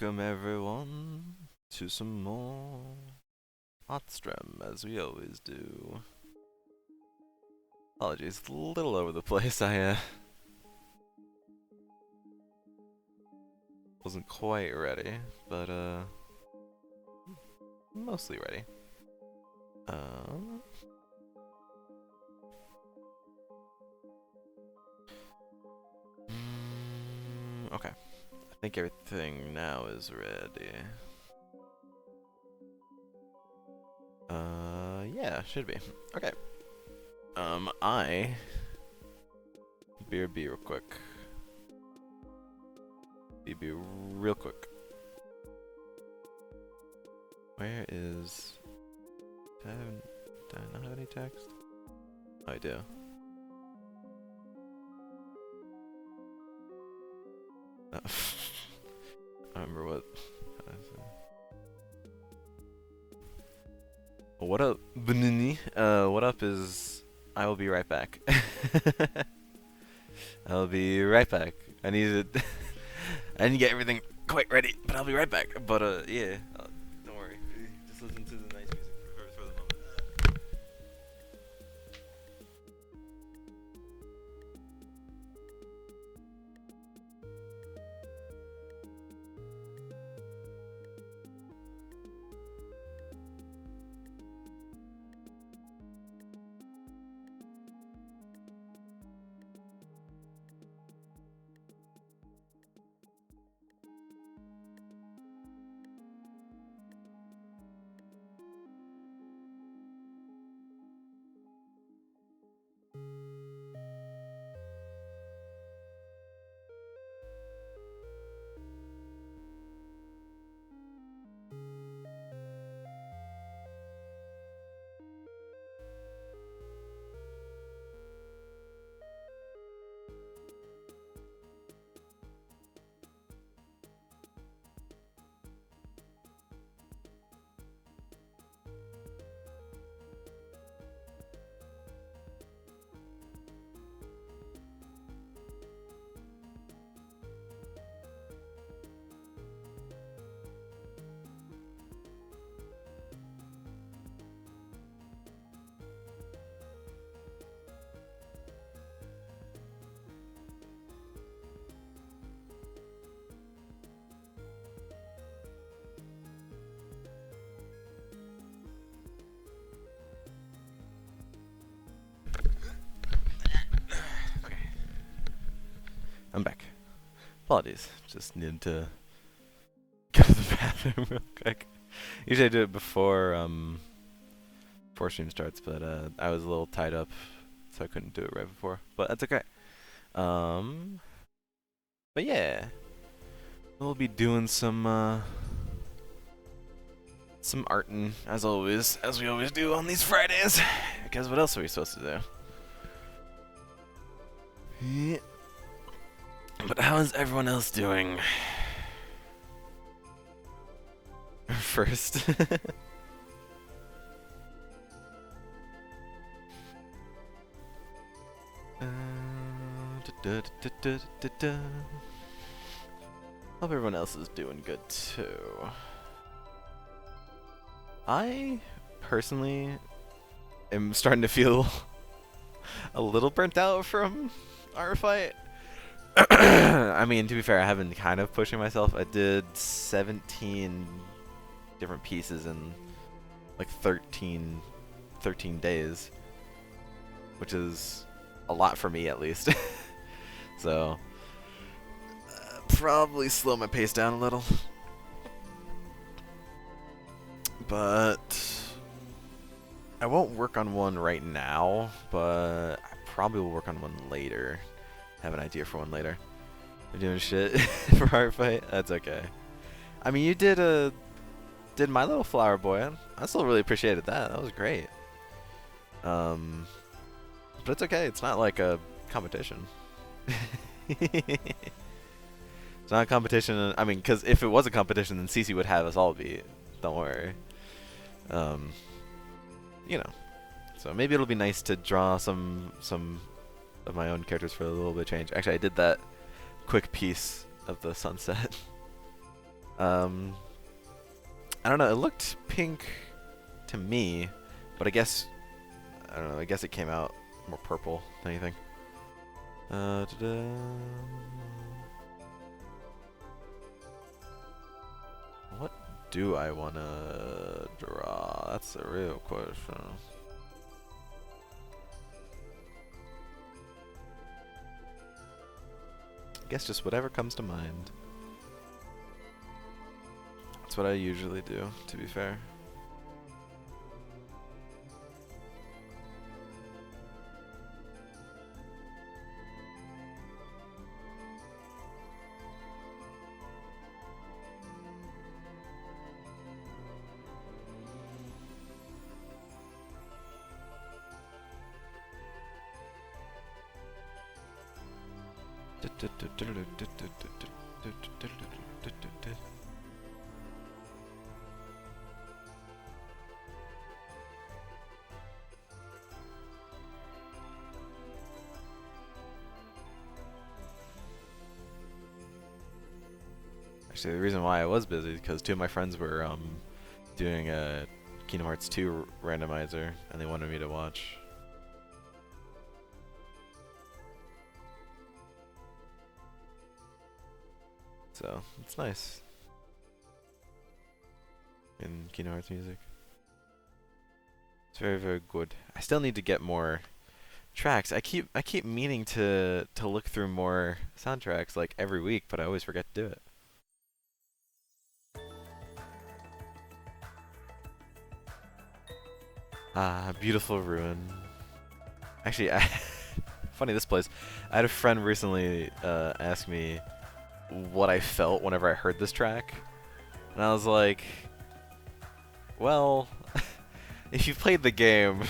Welcome everyone to some more Hotstrom, as we always do. Apologies, a little over the place. I wasn't quite ready, but mostly ready. Um, okay. I think everything now is ready. Yeah, should be. Okay. BRB real quick. BB real quick. Where is... Do I not have any text? Oh, I do. I remember what... What up, Banini? What up is... I will be right back. I'll be right back. I need to... I didn't get everything quite ready, but I'll be right back. But, yeah. Don't worry. Just listen to the nice music for the moment. Okay. I'm back. Apologies. Just needed to go to the bathroom real quick. Usually I do it before stream starts, but I was a little tied up, so I couldn't do it right before. But that's okay. But yeah, we'll be doing some arting as always, as we always do on these Fridays. Because what else are we supposed to do? Yeah. But how is everyone else doing? First. Hope everyone else is doing good too. I personally am starting to feel a little burnt out from our fight. I mean, to be fair, I have been kind of pushing myself. I did 17 different pieces in like 13 days, which is a lot for me at least. So probably slow my pace down a little, but I won't work on one right now, but I probably will work on one later. Have an idea for one later. We're doing shit for Heart Fight. That's okay. I mean, you did My Little Flower Boy. I still really appreciated that. That was great. But it's okay. It's not like a competition. It's not a competition. I mean, because if it was a competition, then CC would have us all beat. Don't worry. You know. So maybe it'll be nice to draw some of my own characters for a little bit of change. Actually, I did that quick piece of the sunset. Um, I don't know. It looked pink to me, but I guess I don't know. I guess it came out more purple than anything. What do I wanna draw? That's a real question. I guess just whatever comes to mind. That's what I usually do, to be fair. Actually, the reason why I was busy is because two of my friends were doing a Kingdom Hearts 2 randomizer, and they wanted me to watch. So, it's nice. In Kingdom Hearts music. It's very, very good. I still need to get more tracks. I keep meaning to look through more soundtracks like every week, but I always forget to do it. Ah, beautiful ruin. Actually, funny this place. I had a friend recently ask me what I felt whenever I heard this track, and I was like, well, if you played the game,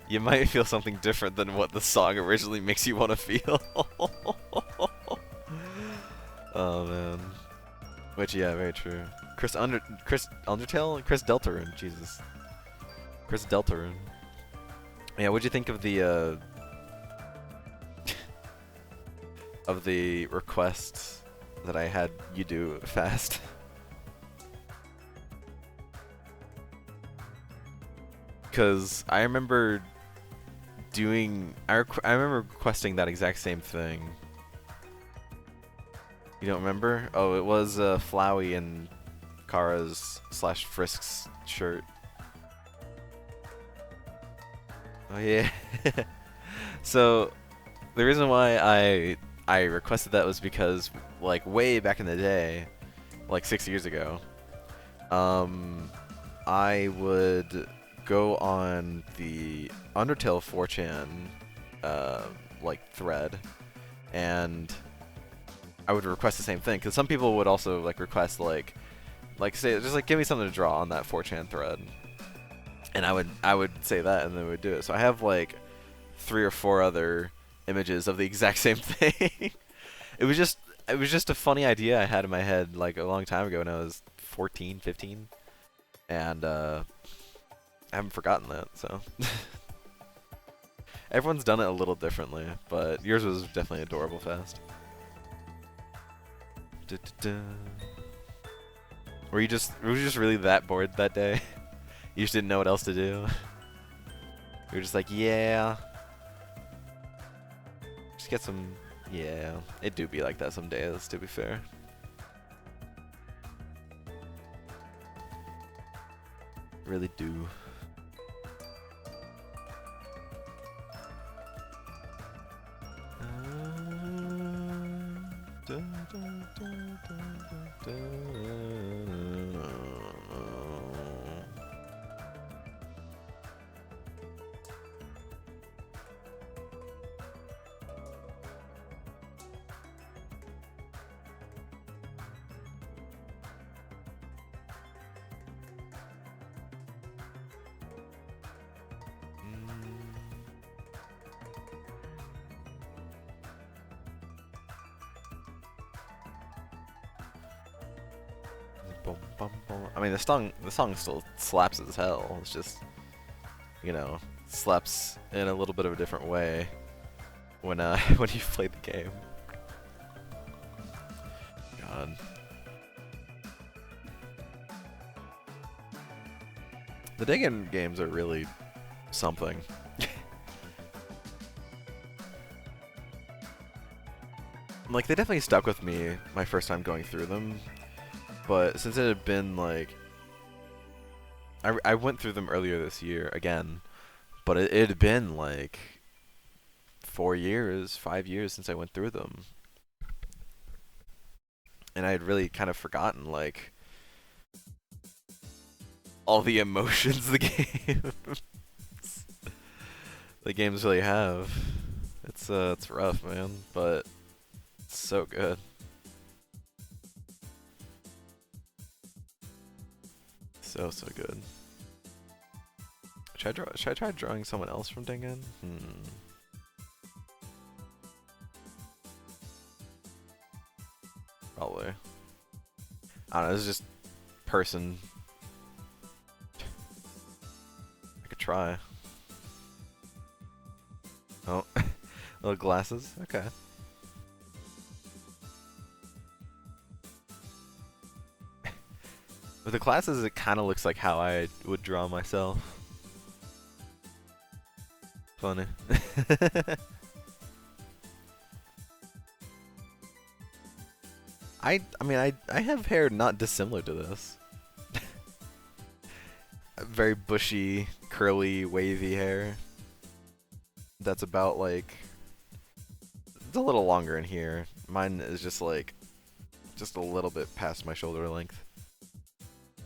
you might feel something different than what the song originally makes you want to feel. Oh man. Which, yeah, very true. Chris Undertale? Chris Deltarune, Jesus. Chris Deltarune. Yeah, what'd you think of the requests that I had you do fast? Because I remember I remember requesting that exact same thing. You don't remember? Oh, it was Flowey and Kara's / Frisk's shirt. Oh yeah. So the reason why I requested that was because like way back in the day, like 6 years ago, I would go on the Undertale 4chan like thread, and I would request the same thing, because some people would also like request like say just like give me something to draw on that 4chan thread, and I would say that, and then we would do it. So I have like 3 or 4 other images of the exact same thing. It was just a funny idea I had in my head like a long time ago when I was 14, 15, and I haven't forgotten that. So everyone's done it a little differently, but yours was definitely adorable fast. Were you just really that bored that day? You just didn't know what else to do? You were just like, yeah. Just get some... Yeah, it do be like that some days, to be fair. Really do. I mean, the song still slaps as hell. It's just, you know, slaps in a little bit of a different way when when you play the game. God. The Dangan games are really something. Like, they definitely stuck with me my first time going through them, but since it had been, like... I went through them earlier this year, again, but it had been, like, 4 years, 5 years since I went through them. And I had really kind of forgotten, like, all the emotions the games really have. It's rough, man, but it's so good. So good. Should I try drawing someone else from Dangan? Probably. I don't know, this is just person. I could try. Oh, little glasses? Okay. With the glasses, it kind of looks like how I would draw myself. Funny. I mean, I have hair not dissimilar to this. Very bushy, curly, wavy hair. That's about like... It's a little longer in here. Mine is just like... just a little bit past my shoulder length.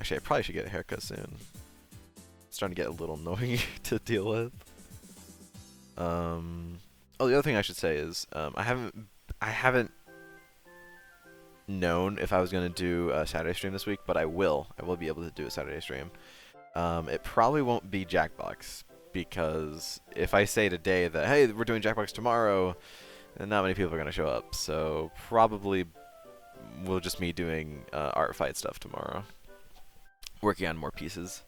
Actually, I probably should get a haircut soon. It's starting to get a little annoying to deal with. Oh, the other thing I should say is I haven't known if I was gonna do a Saturday stream this week, but I will. I will be able to do a Saturday stream. It probably won't be Jackbox, because if I say today that, hey, we're doing Jackbox tomorrow, then not many people are gonna show up. So probably will just me doing art fight stuff tomorrow, working on more pieces.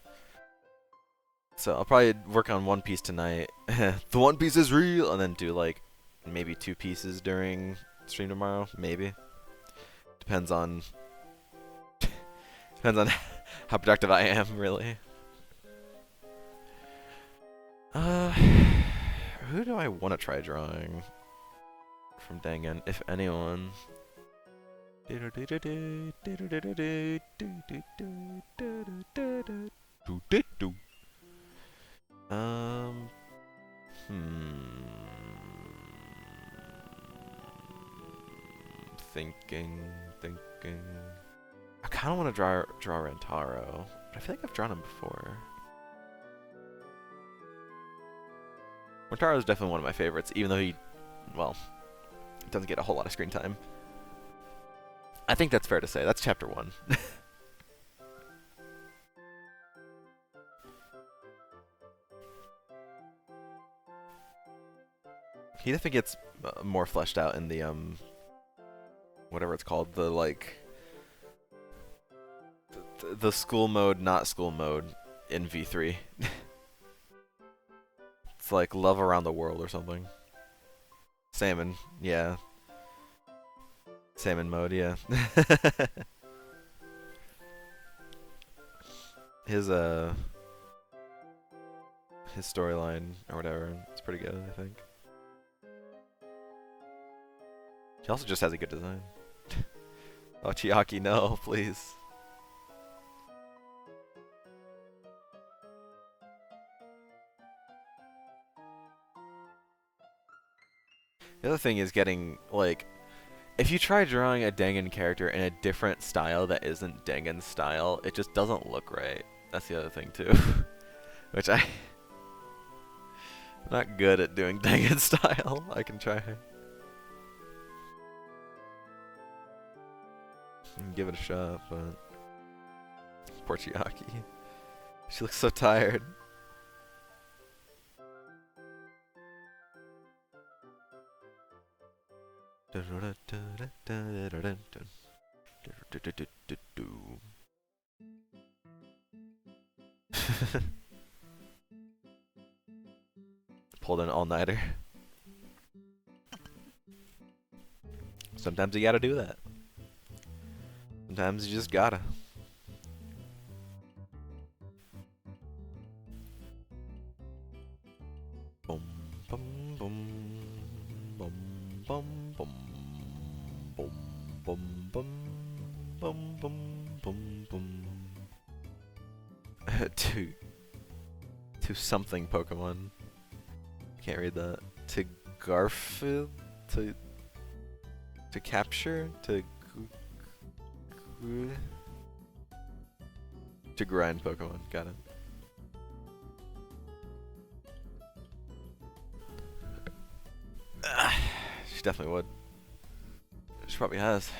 So I'll probably work on one piece tonight. The One Piece is real, and then do like maybe 2 pieces during stream tomorrow. Maybe depends on how productive I am, really. Who do I want to try drawing from Dangan, if anyone? Thinking. I kind of want to draw Rentaro, but I feel like I've drawn him before. Rentaro is definitely one of my favorites, even though he, well, doesn't get a whole lot of screen time. I think that's fair to say. That's chapter 1. He definitely gets more fleshed out in the whatever it's called, the like the school mode, not school mode in V3. It's like Love Around the World or something. Salmon, yeah. Salmon mode, yeah. His storyline or whatever, it's pretty good, I think. He also just has a good design. Oh, Chiaki, no, please. The other thing is getting, like, if you try drawing a Dangan character in a different style that isn't Dangan's style, it just doesn't look right. That's the other thing, too. Which I'm not good at doing Dangan style. I can try. Give it a shot, but... Poor Chiaki. She looks so tired. Pulled an all-nighter. Sometimes you gotta do that. Sometimes you just gotta. bum bum bum bum bum bum bum bum. to something Pokemon. Can't read that. To Garfield, to capture, to grind Pokemon. Got it. She definitely would. She probably has.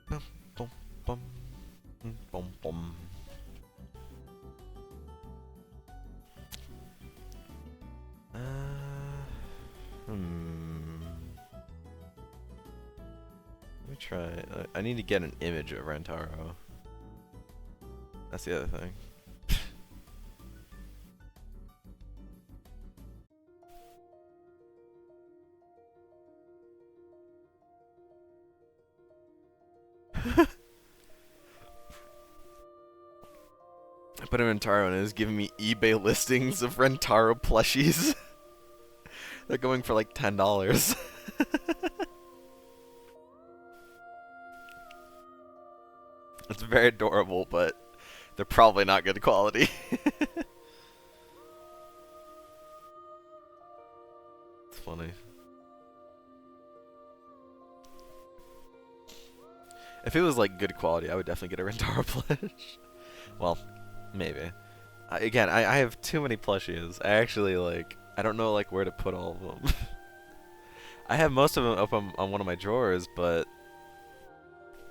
Bum bum bum bum bum. Let me try. I need to get an image of Rentaro. That's the other thing. I put in Rentaro and it is giving me eBay listings of Rentaro plushies. They're going for like $10. It's very adorable, but they're probably not good quality. It's funny. If it was like good quality, I would definitely get a Rentaro plush. Well, maybe. Again, I have too many plushies. I actually I don't know where to put all of them. I have most of them up on one of my drawers, but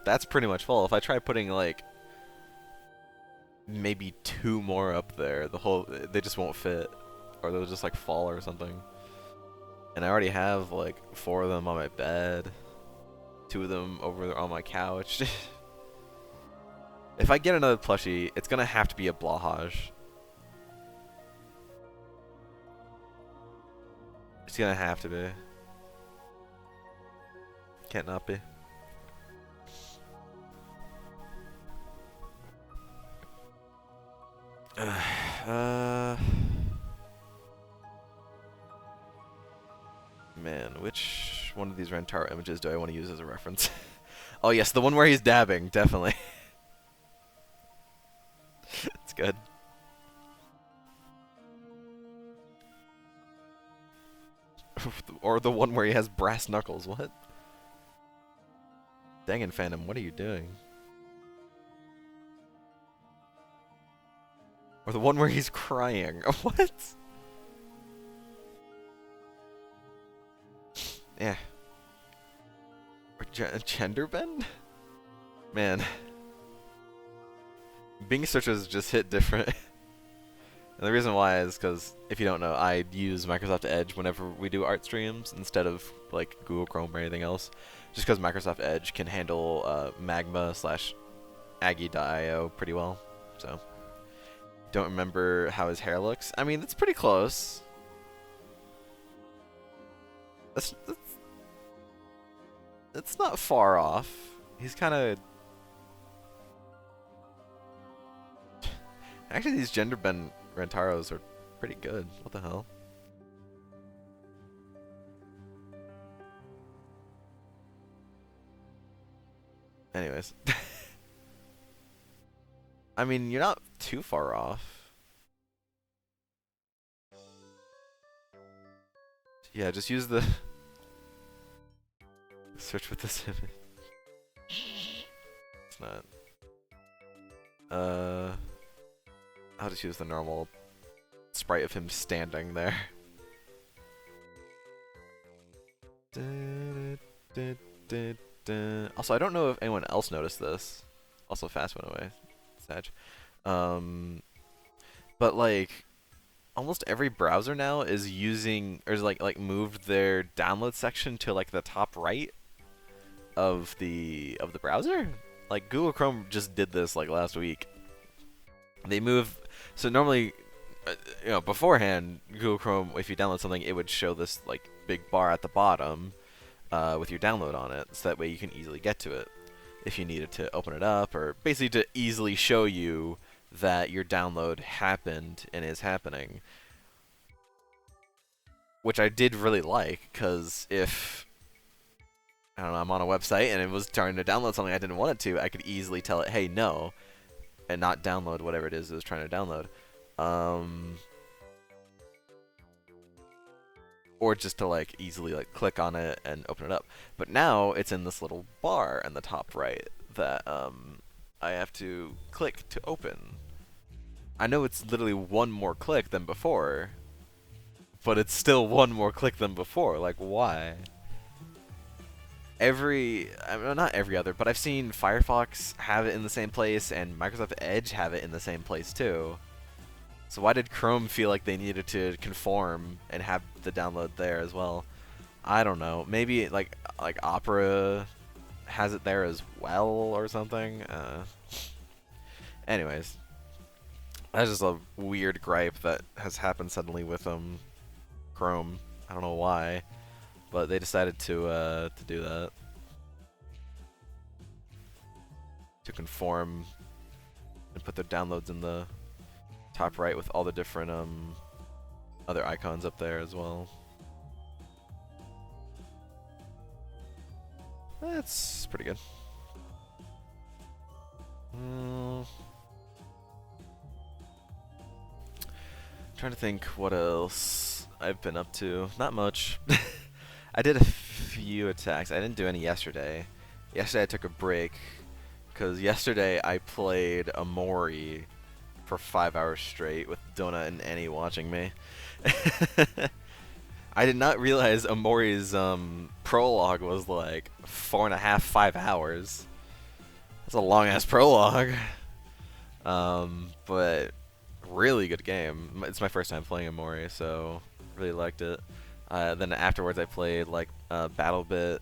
that's pretty much full. If I try putting maybe 2 more up there, they just won't fit, or they'll just fall or something. And I already have 4 of them on my bed, 2 of them over on my couch. If I get another plushie, it's gonna have to be a Blahaj. It's gonna have to be. Can't not be. Man, which one of these Rentaro images do I want to use as a reference? Oh yes, the one where he's dabbing, definitely. It's good. Or the one where he has brass knuckles, what? Dang Phantom, what are you doing? Or the one where he's crying, what? Yeah. Or gender bend? Man. Bing searches just hit different. And the reason why is because, if you don't know, I use Microsoft Edge whenever we do art streams instead of Google Chrome or anything else. Just because Microsoft Edge can handle Magma/Aggie.io pretty well. So, don't remember how his hair looks. I mean, it's pretty close. It's not far off. He's kind of... Actually, these gender bend Rentaros are pretty good. What the hell? Anyways. I mean, you're not too far off. Yeah, just use the... search with this image. It's not... I'll just use the normal sprite of him standing there. Also, I don't know if anyone else noticed this. Also, Fast went away. Sag. But almost every browser now is using, or is moved their download section to the top right of the browser. Google Chrome just did this last week. They move. So normally, beforehand, Google Chrome, if you download something, it would show this big bar at the bottom with your download on it, so that way you can easily get to it if you needed to open it up, or basically to easily show you that your download happened and is happening. which I did really like, because if I don't know, I'm on a website and it was trying to download something I didn't want it to, I could easily tell it, hey, no, and not download whatever it was trying to download. Or just to like easily like click on it and open it up. But now it's in this little bar in the top right that I have to click to open. I know it's literally one more click than before, but it's still one more click than before. Like, why? I mean, not every other, but I've seen Firefox have it in the same place and Microsoft Edge have it in the same place too. So why did Chrome feel like they needed to conform and have the download there as well? I don't know. Maybe like Opera has it there as well or something. Anyways, that's just a weird gripe that has happened suddenly with Chrome. I don't know why, but they decided to do that, to conform and put their downloads in the top right with all the different other icons up there as well. That's pretty good. Trying to think what else I've been up to. Not much. I did a few attacks. I didn't do any yesterday. Yesterday I took a break because yesterday I played Omori for 5 hours straight with Donut and Annie watching me. I did not realize Omori's prologue was like 4.5, 5 hours. That's a long ass prologue. But really good game. It's my first time playing Omori, so really liked it. Then afterwards I played like BattleBit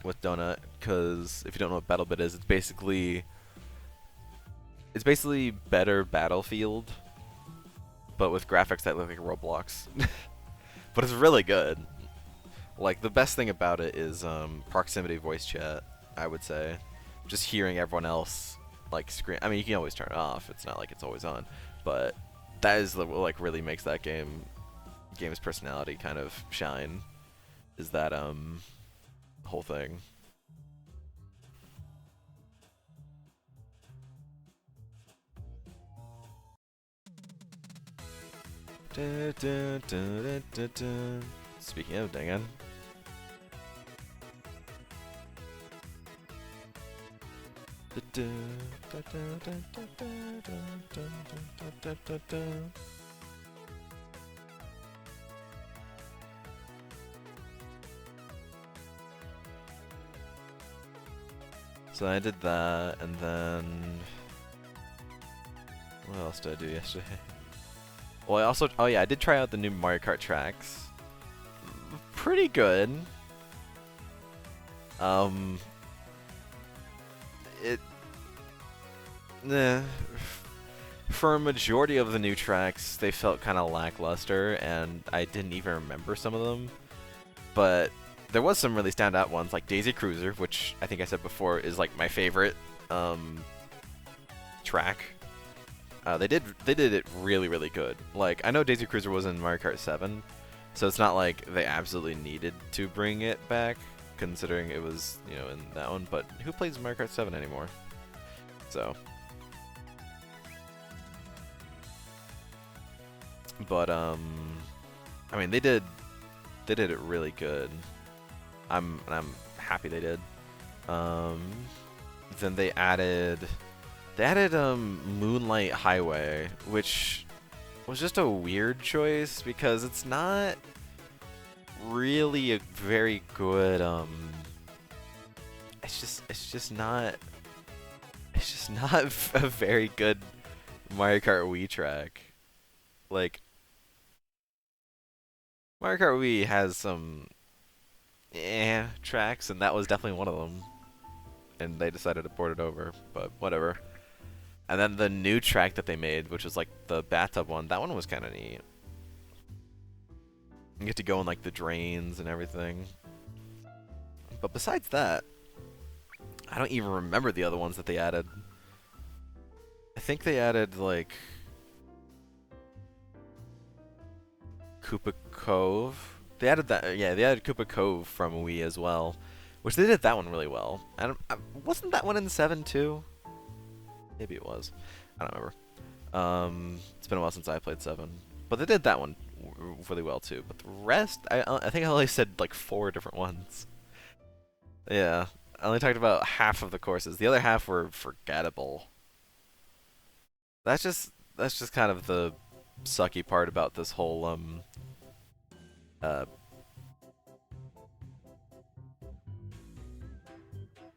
with Donut, because if you don't know what BattleBit is, it's basically better Battlefield, but with graphics that look like Roblox. But it's really good. Like, the best thing about it is proximity voice chat, I would say. Just hearing everyone else like scream. I mean, you can always turn it off. It's not like it's always on, but that is what like really makes that game's personality kind of shine. Is that whole thing. Speaking of Dangan. So I did that, and then what else did I do yesterday? Well, I also, oh yeah, I did try out the new Mario Kart tracks. Pretty good. For a majority of the new tracks, they felt kind of lackluster, and I didn't even remember some of them. But there was some really standout ones, like Daisy Cruiser, which I think I said before is like my favorite track. They did it really, really good. Like, I know Daisy Cruiser was in Mario Kart 7, so it's not like they absolutely needed to bring it back, considering it was, you know, in that one. But who plays Mario Kart 7 anymore? So, but I mean, they did it really good. I'm happy they did. Then they added Moonlight Highway, which was just a weird choice because it's not really a very good it's just not a very good Mario Kart Wii track. Like, Mario Kart Wii has some tracks, and that was definitely one of them. And they decided to port it over, but whatever. And then the new track that they made, which was like the bathtub one, that one was kind of neat. You get to go in like the drains and everything. But besides that, I don't even remember the other ones that they added. I think they added like Koopa Cove. They added that. Yeah, they added Koopa Cove from Wii as well, which they did that one really well. Wasn't that one in 7 too? Maybe it was. I don't remember. It's been a while since I played 7, but they did that one really well too. But the rest, I think I only said like 4 different ones. Yeah, I only talked about half of the courses. The other half were forgettable. That's just kind of the sucky part about this whole uh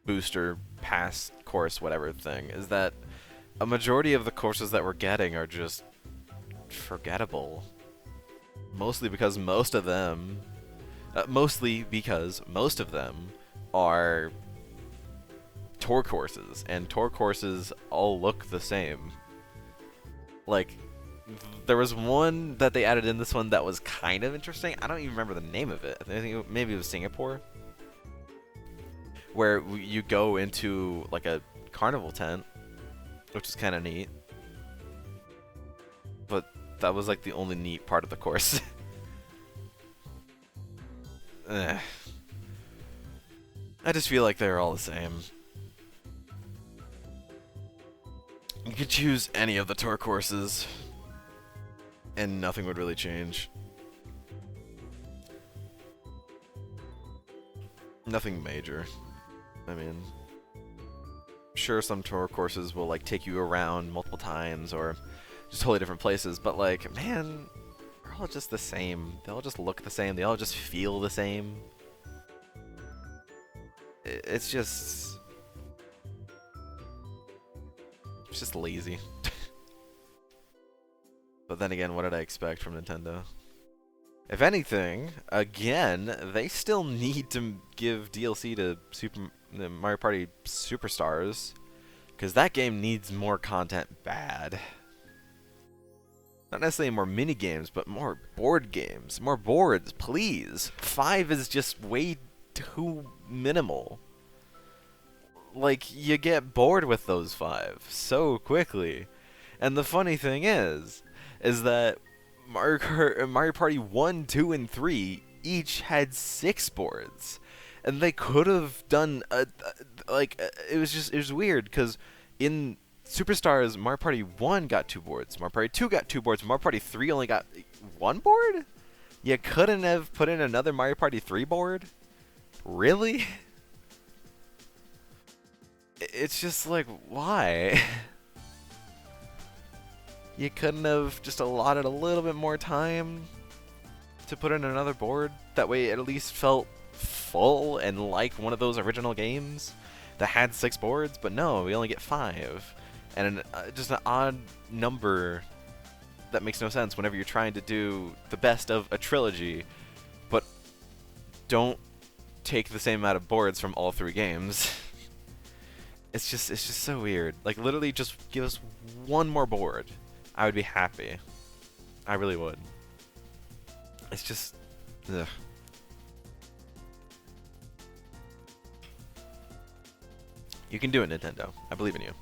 booster pass course whatever thing is that a majority of the courses that we're getting are just forgettable. Mostly because most of them are tour courses, and tour courses all look the same. Like, there was one that they added in this one that was kind of interesting. I don't even remember the name of it. I think maybe it was Singapore, where you go into like a carnival tent, which is kind of neat. But that was like the only neat part of the course. I just feel like they're all the same. You could choose any of the tour courses, and nothing would really change. Nothing major. I mean, sure, some tour courses will like take you around multiple times or just totally different places, but like, man, they're all just the same. They all just look the same. They all just feel the same. It's just lazy. But then again, what did I expect from Nintendo? If anything, again, they still need to give DLC to Mario Party Superstars, because that game needs more content bad. Not necessarily more mini games, but more board games. More boards, please. 5 is just way too minimal. Like, you get bored with those 5 so quickly. And the funny thing is that Mario Party 1, 2, and 3 each had 6 boards. And they could have done, it was weird, because in Superstars, Mario Party 1 got 2 boards, Mario Party 2 got 2 boards, Mario Party 3 only got 1 board? You couldn't have put in another Mario Party 3 board? Really? It's just like, why? You couldn't have just allotted a little bit more time to put in another board? That way it at least felt full and like one of those original games that had 6 boards, but no, we only get 5. And just an odd number that makes no sense whenever you're trying to do the best of a trilogy, but don't take the same amount of boards from all 3 games. It's just so weird. Like, literally just give us one more board. I would be happy. I really would. It's just, ugh. You can do it, Nintendo. I believe in you.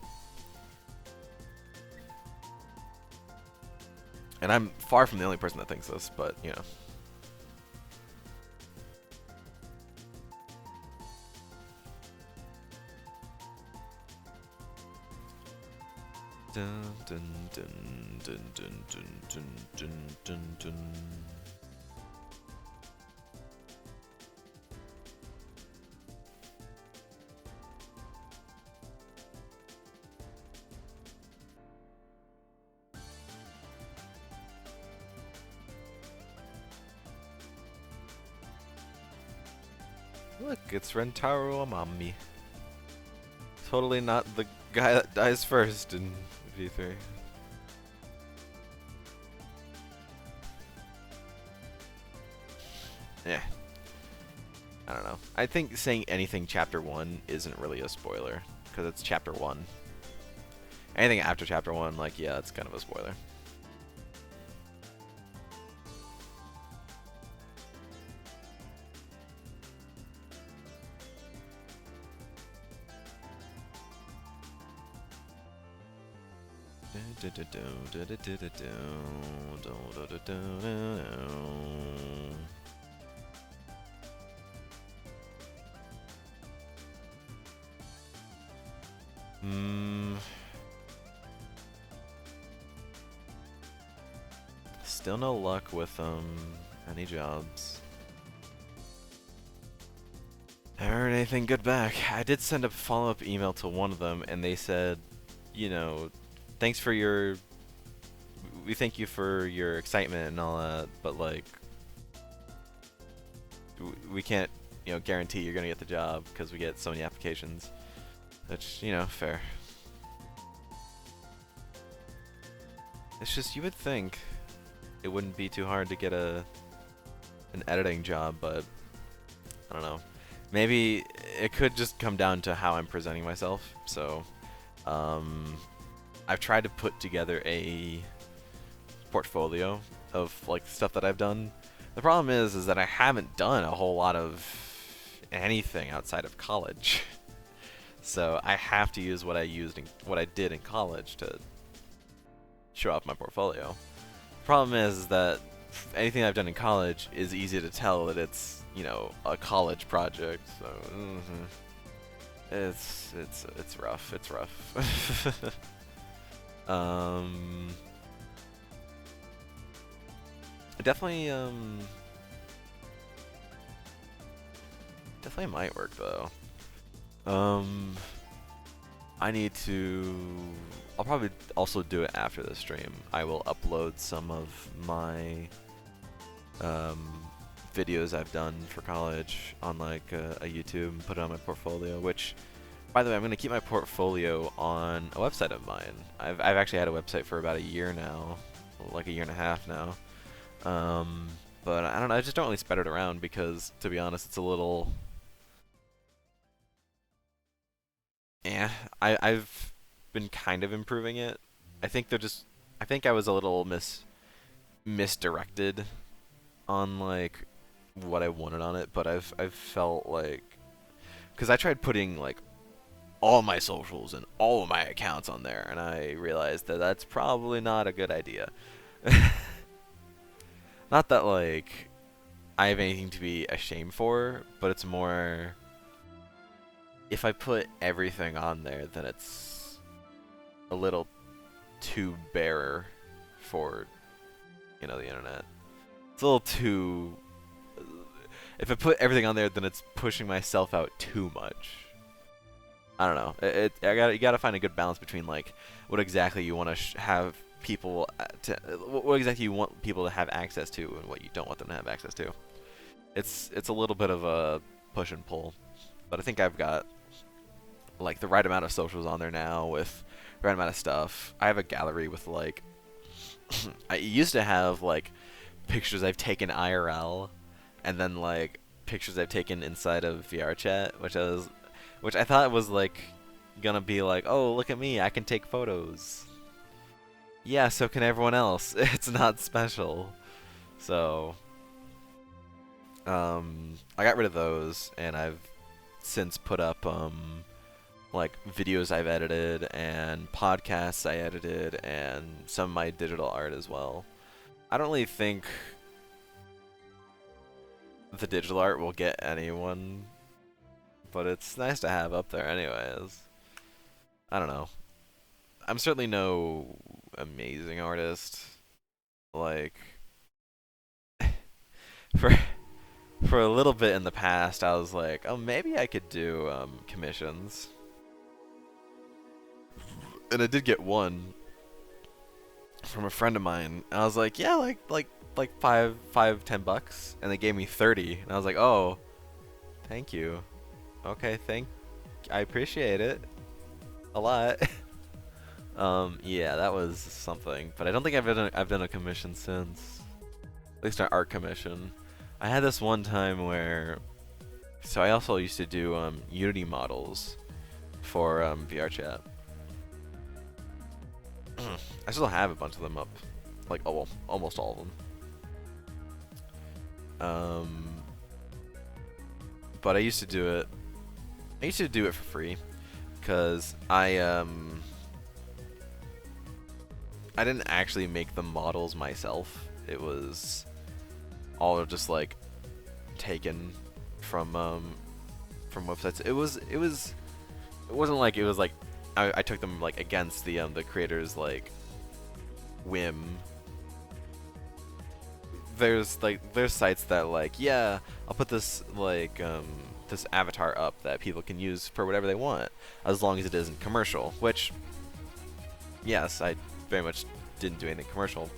And I'm far from the only person that thinks this, but, you know. Dun, dun, dun, dun, dun, dun, dun, dun, dun. Look, it's Rentaro Amami. Totally not the guy that dies first in V3. Yeah. I don't know. I think saying anything Chapter 1 isn't really a spoiler, because it's Chapter 1. Anything after Chapter 1, like, yeah, it's kind of a spoiler. Mm, still no luck with any jobs. Haven't heard anything good back. I did send a follow-up email to one of them, and they said, you know, thanks for your, we thank you for your excitement and all that, but like, we can't, guarantee you're gonna get the job because we get so many applications. Which, fair. It's just, you would think it wouldn't be too hard to get an editing job, but I don't know. Maybe it could just come down to how I'm presenting myself. So, I've tried to put together a portfolio of like stuff that I've done. The problem is that I haven't done a whole lot of anything outside of college. So I have to use what I did in college to show off my portfolio. Problem is that anything I've done in college is easy to tell that it's, a college project. So it's rough. It's rough. Definitely definitely might work though. I need to. I'll probably also do it after the stream. I will upload some of my videos I've done for college on like a YouTube and put it on my portfolio. Which, by the way, I'm gonna keep my portfolio on a website of mine. I've actually had a website for about a year now, like a year and a half now. But I don't know. I just don't really spread it around because, to be honest, it's a little. Yeah, I've been kind of improving it. I think I was a little misdirected on like what I wanted on it, but I've felt like, because I tried putting like all my socials and all of my accounts on there, and I realized that that's probably not a good idea. Not that like I have anything to be ashamed for, but it's more, if I put everything on there, then it's a little too bare for, the internet. It's a little too. If I put everything on there, then it's pushing myself out too much. I don't know. You gotta find a good balance between like what exactly you want to have people what exactly you want people to have access to and what you don't want them to have access to. It's a little bit of a push and pull, but I think I've got like the right amount of socials on there now with the right amount of stuff. I have a gallery with like I used to have like pictures I've taken IRL and then like pictures I've taken inside of VRChat, which I thought was like gonna be like, oh, look at me, I can take photos. Yeah, so can everyone else. It's not special. So I got rid of those, and I've since put up like videos I've edited and podcasts I edited and some of my digital art as well. I don't really think the digital art will get anyone, but it's nice to have up there anyways. I don't know. I'm certainly no amazing artist. Like for for a little bit in the past, I was like, oh, maybe I could do commissions. And I did get one from a friend of mine. And I was like, yeah, like $10, and they gave me 30, and I was like, oh, thank you. Okay, I appreciate it a lot. Yeah, that was something, but I don't think I've done a commission since. At least an art commission. I had this one time where, so I also used to do Unity models for VRChat. I still have a bunch of them up, like almost all of them. But I used to do it. I used to do it for free, cause I didn't actually make the models myself. It was all just like taken from websites. It wasn't like it was like I took them like against the creator's like whim. There's sites that like, yeah, I'll put this like this avatar up that people can use for whatever they want as long as it isn't commercial, which yes, I very much didn't do anything commercial.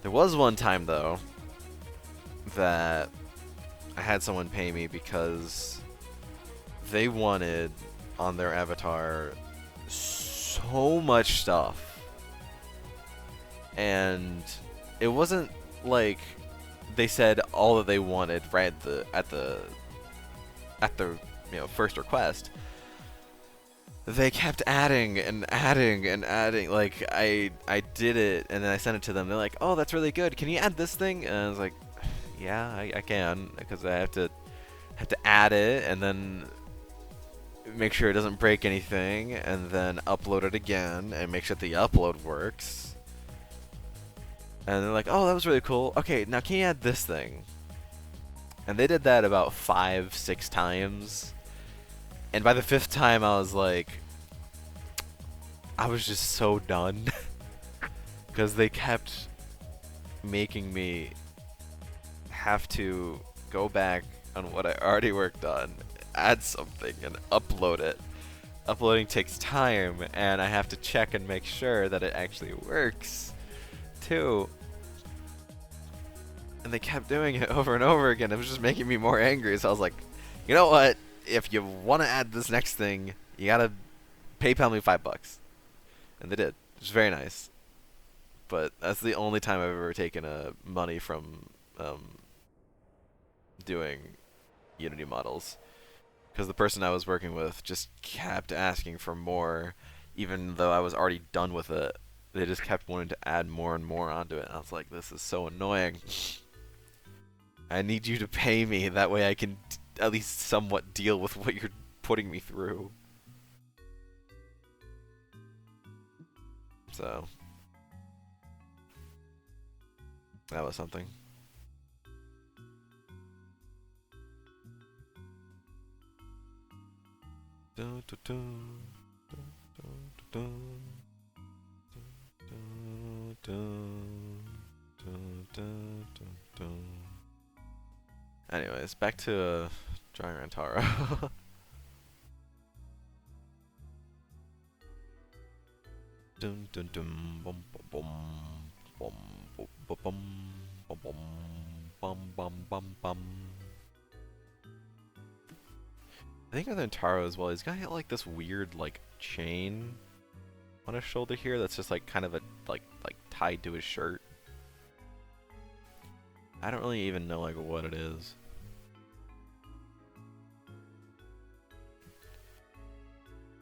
There was one time though that I had someone pay me because they wanted on their avatar so much stuff, and it wasn't like they said all that they wanted right at the first request. They kept adding and adding and adding. Like I did it and then I sent it to them. They're like, "Oh, that's really good. Can you add this thing?" And I was like, "Yeah, I can," because I have to add it and then make sure it doesn't break anything and then upload it again and make sure the upload works. And they're like, "Oh, that was really cool. Okay, now can you add this thing?" And they did that about 5-6 times. And by the 5th time, I was like, I was just so done. Because they kept making me have to go back on what I already worked on, add something, and upload it. Uploading takes time, and I have to check and make sure that it actually works, too. And they kept doing it over and over again. It was just making me more angry, so I was like, you know what? If you want to add this next thing, you gotta PayPal me $5. And they did. It was very nice. But that's the only time I've ever taken money from doing Unity models. Because the person I was working with just kept asking for more, even though I was already done with it. They just kept wanting to add more and more onto it. And I was like, this is so annoying. I need you to pay me, that way I can at least somewhat deal with what you're putting me through. So that was something. Anyways, back to drawing around Taro. Dun dun dun bum bum bum bum bum bum bum bum bum bum. I think on Taro as well, he's got like this weird like chain on his shoulder here that's just like kind of a like tied to his shirt. I don't really even know like what it is.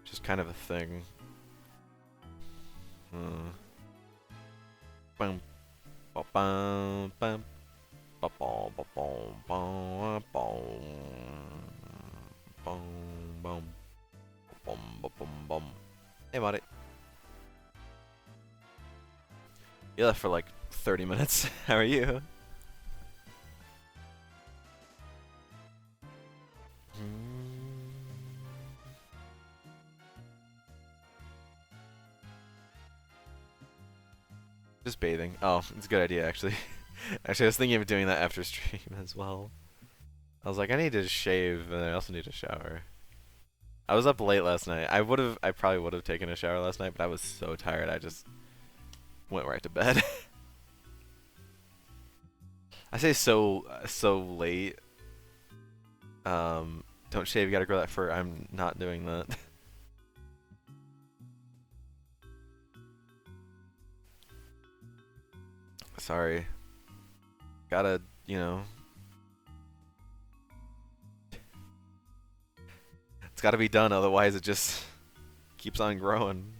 Just kind of a thing. Bum bum bum bum bum bum bum bum bum bum bum bum. Hey, buddy. You left for like 30 minutes. How are you? Just bathing. Oh, it's a good idea, actually. Actually, I was thinking of doing that after stream as well. I was like, I need to shave, and I also need to shower. I was up late last night. I probably would have taken a shower last night, but I was so tired, I just went right to bed. I say so late. Don't shave, you gotta grow that fur. I'm not doing that. Sorry. Gotta, you know. It's gotta be done, otherwise it just keeps on growing.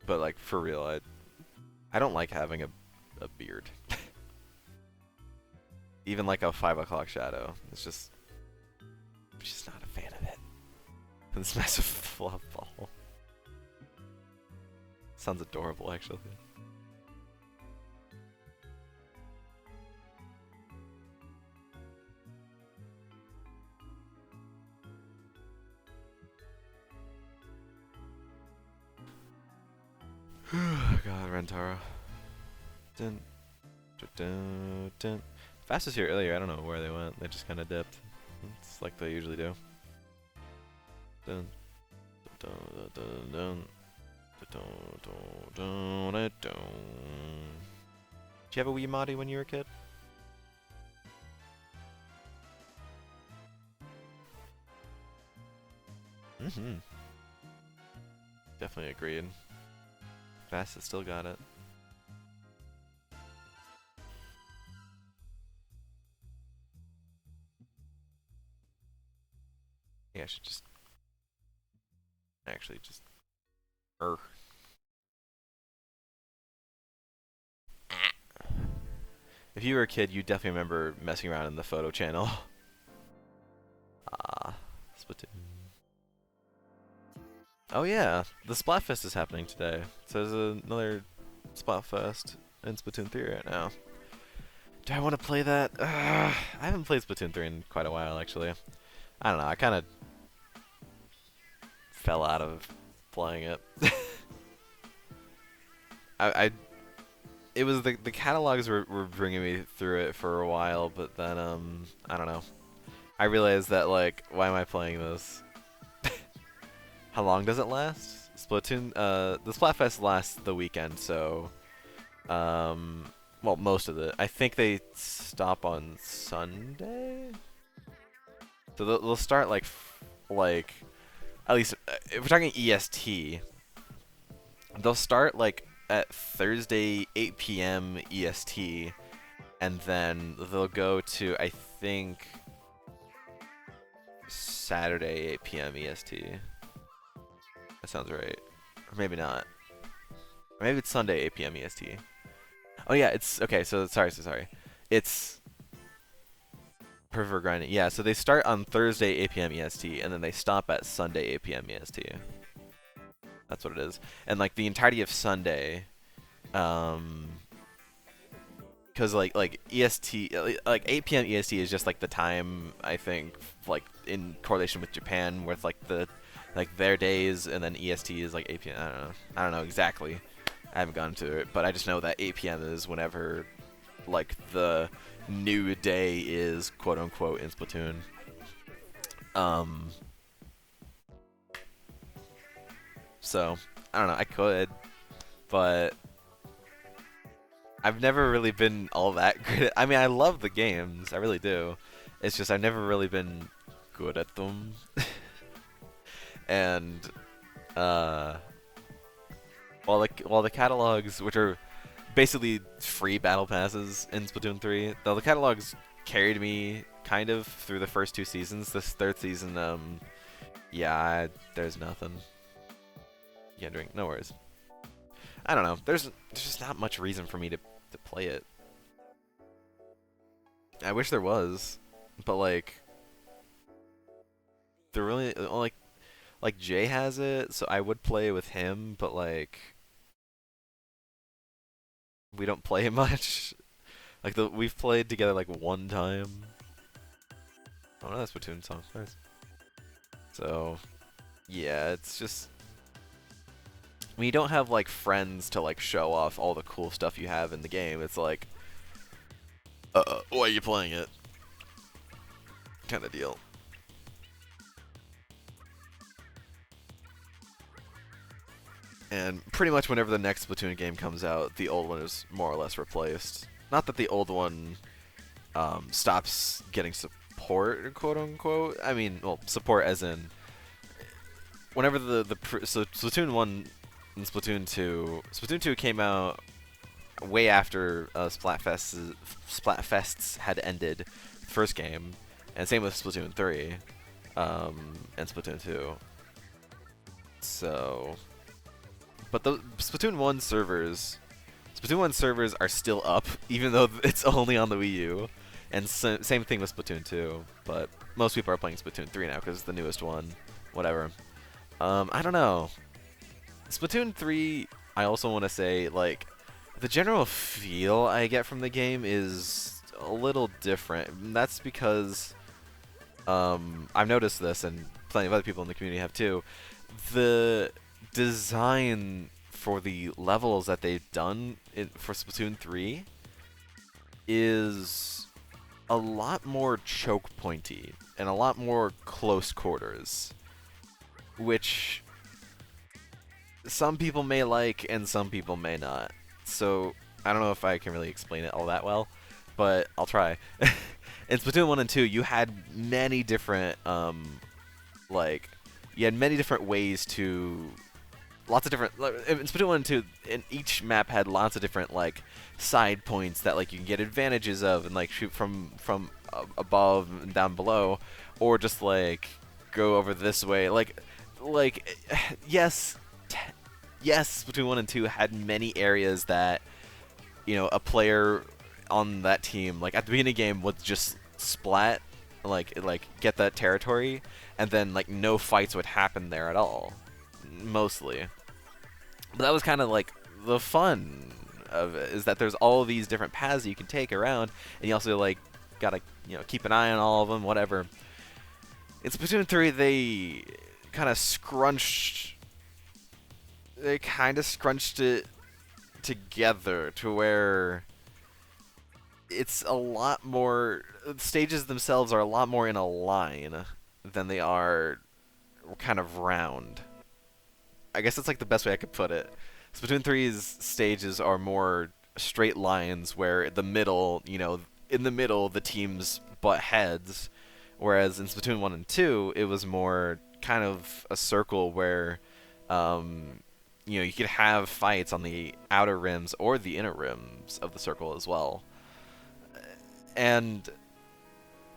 But like, for real, I don't like having a beard. Even like a 5 o'clock shadow. It's just... I'm just not a fan of it. And this massive fluff ball. Sounds adorable, actually. Oh god, Rentaro. Dun, dun, dun, dun. Fast was here earlier. I don't know where they went. They just kind of dipped. It's like they usually do. Dun, dun, dun, dun, dun. Dun, dun, dun, dun, dun. Did you have a Wiimote when you were a kid? Mm-hmm. Definitely agreed. Fast has still got it. Yeah, I should just actually just If you were a kid, you definitely remember messing around in the photo channel. Ah, Splatoon. Oh yeah, the Splatfest is happening today. So there's another Splatfest in Splatoon 3 right now. Do I want to play that? I haven't played Splatoon 3 in quite a while, actually. I don't know, I kind of fell out of playing it. It was the catalogs were bringing me through it for a while, but then I don't know. I realized that like, why am I playing this? How long does it last? Splatoon, the Splatfest lasts the weekend, so well, most of it. I think they stop on Sunday, so they'll start like at least if we're talking EST, they'll start like at Thursday 8 p.m. EST, and then they'll go to I think Saturday 8 p.m. EST. That sounds right, or maybe not. Or maybe it's Sunday 8 p.m. EST. Oh yeah, it's okay. So sorry. It's Pervert Grinding. Yeah, so they start on Thursday 8 p.m. EST, and then they stop at Sunday 8 p.m. EST. That's what it is. And like the entirety of Sunday, because like EST, like 8 p.m. EST is just like the time I think like in correlation with Japan, with like their days, and then EST is like 8 p.m. I don't know exactly. I haven't gone to it, but I just know that 8 p.m. is whenever like the new day is, quote unquote, in Splatoon. So I don't know. I could, but I've never really been all that good. I mean, I love the games. I really do. It's just I've never really been good at them. And while the catalogs, which are basically free battle passes in Splatoon 3, though the catalogs carried me kind of through the first two seasons. This third season, yeah, there's nothing. Yeah, drink. No worries. I don't know. There's just not much reason for me to play it. I wish there was, but like, there really like Jay has it, so I would play with him, but like, we don't play much. Like we've played together like one time. Oh no, that's Splatoon song. Nice. So, yeah, it's just when you don't have like friends to like show off all the cool stuff you have in the game, it's like, why are you playing it? Kind of deal. And pretty much whenever the next Splatoon game comes out, the old one is more or less replaced. Not that the old one stops getting support, quote unquote. I mean, well, support as in whenever so Splatoon 1 and Splatoon 2, Splatoon 2 came out way after Splatfests had ended, first game, and same with Splatoon 3 and Splatoon 2. So, but the Splatoon 1 servers are still up, even though it's only on the Wii U. And same thing with Splatoon 2, but most people are playing Splatoon 3 now because it's the newest one. Whatever. I don't know. Splatoon 3, I also want to say, like, the general feel I get from the game is a little different. And that's because I've noticed this, and plenty of other people in the community have too. The design for the levels that they've done for Splatoon 3 is a lot more choke pointy and a lot more close quarters, which some people may like and some people may not. So I don't know if I can really explain it all that well, but I'll try. In Splatoon 1 and 2, you had many different ways to lots of different in Splatoon 1 and 2, in each map had lots of different like side points that like you can get advantages of and like shoot from above and down below, or just like go over this way. Yes, Splatoon 1 and 2 had many areas that, you know, a player on that team, like at the beginning of the game, would just splat, like get that territory, and then like no fights would happen there at all, mostly. But that was kind of like the fun of it, is that there's all of these different paths you can take around, and you also like gotta, you know, keep an eye on all of them, whatever. In Splatoon 3, they kind of scrunched it together to where it's a lot more, stages themselves are a lot more in a line than they are kind of round. I guess that's like the best way I could put it. Splatoon 3's stages are more straight lines where the middle, you know, in the middle the teams butt heads, whereas in Splatoon 1 and 2 it was more kind of a circle where you know, you could have fights on the outer rims or the inner rims of the circle as well. And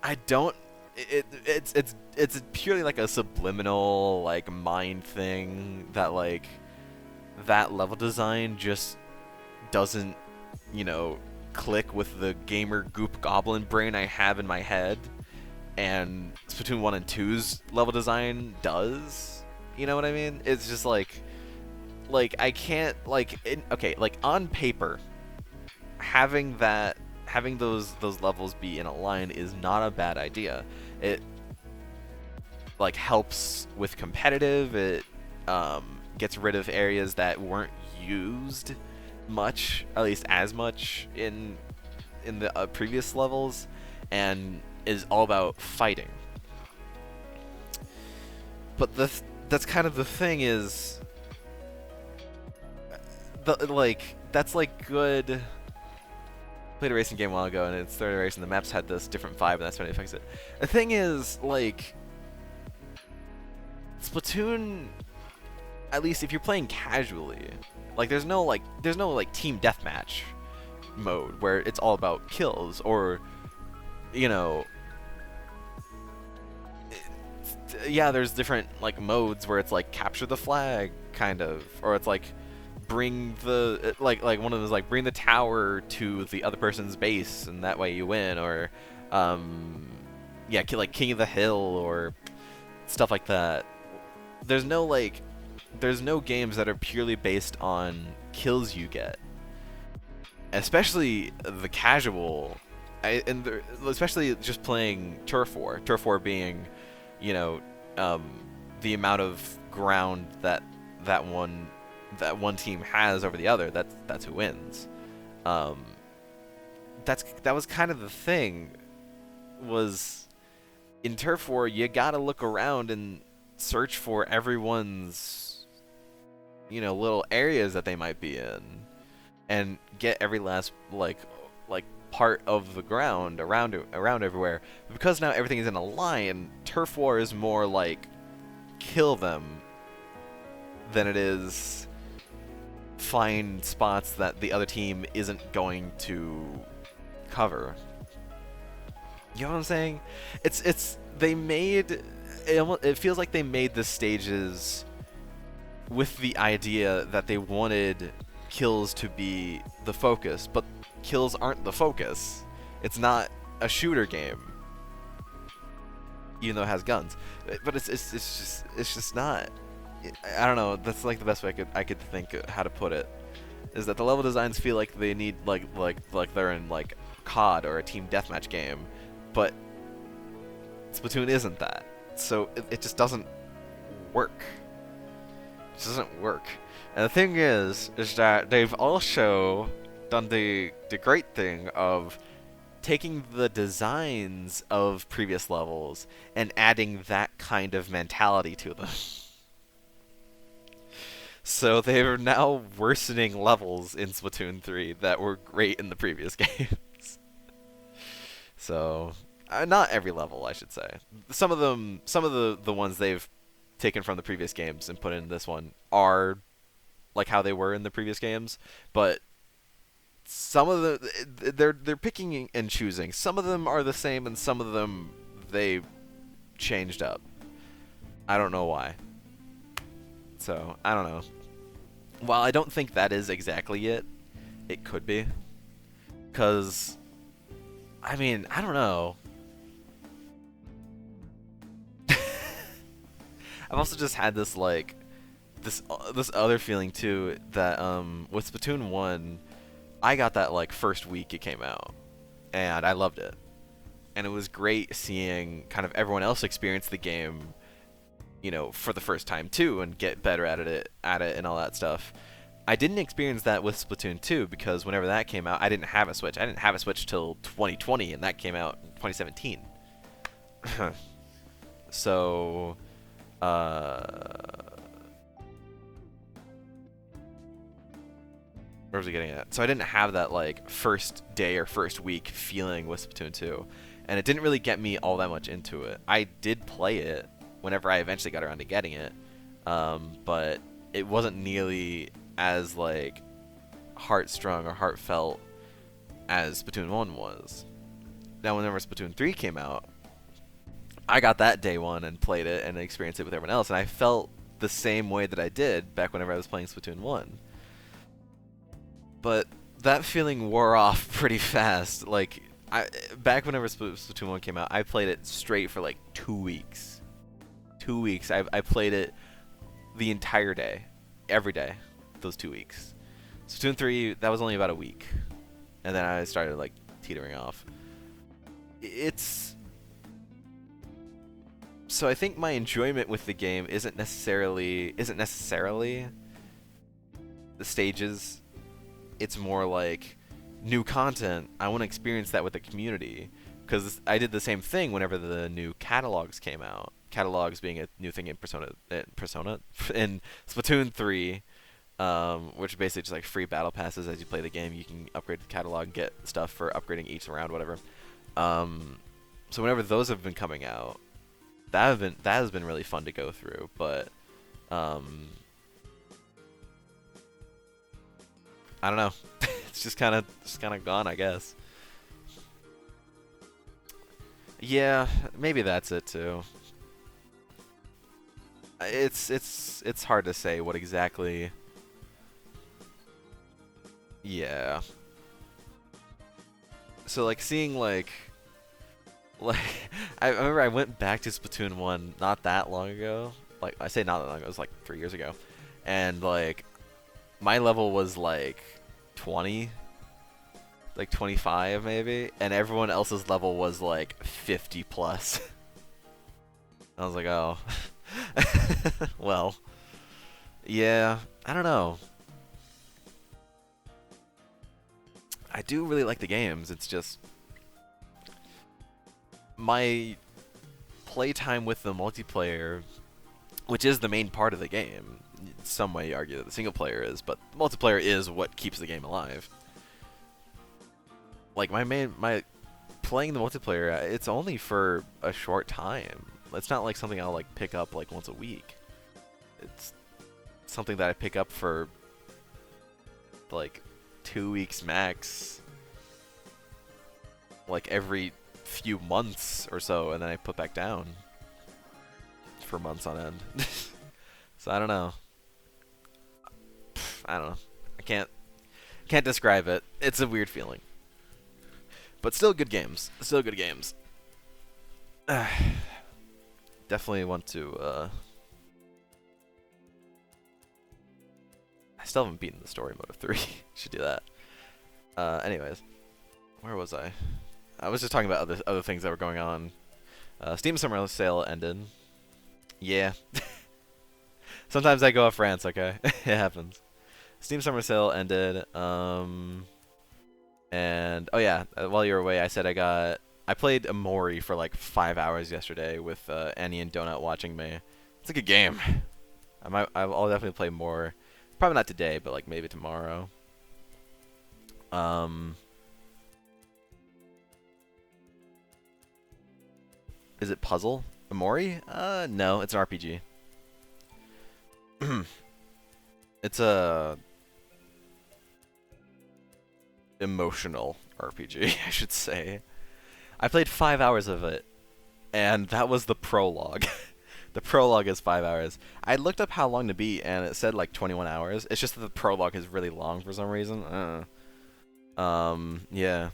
I don't. It's purely like a subliminal like mind thing that like that level design just doesn't, you know, click with the gamer goop goblin brain I have in my head, and Splatoon 1 and 2's level design does. You know what I mean? It's just like I can't okay, like on paper, having those levels be in a line is not a bad idea. It like helps with competitive. It gets rid of areas that weren't used much, at least as much in the previous levels, and is all about fighting. But that's kind of the thing, is that's like good. Played a racing game a while ago, and it's third race, and the maps had this different vibe, and that's when it affects it. The thing is, like, Splatoon, at least if you're playing casually, like there's no team deathmatch mode where it's all about kills, or, you know, yeah, there's different like modes where it's like capture the flag kind of, or it's like bring the like one of them is like bring the tower to the other person's base and that way you win, or yeah, like King of the Hill or stuff like that. There's no games that are purely based on kills you get, especially the casual, especially just playing Turf War. Turf War being, you know, the amount of ground that one team has over the other, that's who wins. That was kind of the thing, was in Turf War you gotta look around and search for everyone's, you know, little areas that they might be in, and get every last like part of the ground around everywhere. But because now everything is in a line, Turf War is more like kill them than it is find spots that the other team isn't going to cover. You know what I'm saying? It feels like they made the stages with the idea that they wanted kills to be the focus, but kills aren't the focus. It's not a shooter game, even though it has guns. But it's just not. I don't know. That's like the best way I could think of how to put it. Is that the level designs feel like they need like they're in like COD or a team deathmatch game, but Splatoon isn't that. So it just doesn't work. It just doesn't work. And the thing is that they've also done the great thing of taking the designs of previous levels and adding that kind of mentality to them. So they're now worsening levels in Splatoon 3 that were great in the previous games. So, not every level, I should say. Some of them, some of the ones they've taken from the previous games and put in this one are like how they were in the previous games, but some of they're picking and choosing. Some of them are the same, and some of them they changed up. I don't know why. So I don't know. While I don't think that is exactly it, it could be. Cause I mean I don't know. I've also just had this like this other feeling too that with Splatoon 1 I got that like first week it came out and I loved it. And it was great seeing kind of everyone else experience the game, you know, for the first time too and get better at it and all that stuff. I didn't experience that with Splatoon 2 because whenever that came out, I didn't have a Switch. I didn't have a Switch till 2020 and that came out in 2017. So where was I getting at? So I didn't have that like first day or first week feeling with Splatoon 2, and it didn't really get me all that much into it. I did play it whenever I eventually got around to getting it, but it wasn't nearly as like heartstrung or heartfelt as Splatoon 1 was. Now, whenever Splatoon 3 came out, I got that day one and played it and experienced it with everyone else, and I felt the same way that I did back whenever I was playing Splatoon 1. But that feeling wore off pretty fast. Like, back whenever Splatoon 1 came out, I played it straight for like 2 weeks. 2 weeks. I played it the entire day, every day, those 2 weeks. Splatoon 3, that was only about a week, and then I started like teetering off. So I think my enjoyment with the game isn't necessarily the stages. It's more like new content. I want to experience that with the community because I did the same thing whenever the new catalogs came out. Catalogs being a new thing in Persona in Splatoon 3, which are basically just like free battle passes as you play the game. You can upgrade the catalog and get stuff for upgrading each round, whatever. So whenever those have been coming out, that has been really fun to go through. But I don't know. It's just kind of gone, I guess. Yeah, maybe that's it too. It's hard to say what exactly. Yeah. So like seeing like I remember I went back to Splatoon 1 not that long ago. Like I say not that long ago, it was like 3 years ago. And like my level was like 20, like 25 maybe, and everyone else's level was like 50 plus. I was like, "Oh." Well, yeah, I don't know. I do really like the games. It's just my playtime with the multiplayer, which is the main part of the game. Some may argue that the single player is, but the multiplayer is what keeps the game alive. Like my playing the multiplayer, it's only for a short time. It's not like something I'll like pick up like once a week. It's something that I pick up for like 2 weeks max, like every few months or so, and then I put back down for months on end. So I don't know. I don't know. I can't describe it. It's a weird feeling. But still good games. Still good games. Definitely want to I still haven't beaten the story mode of 3. Should do that. Anyways, where was I? I was just talking about other things that were going on. Steam Summer Sale ended. Yeah. Sometimes I go off rants, okay? It happens. Steam Summer Sale ended. And oh yeah, while you were away, I played Amori for like 5 hours yesterday with Annie and Donut watching me. It's a good game. I'll definitely play more. Probably not today, but like maybe tomorrow. Um, is it puzzle? Amori? No, it's an RPG. It's a emotional RPG, I should say. I played 5 hours of it, and that was the prologue. The prologue is 5 hours. I looked up how long to beat, and it said like 21 hours. It's just that the prologue is really long for some reason. Yeah.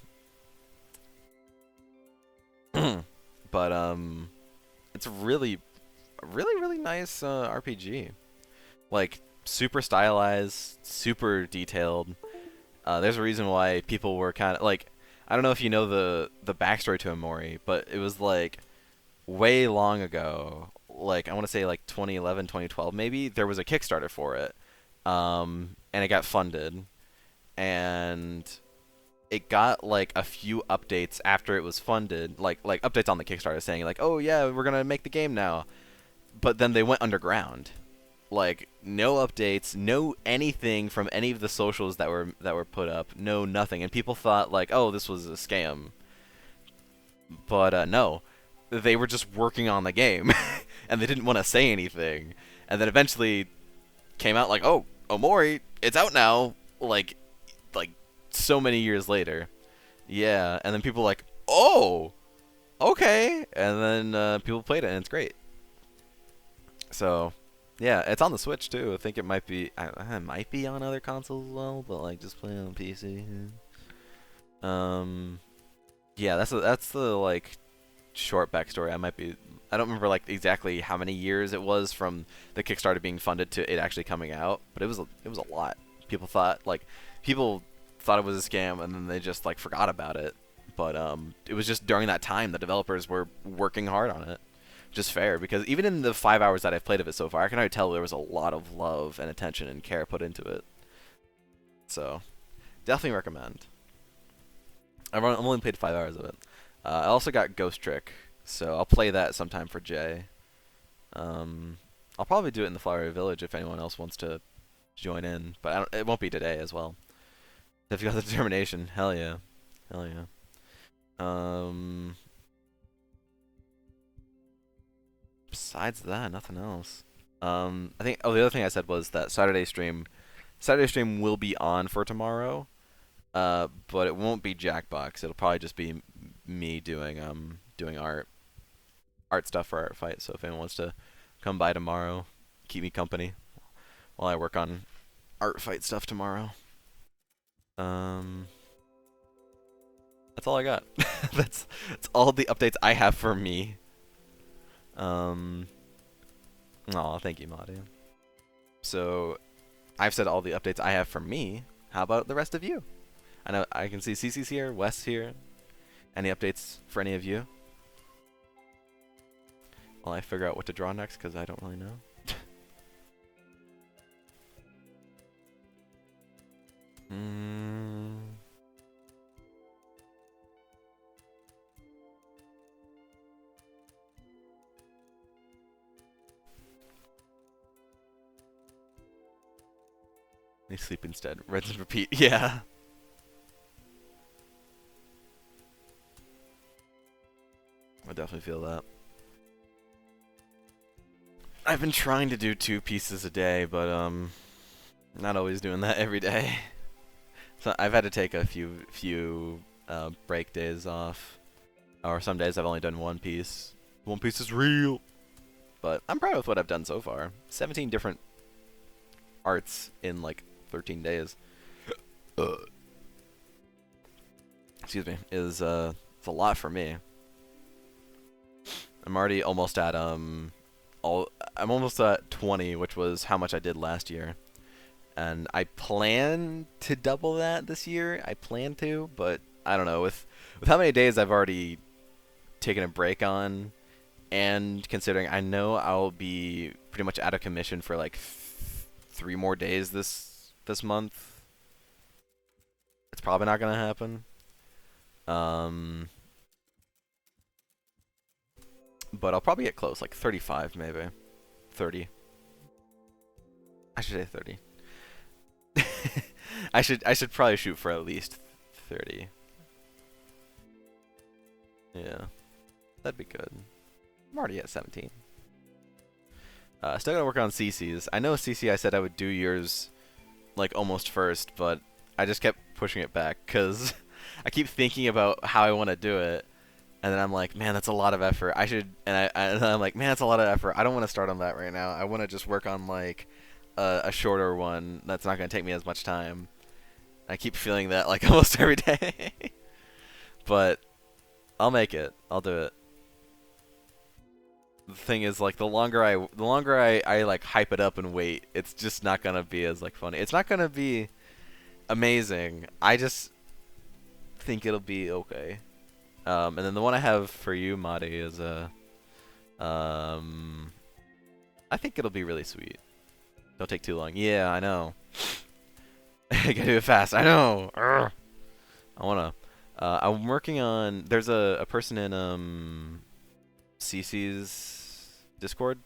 But it's really nice RPG. Like super stylized, super detailed. There's a reason why people were kind of like, I don't know if you know the backstory to Amori, but it was like way long ago, like I want to say like 2011, 2012 maybe, there was a Kickstarter for it. And it got funded, and it got like a few updates after it was funded, like updates on the Kickstarter saying like, "Oh yeah, we're going to make the game now." But then they went underground. Like no updates, no anything from any of the socials that were put up, no nothing. And people thought like, "Oh, this was a scam." But no. They were just working on the game and they didn't want to say anything. And then eventually came out like, "Oh, Omori, it's out now." Like so many years later. Yeah, and then people were like, "Oh, okay." And then people played it and it's great. So, yeah, it's on the Switch too. I think it might be on other consoles as well, but like just play on PC. Um yeah, that's the like short backstory. I don't remember like exactly how many years it was from the Kickstarter being funded to it actually coming out, but it was a lot. People thought like people thought it was a scam and then they just like forgot about it. But it was just during that time the developers were working hard on it. Just fair, because even in the 5 hours that I've played of it so far, I can already tell there was a lot of love and attention and care put into it. So, definitely recommend. I've only played 5 hours of it. I also got Ghost Trick, so I'll play that sometime for Jay. I'll probably do it in the Flowery Village if anyone else wants to join in, but it won't be today as well. If you got the determination, hell yeah, hell yeah. Besides that, nothing else. I think. Oh, the other thing I said was that Saturday stream will be on for tomorrow. But it won't be Jackbox. It'll probably just be me doing art stuff for Art Fight. So if anyone wants to come by tomorrow, keep me company while I work on Art Fight stuff tomorrow. Um, that's all I got. that's all the updates I have for me. Aw, thank you, Madi. So I've said all the updates I have for me. How about the rest of you? I know I can see CC's here, Wes here. Any updates for any of you? While I figure out what to draw next, because I don't really know. They sleep instead. Rinse and repeat. Yeah. I definitely feel that. I've been trying to do 2 pieces a day, but not always doing that every day. So I've had to take a few break days off, or some days I've only done 1 piece. 1 piece is real, but I'm proud of what I've done so far. 17 different arts in like 13 days. Excuse me. It's a lot for me. I'm already almost at I'm almost at 20, which was how much I did last year. And I plan to double that this year. I plan to, but I don't know. With how many days I've already taken a break on, and considering I know I'll be pretty much out of commission for like 3 more days this month. It's probably not gonna happen. But I'll probably get close, like 35 maybe, 30. I should say 30. I should probably shoot for at least 30. Yeah, that'd be good. I'm already at 17. Still gotta work on CCs. I know CC I said I would do yours like almost first, but I just kept pushing it back because I keep thinking about how I want to do it, and then I'm like, man, that's a lot of effort. I should, and I'm like, man, that's a lot of effort. I don't want to start on that right now. I want to just work on like a shorter one that's not gonna take me as much time. I keep feeling that like almost every day, but I'll make it. I'll do it. The thing is, like, the longer I like hype it up and wait, it's just not gonna be as like funny. It's not gonna be amazing. I just think it'll be okay. And then the one I have for you, Madi, is I think it'll be really sweet. Don't take too long. Yeah, I know. I gotta do it fast. I know. Urgh. I wanna. I'm working on. There's a person in CC's Discord.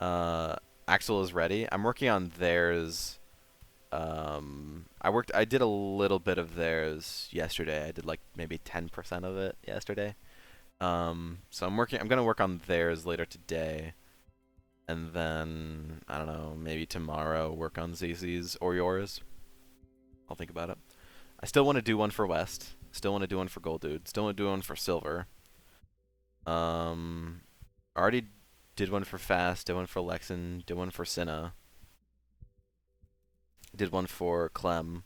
Axel is ready. I'm working on theirs. I did a little bit of theirs yesterday. I did like maybe 10% of it yesterday. So I'm gonna work on theirs later today. And then, I don't know, maybe tomorrow work on ZZ's or yours. I'll think about it. I still want to do one for West. Still want to do one for Gold Dude. Still want to do one for Silver. Already did one for Fast. Did one for Lexin. Did one for Cinna. Did one for Clem.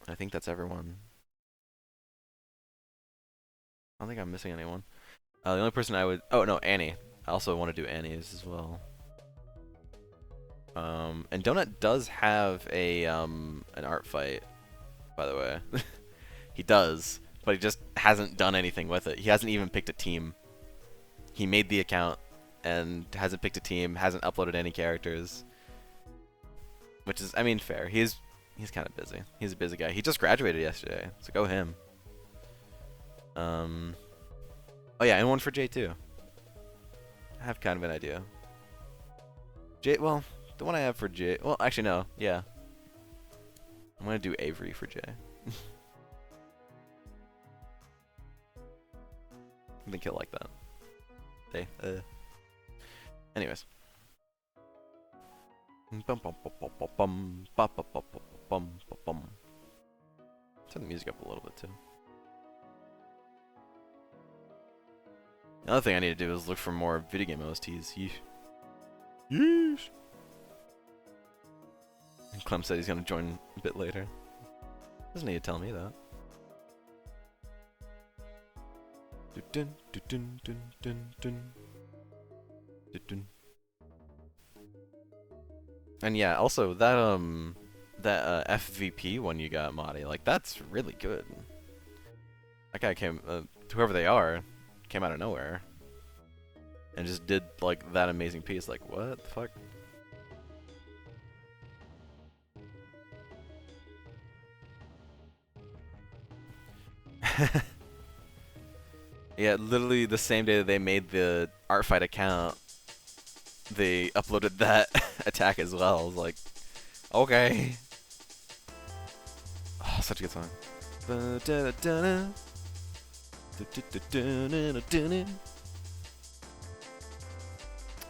I think that's everyone. I don't think I'm missing anyone. The only person I would... Oh, no, Annie. I also want to do Annie's as well. And Donut does have a an art fight, by the way. He does, but he just hasn't done anything with it. He hasn't even picked a team. He made the account and hasn't picked a team, hasn't uploaded any characters. Which is, I mean, fair. He's kind of busy. He's a busy guy. He just graduated yesterday, so go him. Oh yeah, and one for Jay too. I have kind of an idea. Jay, well, the one I have for Jay, well, actually no, yeah. I'm gonna do Avery for Jay. I think he'll like that. Hey, anyways. Turn the music up a little bit too. Another thing I need to do is look for more video game OSTs. Yeesh. Yeesh. And Clem said he's gonna join a bit later. Doesn't need to tell me that. Dun, dun, dun, dun, dun, dun. Dun, dun. And yeah, also that FVP one you got, Madi, like that's really good. That guy came, whoever they are, came out of nowhere and just did like that amazing piece. Like what the fuck? Yeah, literally the same day that they made the art fight account, they uploaded that attack as well. I was like, okay. Oh, such a good song.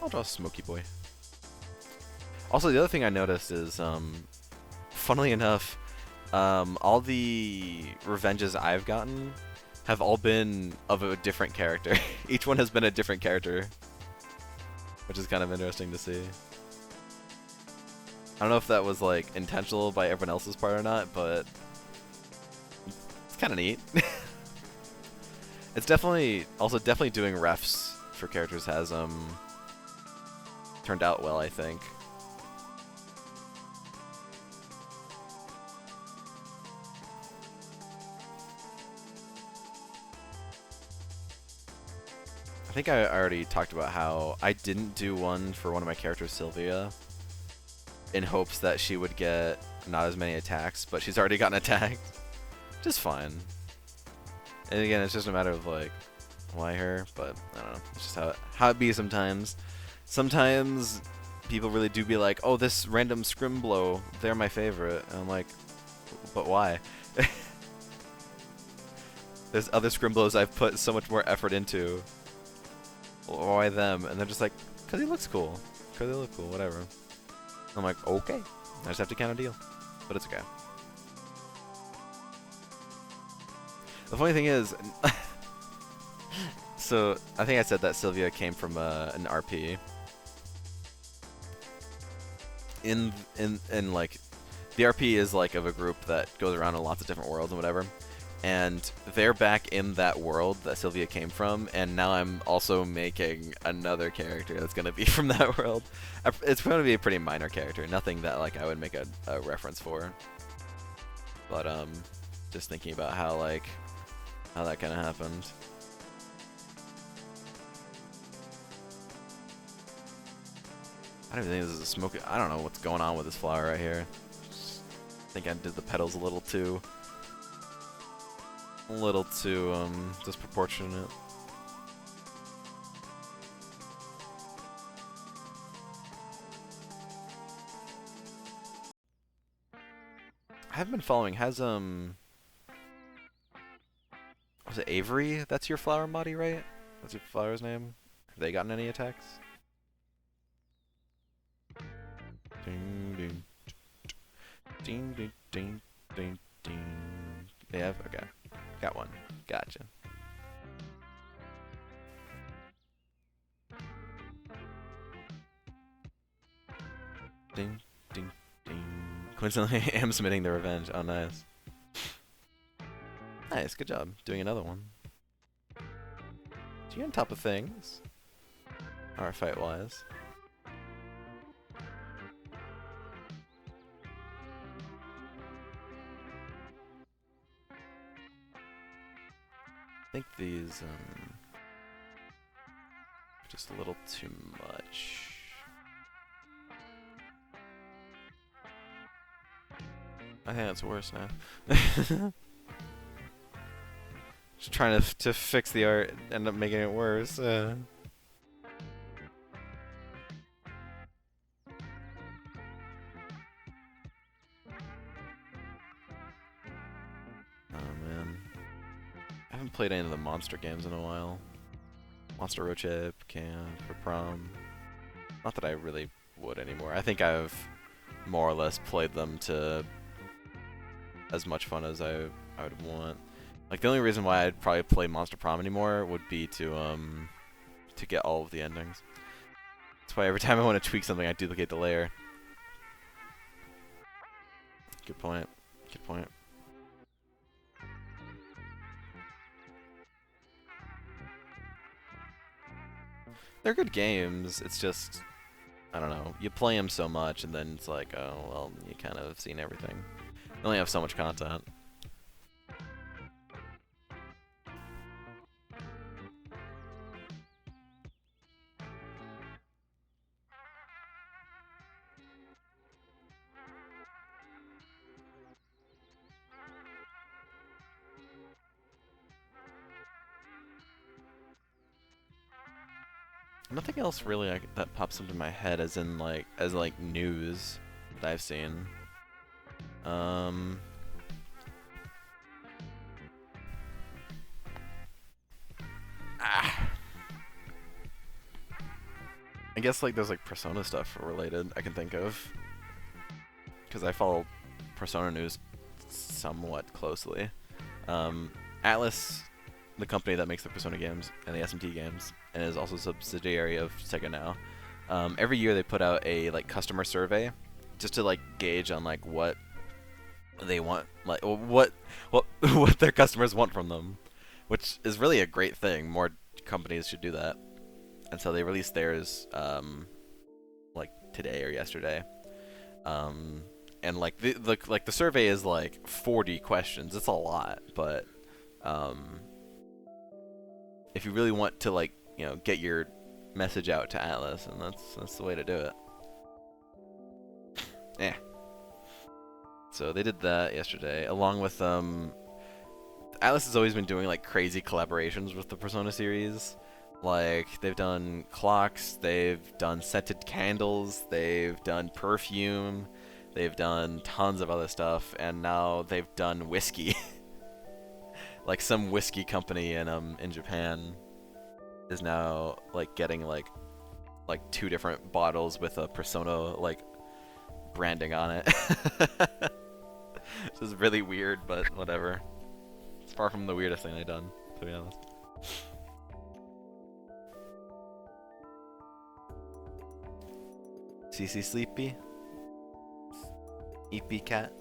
I'll draw Smokey Boy. Also, the other thing I noticed is, funnily enough, all the revenges I've gotten have all been of a different character. Each one has been a different character, which is kind of interesting to see. I don't know if that was like intentional by everyone else's part or not, but it's kind of neat. It's definitely doing refs for characters has turned out well, I think. I think I already talked about how I didn't do one for one of my characters, Sylvia, in hopes that she would get not as many attacks, but she's already gotten attacked. Just fine. And again, it's just a matter of like, why her? But I don't know. It's just how it be sometimes. Sometimes people really do be like, oh, this random Scrimblow, they're my favorite. And I'm like, but why? There's other Scrimblows I've put so much more effort into. Why them? And they're just like, because he looks cool. Because they look cool, whatever. I'm like, okay. I just have to count a deal. But it's okay. The funny thing is, so I think I said that Sylvia came from an RP. In like, the RP is like of a group that goes around in lots of different worlds and whatever. And they're back in that world that Sylvia came from, and now I'm also making another character that's going to be from that world. It's going to be a pretty minor character, nothing that like I would make a reference for. But just thinking about how that kind of happened. I don't even think this is a smoke. I don't know what's going on with this flower right here. I think I did the petals a little too disproportionate. I haven't been following. Was it Avery? That's your flower body, right? That's your flower's name? Have they gotten any attacks? Ding ding ding ding ding ding ding. They have? Okay. Got one. Gotcha. Ding, ding, ding. Coincidentally, I am submitting the revenge. Oh, nice. Nice, good job. Doing another one. So you're on top of things. Alright, fight-wise. I think these, just a little too much. I think that's worse now. Just trying to fix the art, end up making it worse. Oh man. I haven't played any of the monster games in a while. Monster Road Trip, Camp, or Prom. Not that I really would anymore. I think I've more or less played them to as much fun as I would want. Like, the only reason why I'd probably play Monster Prom anymore would be to get all of the endings. That's why every time I want to tweak something, I duplicate the layer. Good point. Good point. They're good games. It's just, I don't know. You play them so much, and then it's like, oh, well, you kind of have seen everything. You only have so much content. Nothing else really that pops into my head as in like news that I've seen. I guess like there's like Persona stuff related I can think of, because I follow Persona news somewhat closely. Atlus, the company that makes the Persona games and the SMT games, and is also a subsidiary of Sega now. Every year they put out a like customer survey, just to like gauge on like what they want, like what their customers want from them, which is really a great thing. More companies should do that. And so they released theirs like today or yesterday. And like the survey is like 40 questions. It's a lot, but if you really want to like you know, get your message out to Atlas, and that's the way to do it. Yeah. So they did that yesterday, along with Atlas has always been doing like crazy collaborations with the Persona series. Like they've done clocks, they've done scented candles, they've done perfume, they've done tons of other stuff, and now they've done whiskey. Like some whiskey company in Japan is now like getting like 2 different bottles with a Persona like branding on it. This is really weird, but whatever. It's far from the weirdest thing they've done, to be honest. CC Sleepy? EP Cat?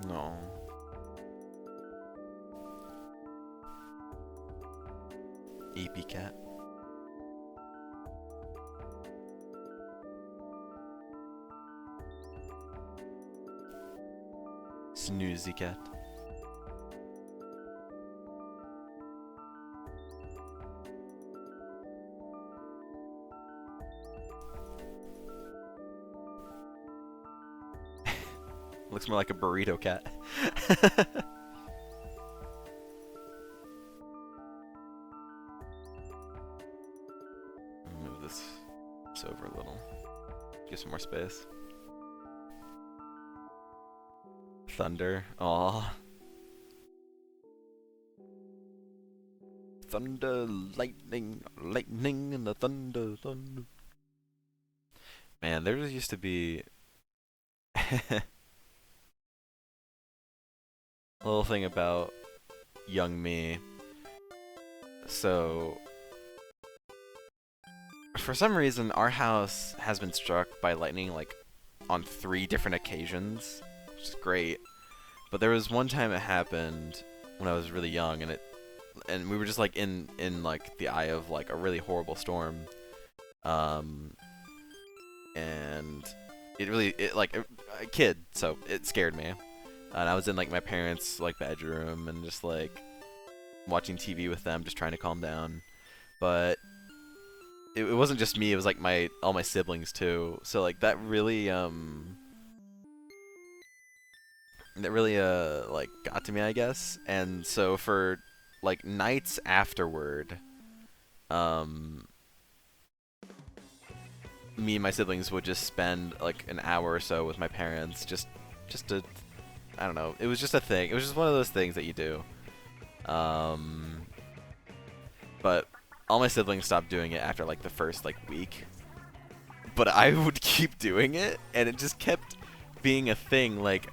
No. EP Cat? Snoozy Cat? Looks more like a burrito cat. Move this over a little. Give some more space. Thunder. Aw. Thunder, lightning, lightning, and the thunder, thunder. Man, there used to be a little thing about young me. So, for some reason, our house has been struck by lightning like on 3 different occasions, which is great. But there was one time it happened when I was really young, and we were just like in like the eye of like a really horrible storm, and it like a kid, so it scared me, and I was in like my parents' like bedroom and just like watching TV with them, just trying to calm down, but it wasn't just me; it was like all my siblings too. So like that really like got to me, I guess. And so for like nights afterward, me and my siblings would just spend like an hour or so with my parents, just to, I don't know, it was just a thing. It was just one of those things that you do. But all my siblings stopped doing it after like the first like week. But I would keep doing it, and it just kept being a thing. Like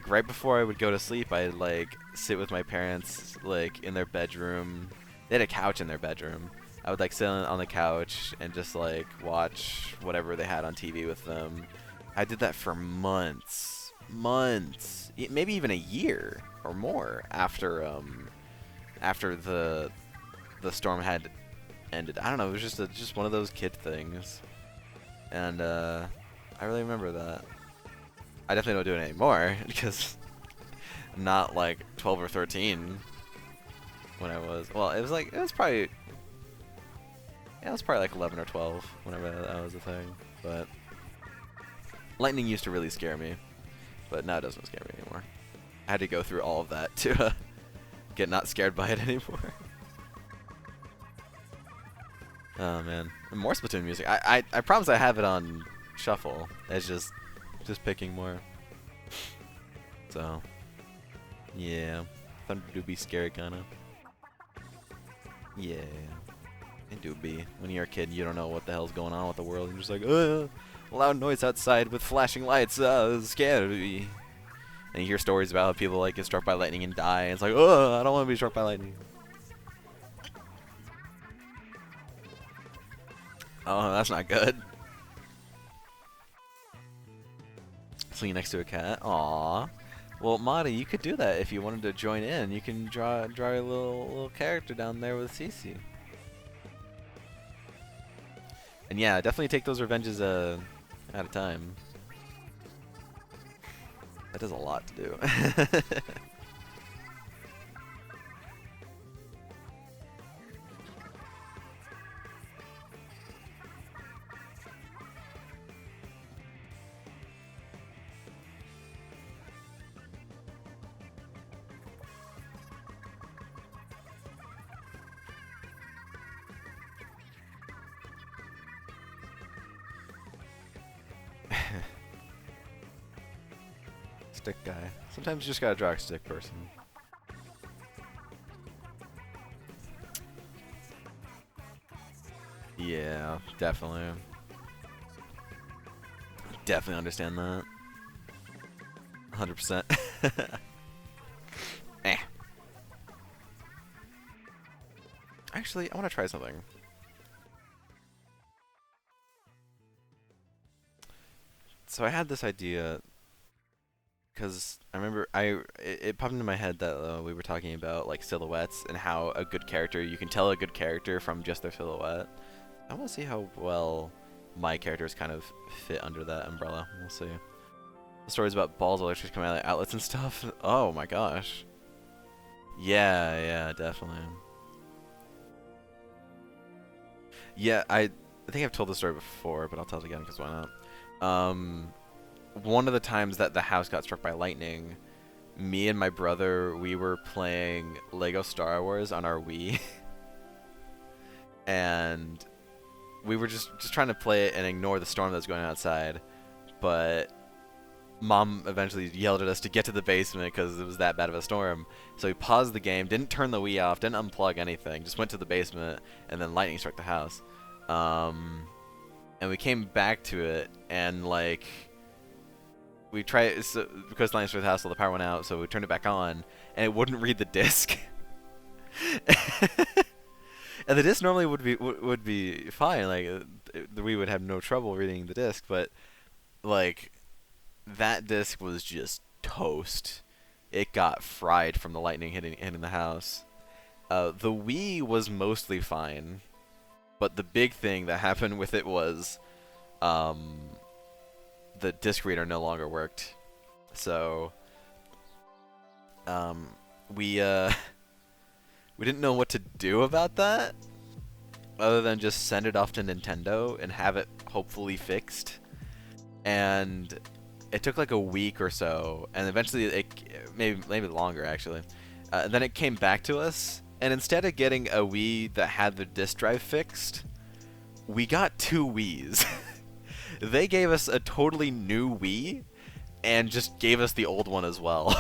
right before I would go to sleep, I'd like sit with my parents like in their bedroom. They had a couch in their bedroom. I would like sit on the couch and just like watch whatever they had on TV with them. I did that for months, maybe even a year or more after the storm had ended. I don't know. It was just one of those kid things, and I really remember that. I definitely don't do it anymore because I'm not like 12 or 13 when I was. Well, it was probably like 11 or 12 whenever that was a thing. But lightning used to really scare me, but now it doesn't scare me anymore. I had to go through all of that to get not scared by it anymore. Oh man, and more Splatoon music. I promise I have it on shuffle. It's just picking more. So yeah, Thunder do be scary kinda. Yeah, it do be. When you're a kid, you don't know what the hell's going on with the world. You're just like, loud noise outside with flashing lights. Scary. And you hear stories about how people like get struck by lightning and die. And it's like, I don't want to be struck by lightning. Oh, that's not good. Sleeping next to a cat. Aww. Well, Madi, you could do that if you wanted to join in. You can draw a little character down there with Cece. And yeah, definitely take those revenges at a time. That is a lot to do. Stick guy. Sometimes you just gotta draw a stick person. Yeah, definitely. Definitely understand that. 100%. Eh. Actually, I want to try something. So I had this idea because I remember it popped into my head that we were talking about like silhouettes and how a good character, you can tell a good character from just their silhouette. I want to see how well my characters kind of fit under that umbrella. We'll see. The stories about balls, electric coming out of outlets and stuff. Oh my gosh. Yeah, definitely. Yeah, I think I've told the story before, but I'll tell it again because why not? One of the times that the house got struck by lightning, me and my brother, we were playing Lego Star Wars on our Wii. And we were just trying to play it and ignore the storm that was going outside. But Mom eventually yelled at us to get to the basement because it was that bad of a storm. So we paused the game, didn't turn the Wii off, didn't unplug anything, just went to the basement, and then lightning struck the house. And we came back to it, and like we tried because lightning struck the house, so the power went out. So we turned it back on, and it wouldn't read the disc. And the disc normally would be fine, like we would have no trouble reading the disc, but like that disc was just toast. It got fried from the lightning hitting the house. The Wii was mostly fine, but the big thing that happened with it was the disc reader no longer worked. So we we didn't know what to do about that other than just send it off to Nintendo and have it hopefully fixed. And it took like a week or so, and eventually it maybe longer actually. Then it came back to us, and instead of getting a Wii that had the disk drive fixed, we got two Wiis. They gave us a totally new Wii and just gave us the old one as well.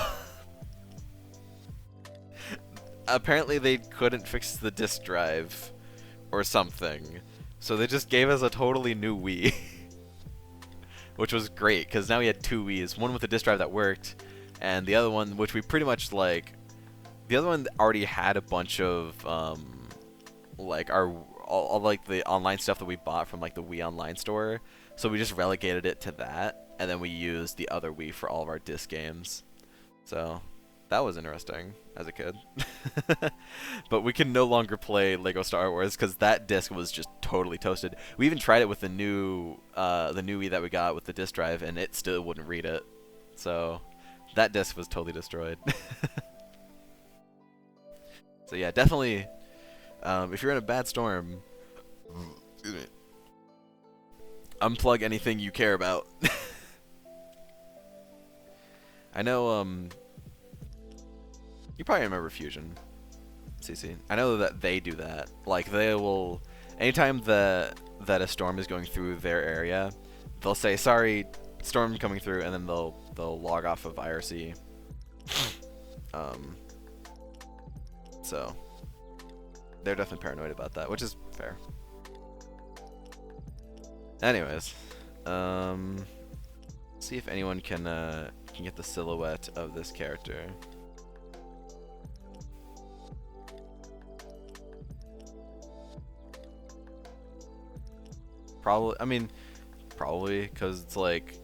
Apparently they couldn't fix the disk drive or something, so they just gave us a totally new Wii. Which was great, because now we had two Wiis. One with a disk drive that worked, and the other one, which we pretty much like... The other one already had a bunch of, like, all like, the online stuff that we bought from, like, the Wii Online store. So we just relegated it to that, and then we used the other Wii for all of our disc games. So, that was interesting, as a kid. But we can no longer play Lego Star Wars, because that disc was just totally toasted. We even tried it with the new Wii that we got with the disc drive, and it still wouldn't read it. So that disc was totally destroyed. So yeah, definitely, if you're in a bad storm, unplug anything you care about. I know, you probably remember Fusion, CC. I know that they do that. Like, they will... Anytime that a storm is going through their area, they'll say, sorry, storm coming through, and then they'll log off of IRC. So they're definitely paranoid about that, which is fair. Anyways, see if anyone can get the silhouette of this character. Probably, I mean, probably, because it's like...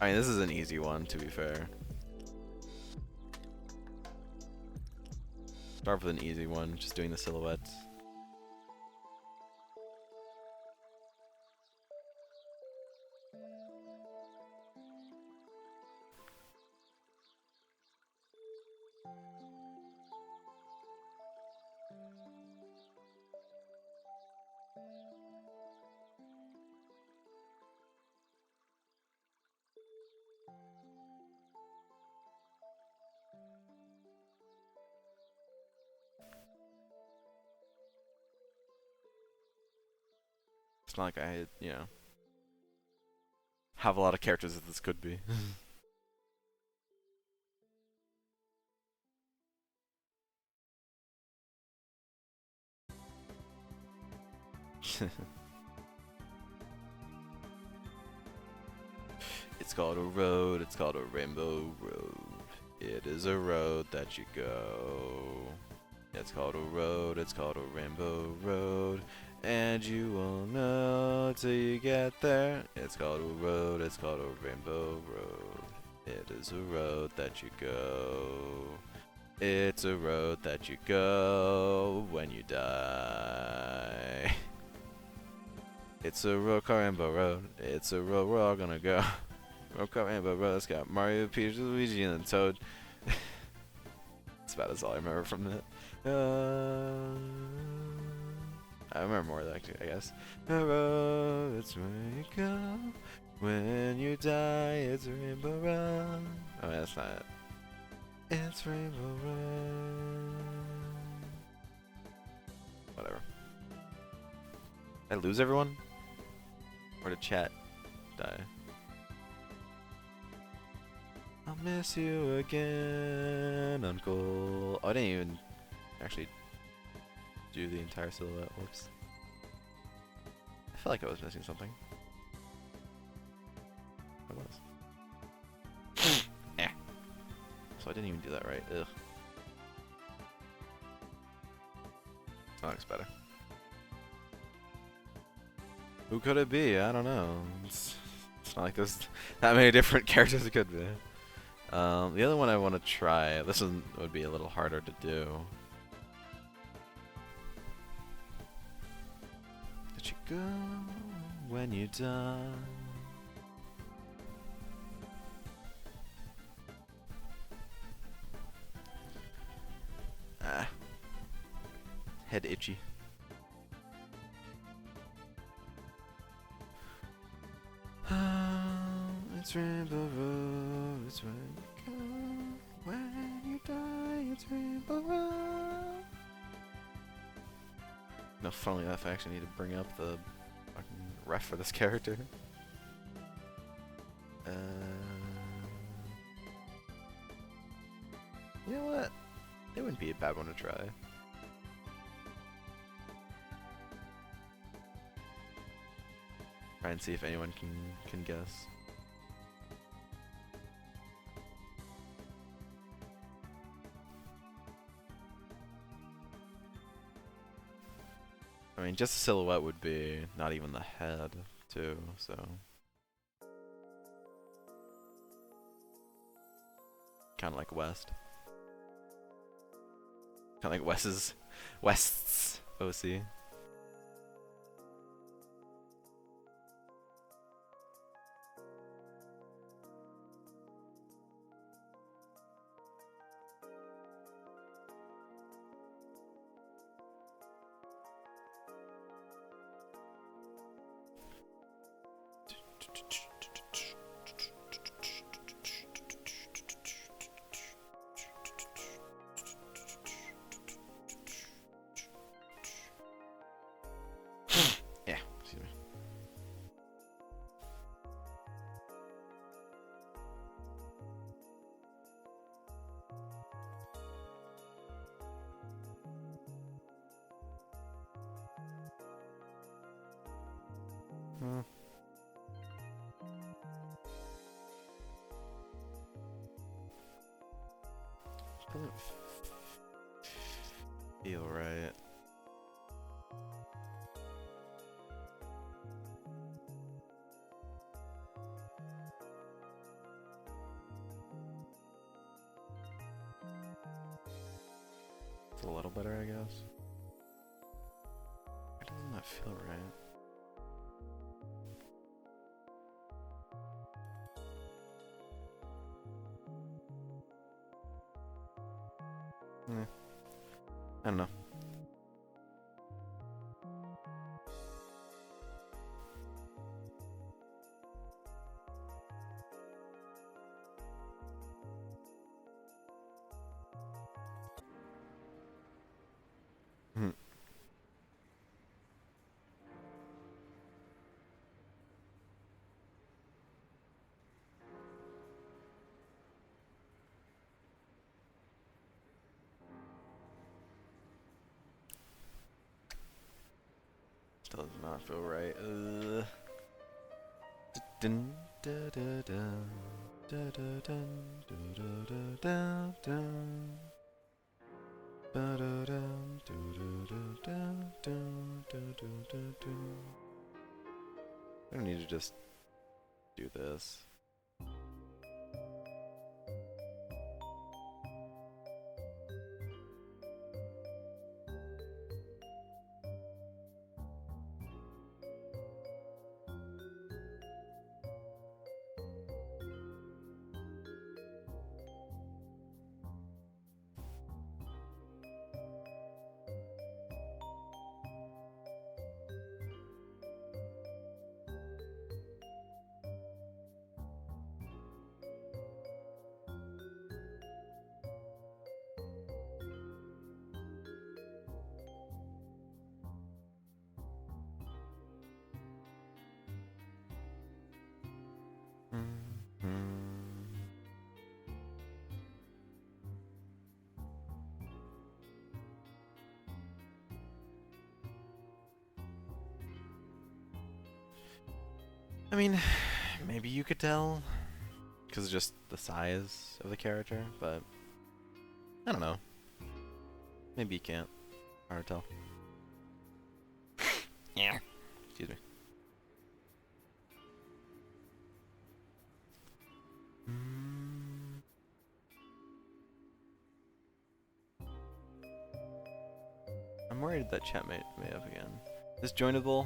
I mean, this is an easy one, to be fair. Start with an easy one, just doing the silhouettes. It's not like I, you know, have a lot of characters that this could be. It's called a road, it's called a rainbow road. It is a road that you go. It's called a road, it's called a rainbow road. And you will know till you get there. It's called a road, it's called a rainbow road. It is a road that you go. It's a road that you go when you die. It's a road called Rainbow Road. It's a road we're all gonna go. Road called Rainbow Road. It's got Mario, Peach, Luigi, and Toad. That's about as all I remember from that. I remember more of that too, I guess. The road, it's where you go. When you die, it's Rainbow Road. Oh, that's not it. It's Rainbow Road. Whatever. Did I lose everyone? Or did chat die? I'll miss you again, Uncle. Oh, I didn't even actually do the entire silhouette. Whoops. I feel like I was missing something. I was. Eh. So I didn't even do that right. Ugh. That looks better. Who could it be? I don't know. It's not like there's that many different characters it could be. The other one I want to try, this one would be a little harder to do. Let you go when you die. Ah. Head itchy. It's Rainbow Road, it's where you go. When you die, it's Rainbow Road. No, funnily enough, I actually need to bring up the fucking ref for this character. You know what? It wouldn't be a bad one to try. Try and see if anyone can guess. I mean, just a silhouette would be not even the head, too, so. Kind of like West. Kind of like West's OC. Doesn't feel right. It's a little better, I guess. Why doesn't that feel right? I don't know. not feel right. Dun, da, da, da, da, da, dun, da, da, da, da, ba-da-dum, do-do-do-dum, dum, do-do-do-dum. I don't need to just do this. I mean, maybe you could tell because of just the size of the character, but I don't know. Maybe you can't. Hard to tell. Yeah. Excuse me. I'm worried that chat may have again. Disjointable.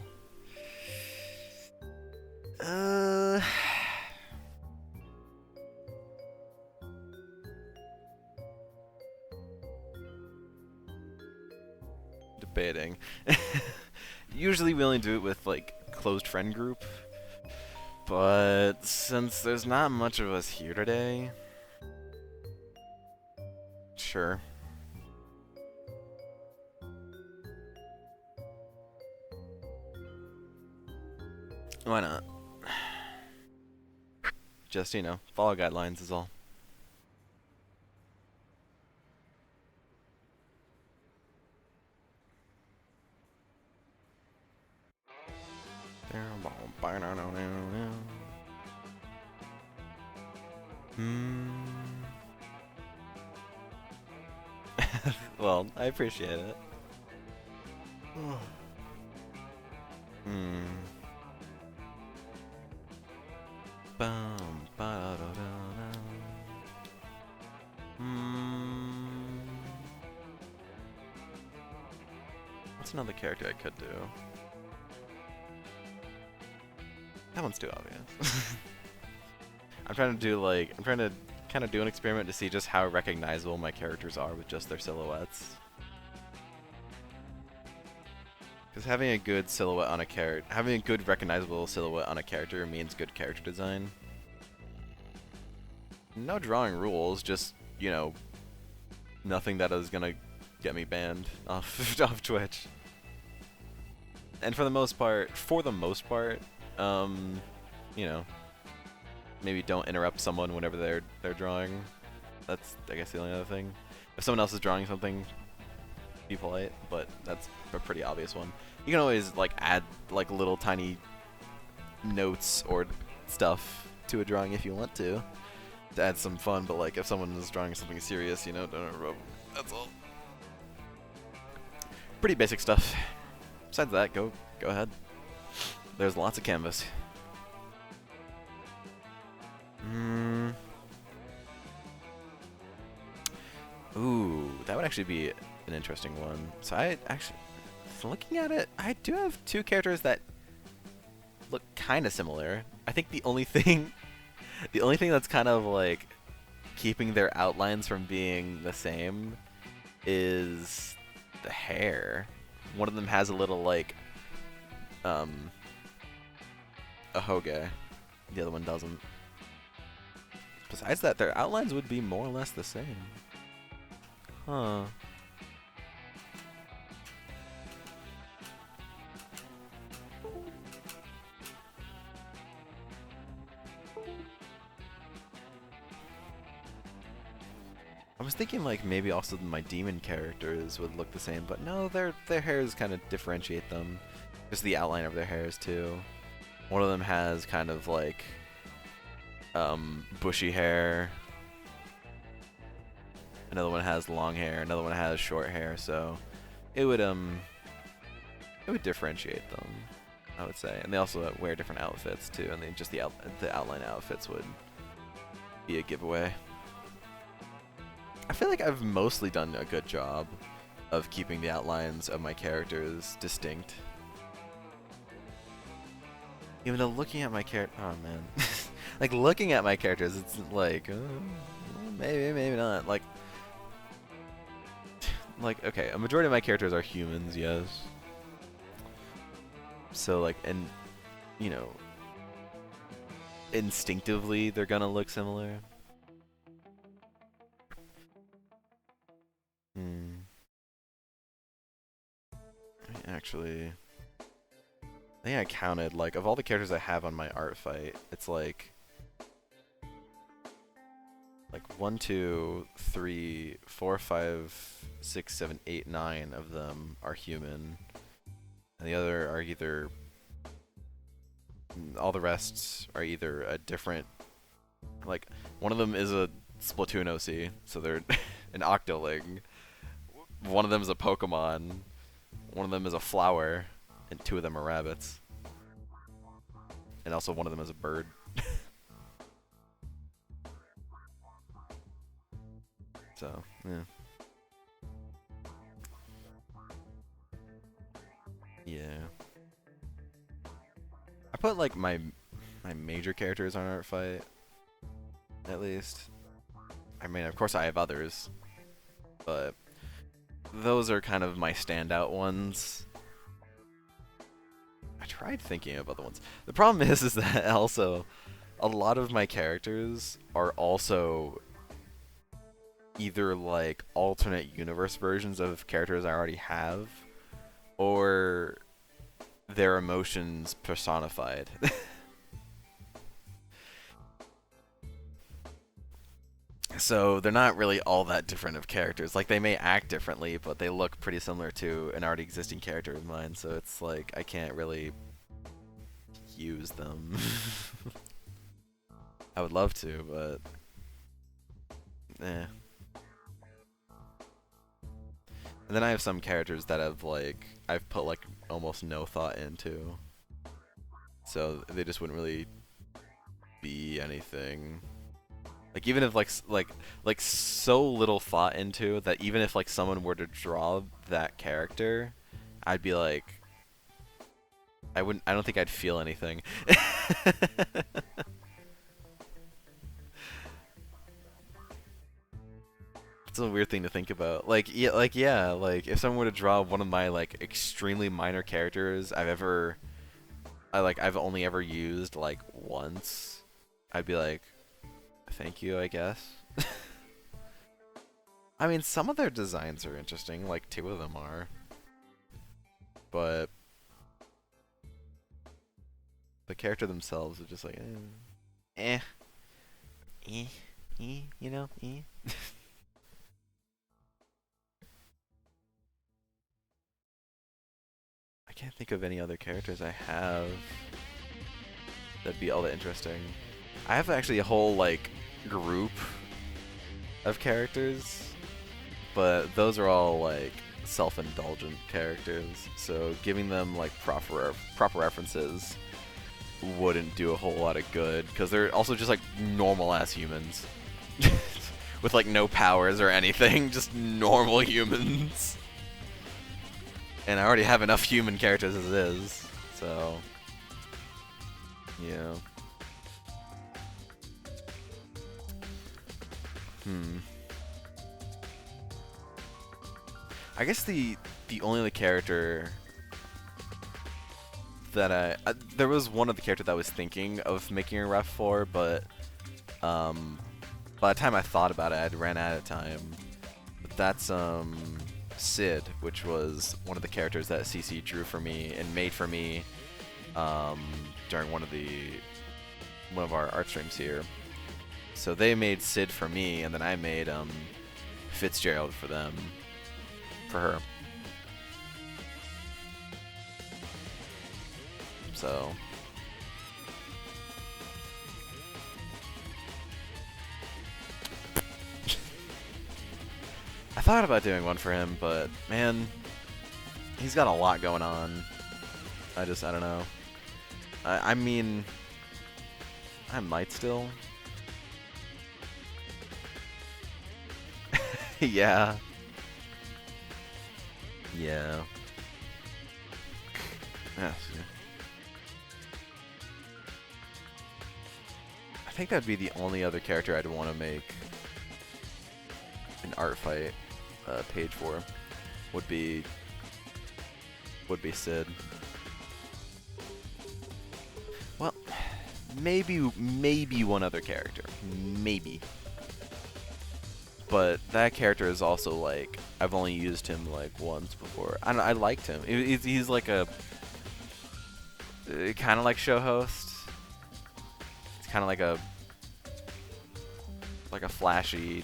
Debating. Usually we only do it with like closed friend group, but since there's not much of us here today, sure. Why not? Just, you know, follow guidelines is all. Well, I appreciate it. What's another character I could do? That one's too obvious. I'm trying to kind of do an experiment to see just how recognizable my characters are with just their silhouettes. Because having a good silhouette on a character, having a good recognizable silhouette on a character means good character design. No drawing rules, just, you know, nothing that is gonna get me banned off Twitch. And for the most part, you know, maybe don't interrupt someone whenever they're drawing. That's, I guess, the only other thing. If someone else is drawing something, be polite, but that's a pretty obvious one. You can always like add like little tiny notes or stuff to a drawing if you want to add some fun, but like if someone is drawing something serious, you know, don't interrupt. That's all. Pretty basic stuff. Besides that, go ahead. There's lots of canvas. Ooh, that would actually be an interesting one. So I actually, looking at it, I do have two characters that look kind of similar. I think the only thing that's kind of like keeping their outlines from being the same is the hair. One of them has a little like a hoge. The other one doesn't. Besides that, their outlines would be more or less the same. Huh. I was thinking like maybe also my demon characters would look the same, but no, their hairs kind of differentiate them. just the outline of their hairs too. One of them has kind of like bushy hair. Another one has long hair. Another one has short hair. So it would differentiate them, I would say. And they also wear different outfits too. And they just the outline outfits would be a giveaway. I feel like I've mostly done a good job of keeping the outlines of my characters distinct. Even though looking at my character, oh man, like looking at my characters, it's like maybe not. Like okay, a majority of my characters are humans, yes. So like, and you know, instinctively they're gonna look similar. Actually, I think I counted, like, of all the characters I have on my art fight, it's like 1, 2, 3, 4, 5, 6, 7, 8, 9 of them are human. And the other are either, all the rest are either a different, like, one of them is a Splatoon OC, so they're an Octoling. One of them is a Pokemon. One of them is a flower, and 2 of them are rabbits. And also one of them is a bird. So, yeah. Yeah. I put like my major characters on Art Fight, at least. I mean, of course I have others, but those are kind of my standout ones. I tried thinking of other ones. The problem is that also a lot of my characters are also either like alternate universe versions of characters I already have, or their emotions personified. So they're not really all that different of characters. Like, they may act differently, but they look pretty similar to an already existing character of mine, so it's like I can't really use them. I would love to, but eh. And then I have some characters that I've put like almost no thought into. So they just wouldn't really be anything. Like, even if like so little thought into that, even if like someone were to draw that character, I'd be like, I don't think I'd feel anything. It's a weird thing to think about. Like if someone were to draw one of my like extremely minor characters I've only ever used like once, I'd be like, thank you, I guess. I mean, some of their designs are interesting, like 2 of them are. But the character themselves are just like, you know, I can't think of any other characters I have that'd be all that interesting. I have actually a whole like group of characters, but those are all like self-indulgent characters, so giving them like proper references wouldn't do a whole lot of good, because they're also just like normal ass humans with like no powers or anything, just normal humans. And I already have enough human characters as it is, so yeah. I guess the only other character that there was one other character that I was thinking of making a ref for, but by the time I thought about it, I'd ran out of time. But that's Sid, which was one of the characters that CC drew for me and made for me during one of our art streams here. So they made Sid for me, and then I made Fitzgerald for her. So. I thought about doing one for him, but man, he's got a lot going on. I don't know. I mean, I might still. Yeah. Yeah. Yeah. I think that'd be the only other character I'd want to make an art fight page for. Would be Sid. Well, maybe one other character, maybe. But that character is also like I've only used him like once before. I liked him. He's like a kind of like show host. It's kind of like a flashy.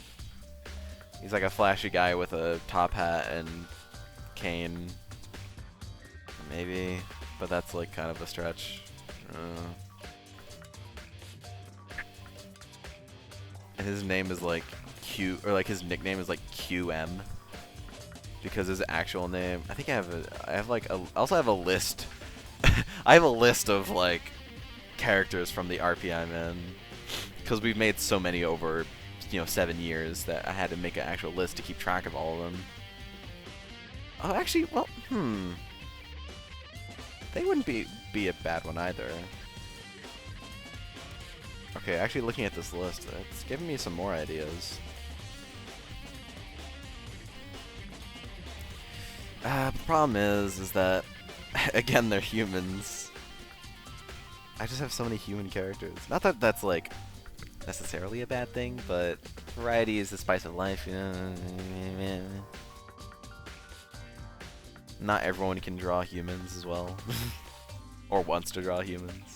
He's like a flashy guy with a top hat and cane. Maybe, but that's like kind of a stretch. And his name is like Q, or like his nickname is like QM, because his actual name. I think I also have a list. I have a list of like characters from the RPI man, because we've made so many over 7 years that I had to make an actual list to keep track of all of them. Oh, actually, well, they wouldn't be a bad one either. Okay, actually looking at this list, it's giving me some more ideas. The problem is that, again, they're humans. I just have so many human characters. Not that that's, like, necessarily a bad thing, but variety is the spice of life, Not everyone can draw humans as well. Or wants to draw humans.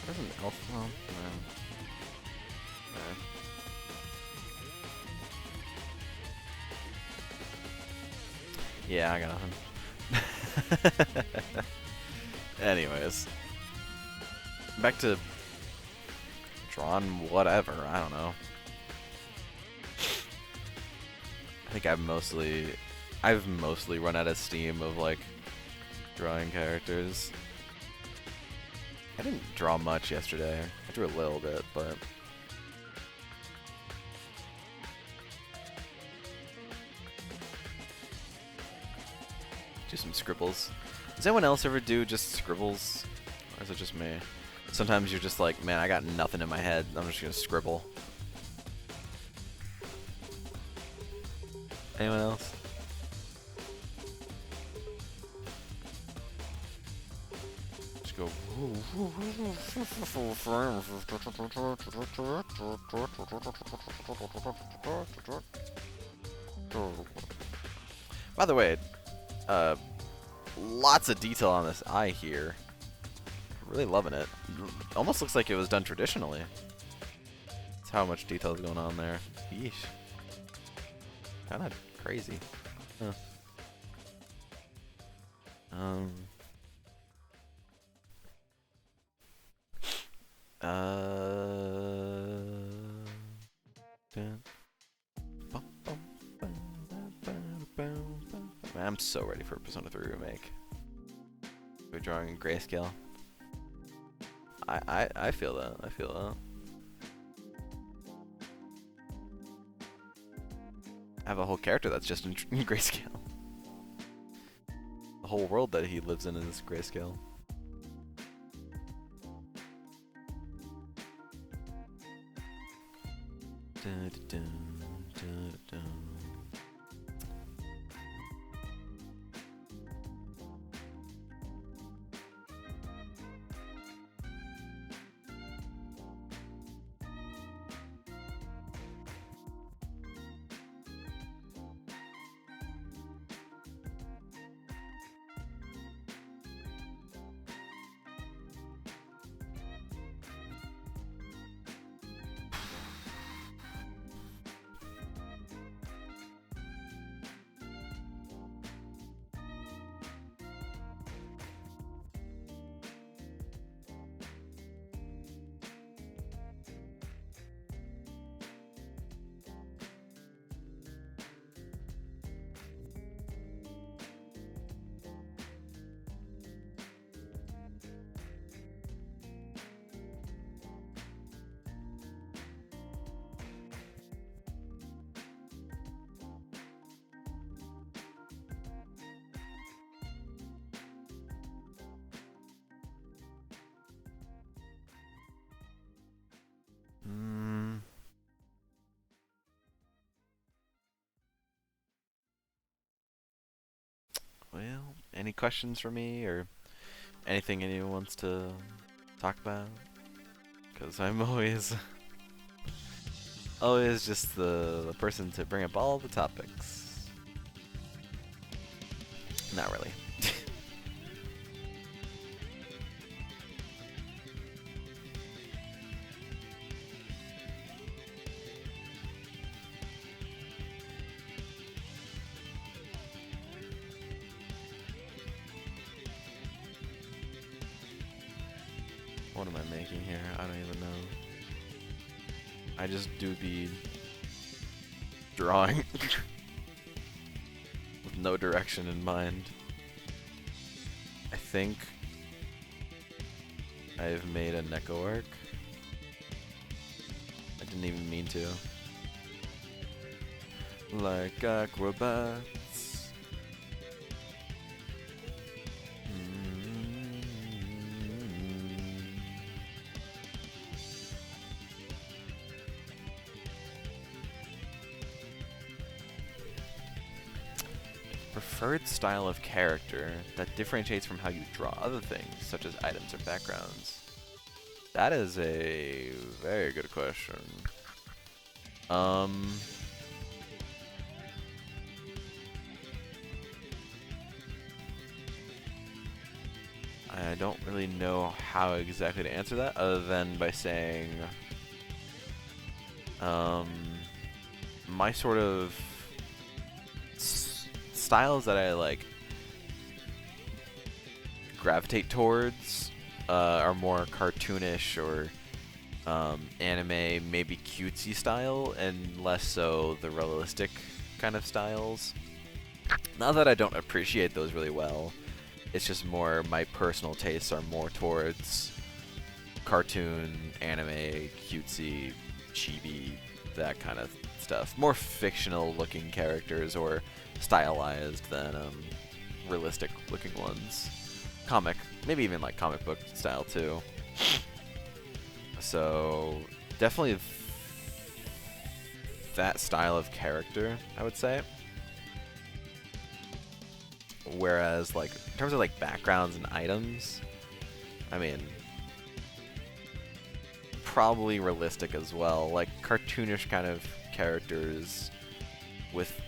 There's an elf. Well, yeah, I got him. Anyways, back to drawn whatever. I don't know. I think I've mostly run out of steam of like drawing characters. I didn't draw much yesterday. I drew a little bit, but do some scribbles. Does anyone else ever do just scribbles? Or is it just me? Sometimes you're just like, man, I got nothing in my head. I'm just gonna scribble. Anyone else? Just go. By the way, lots of detail on this eye here. Really loving it. Almost looks like it was done traditionally. That's how much detail is going on there. Yeesh. Kind of crazy. Huh. I'm so ready for Persona 3 remake. We're drawing in grayscale. I feel that. I feel that. I have a whole character that's just in grayscale. The whole world that he lives in is grayscale. Well, any questions for me or anything anyone wants to talk about? Because I'm always just the person to bring up all the topics. Not really. What am I making here? I don't even know. I just do the drawing with no direction in mind. I think I've made a Neko arc. I didn't even mean to. Like acrobats. Preferred style of character that differentiates from how you draw other things, such as items or backgrounds. That is a very good question. I don't really know how exactly to answer that, other than by saying, my sort of styles that I like gravitate towards are more cartoonish or anime, maybe cutesy style, and less so the realistic kind of styles. Not that I don't appreciate those really well, it's just more my personal tastes are more towards cartoon, anime, cutesy, chibi, that kind of stuff. More fictional looking characters or stylized than realistic looking ones. Comic, maybe even like comic book style too. So definitely that style of character, I would say. Whereas like in terms of like backgrounds and items, I mean probably realistic as well, like cartoonish kind of characters with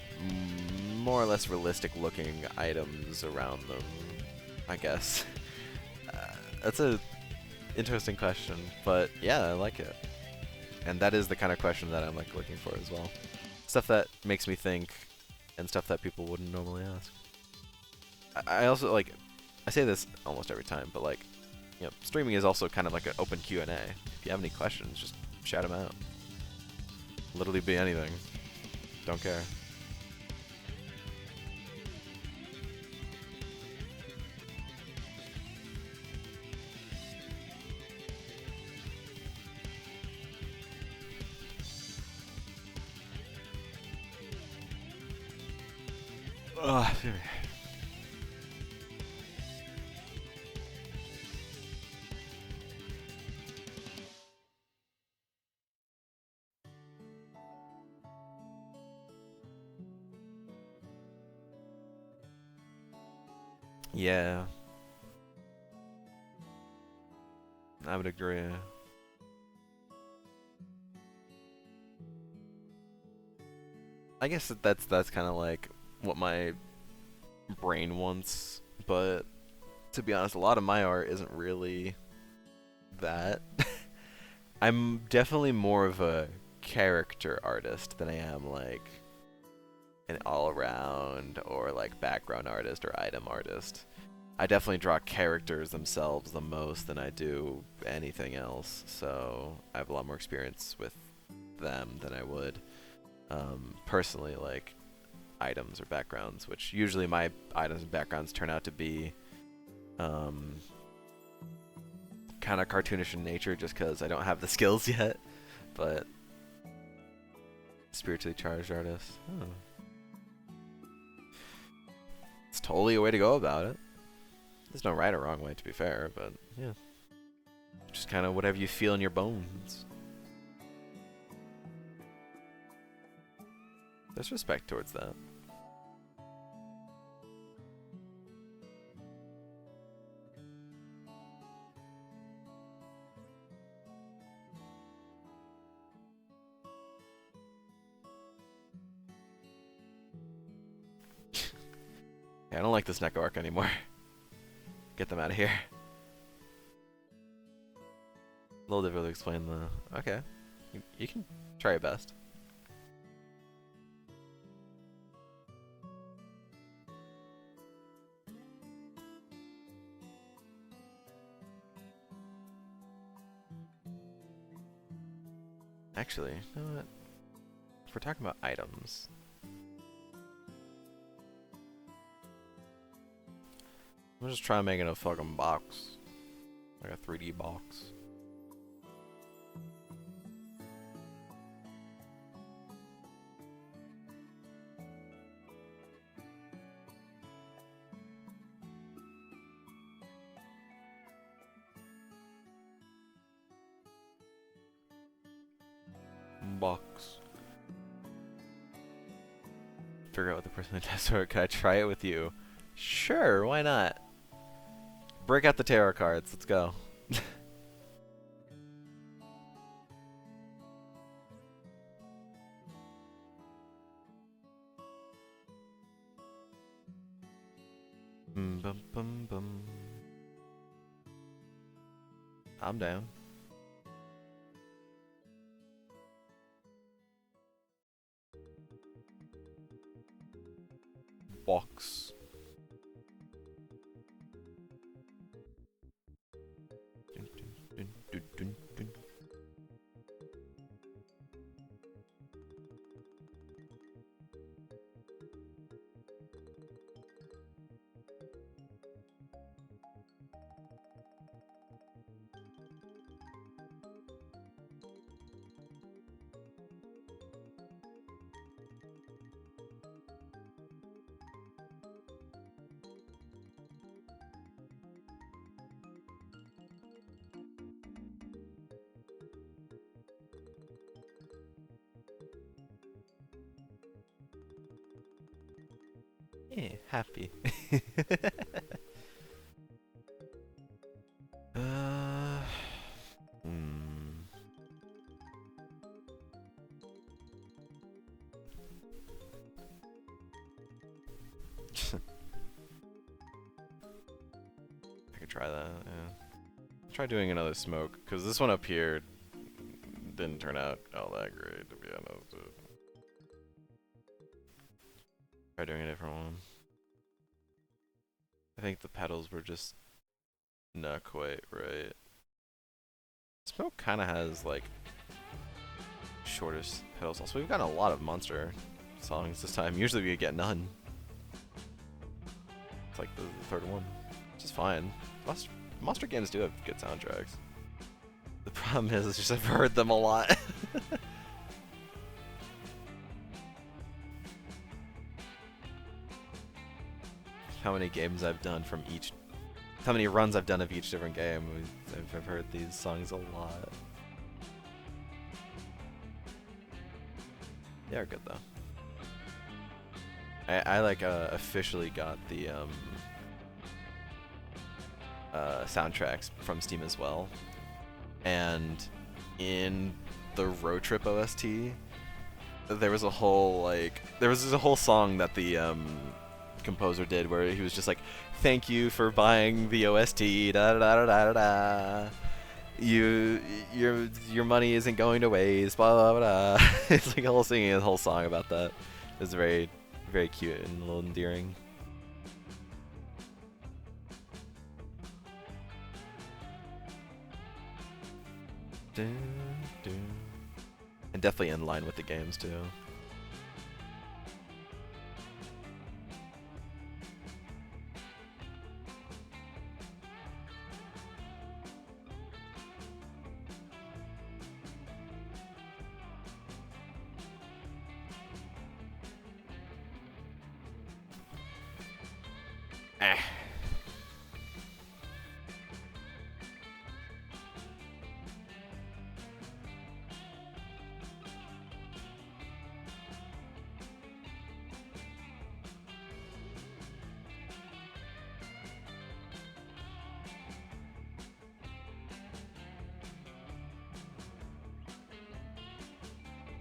more or less realistic looking items around them, I guess. That's a interesting question, but yeah, I like it. And that is the kind of question that I'm like looking for as well. Stuff that makes me think and stuff that people wouldn't normally ask. I also like, I say this almost every time, but like, you know, streaming is also kind of like an open Q&A. If you have any questions, just shout them out. Literally be anything. Don't care. Ugh. Yeah, I would agree. I guess that's kind of like what my brain wants, but to be honest, a lot of my art isn't really that. I'm definitely more of a character artist than I am like an all-around or like background artist or item artist. I definitely draw characters themselves the most than I do anything else, so I have a lot more experience with them than I would personally like items or backgrounds, which usually my items and backgrounds turn out to be kind of cartoonish in nature just because I don't have the skills yet, but spiritually charged artist. Oh. It's totally a way to go about it. There's no right or wrong way, to be fair, but yeah. Just kind of whatever you feel in your bones. There's respect towards that. Yeah, I don't like this Neko arc anymore. Get them out of here. A little difficult to explain the... Okay. You can try your best. Actually, you know what? If we're talking about items... I'm just trying making a fucking box. Like a 3D box. Box. Figure out what the person that does it. Can I try it with you? Sure, why not? Break out the tarot cards. Let's go. Bum bum bum. I'm down. Box. Dun, dun, dun, dun, dun. Yeah, happy. Hmm. I could try that, yeah. Try doing another smoke, because this one up here didn't turn out all that great, to be honest. Try doing a different one. I think the pedals were just not quite right. Smoke kind of has, like, shortest pedals. Also, we've gotten a lot of monster songs this time. Usually we get none. It's like the third one, which is fine. Monster games do have good soundtracks. The problem is, it's just I've heard them a lot. How many games I've done from each... How many runs I've done of each different game. I've heard these songs a lot. They are good though. I like officially got the soundtracks from Steam as well, and in the Road Trip OST, there was a whole this whole song that the composer did where he was just like, "Thank you for buying the OST, da da da da da da. Your money isn't going to waste, blah blah blah." It's like a whole singing a whole song about that. It's very, very cute and a little endearing. Dun, dun. And definitely in line with the games too.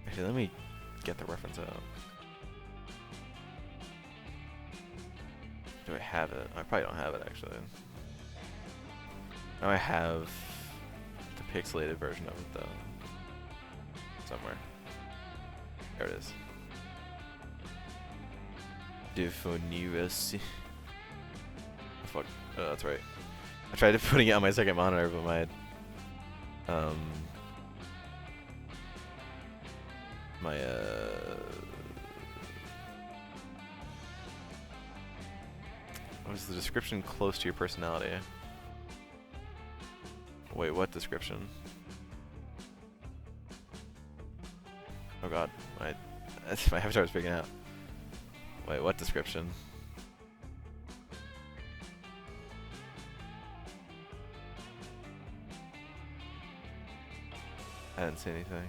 Actually, let me get the reference out. Do I have it? I probably don't have it actually. Now I have the pixelated version of it though. Somewhere. There it is. Defoniracy. Fuck. Oh, that's right. I tried putting it on my second monitor, but my was the description close to your personality? Wait, what description? Oh god, my avatar was freaking out. Wait, what description? I didn't see anything.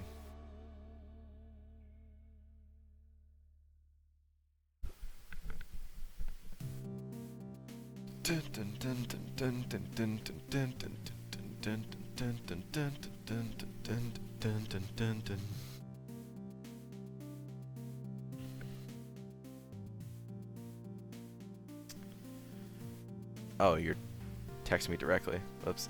Oh, you're texting me directly. Oops.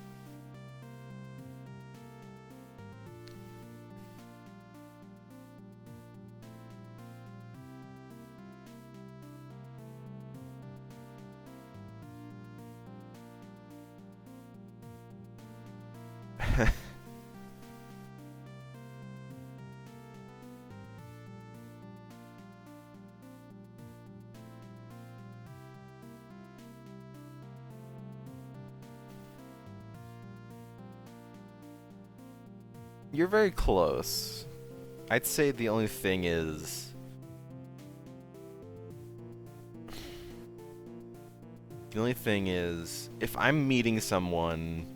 You're very close. I'd say the only thing is... The only thing is, if I'm meeting someone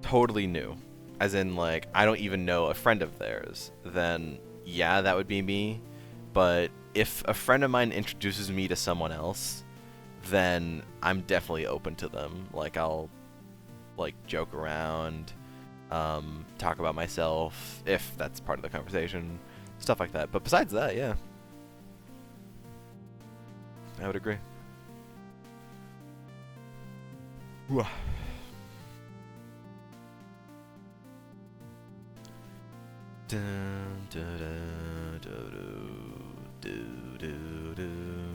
totally new, as in, like, I don't even know a friend of theirs, then yeah, that would be me. But if a friend of mine introduces me to someone else, then I'm definitely open to them. Like, I'll, like, joke around, talk about myself, if that's part of the conversation, stuff like that. But besides that, yeah, I would agree. Whoa. Dun, dun, dun, dun, dun, dun, dun.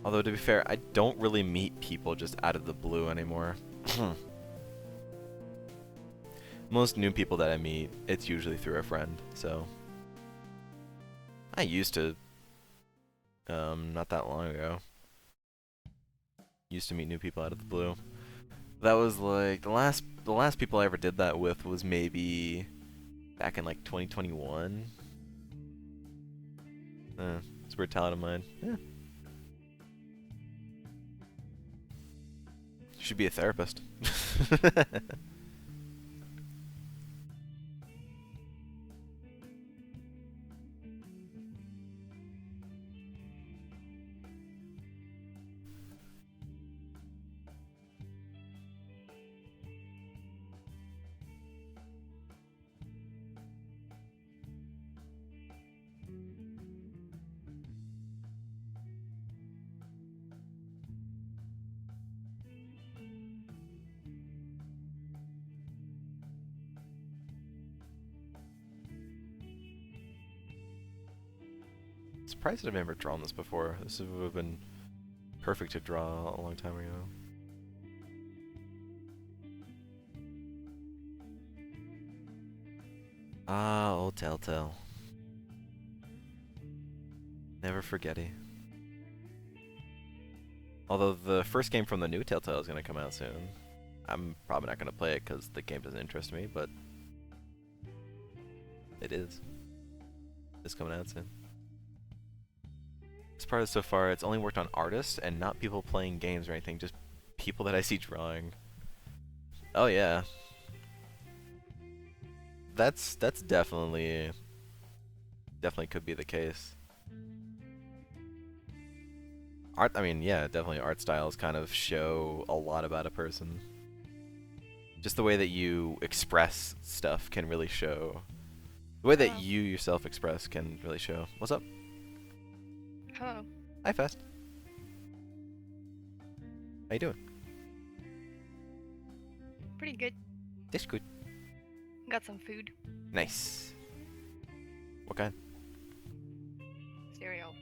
Although, to be fair, I don't really meet people just out of the blue anymore. Most new people that I meet, it's usually through a friend, so... I used to, not that long ago. Used to meet new people out of the blue. That was like, the last people I ever did that with was maybe back in like 2021. It's a weird talent of mine. Yeah. You should be a therapist. Surprised that I've never drawn this before. This would have been perfect to draw a long time ago. Ah, old Telltale. Never forgetty. Although the first game from the new Telltale is going to come out soon. I'm probably not going to play it because the game doesn't interest me, but it is. It's coming out soon. This part is so far, it's only worked on artists and not people playing games or anything, just people that I see drawing. Oh yeah. That's definitely could be the case. Art, I mean, yeah, definitely art styles kind of show a lot about a person. Just the way that you express stuff can really show. The way that Oh, you yourself express can really show. What's up? hello. Hi, Fast. How you doing? Pretty good. That's good. Got some food. Nice. What kind? Cereal.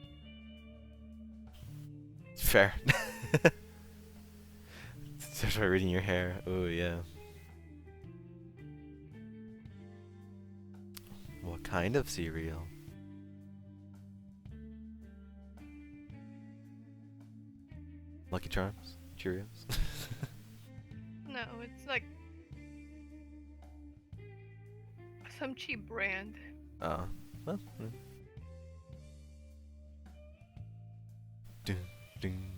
Fair. Start reading your hair. Oh yeah. What kind of cereal? Lucky Charms? Cheerios? No, it's like some cheap brand. Oh. Well. Dun, dun.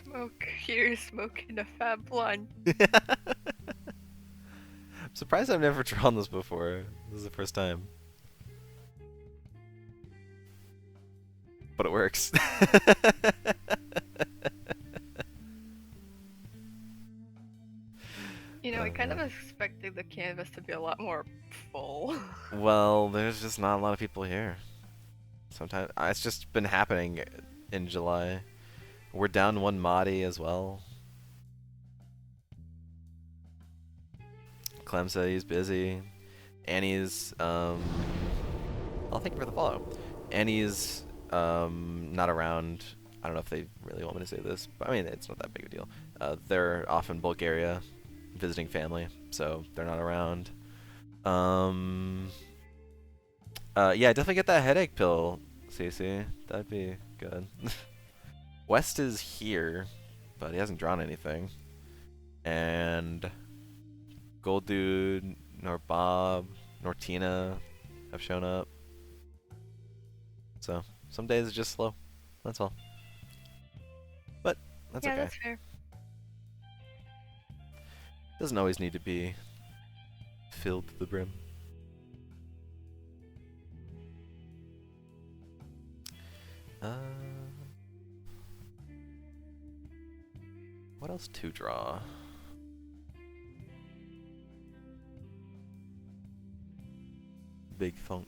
Smoke here, smoking a fat blunt. I'm surprised I've never drawn this before. This is the first time. But it works. You know, I kind of Uh, expected the canvas to be a lot more full. well, there's just not a lot of people here. Sometimes it's just been happening in July. We're down one Mahdi as well. Clem said he's busy. Annie's I'll thank you for the follow. Annie's not around. I don't know if they really want me to say this, but I mean it's not that big a deal. They're off in Bulgaria visiting family, so they're not around. Yeah, definitely get that headache pill, Cece. That'd be good. West is here, but he hasn't drawn anything. And Gold Dude, nor Bob, nor Tina have shown up. So some days it's just slow. That's all. But that's Yeah, okay. that's fair. Doesn't always need to be filled to the brim. What else to draw? Big Thunk.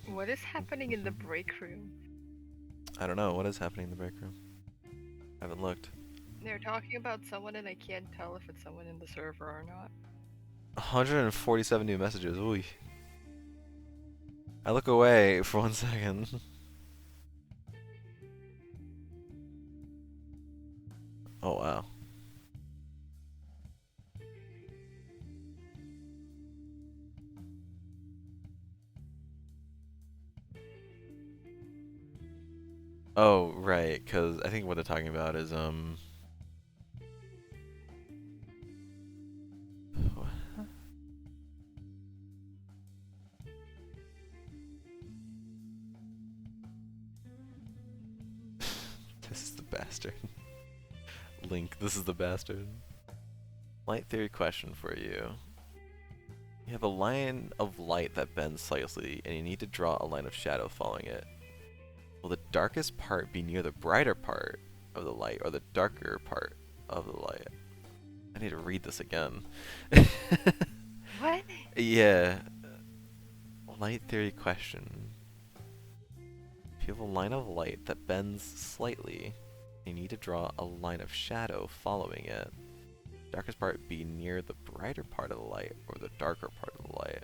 What is happening in the break room? I don't know. What is happening in the break room? I haven't looked. They're talking about someone and I can't tell if it's someone in the server or not. 147 new messages. Ooh. I look away for 1 second. Oh wow. Oh right, because I think what they're talking about is this is the bastard. Link, this is the bastard. Light theory question for you. You have a line of light that bends slightly, and you need to draw a line of shadow following it. Will the darkest part be near the brighter part of the light, or the darker part of the light? I need to read this again. What? Yeah. Light theory question. If you have a line of light that bends slightly, you need to draw a line of shadow following it. Darkest part be near the brighter part of the light or the darker part of the light.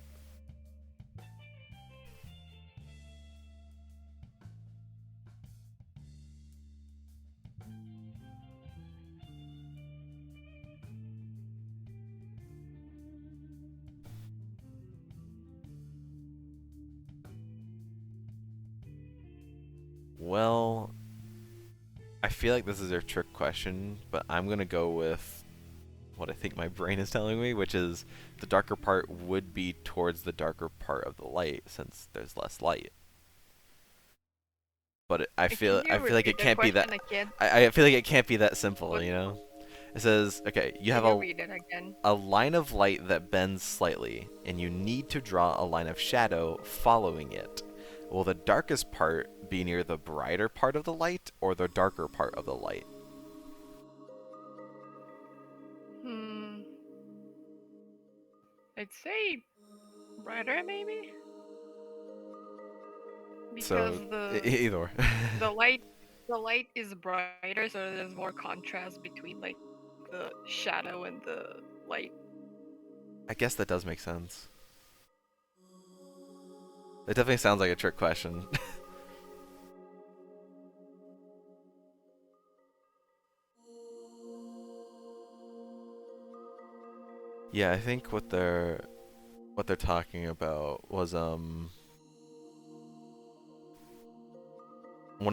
Well, I feel like this is a trick question, but I'm gonna go with what I think my brain is telling me, which is the darker part would be towards the darker part of the light since there's less light. but Can I you feel like it repeat the can't be that. question again? I feel like it can't be that simple, What? you know. It says, okay, you Can have you read it again? a line of light that bends slightly, and you need to draw a line of shadow following it. Will the darkest part be near the brighter part of the light, or the darker part of the light? Hmm. I'd say brighter maybe because So, either or. the light the light is brighter, so there's more contrast between like the shadow and the light. I guess that does make sense. It definitely sounds like a trick question. Yeah, I think what they're talking about was one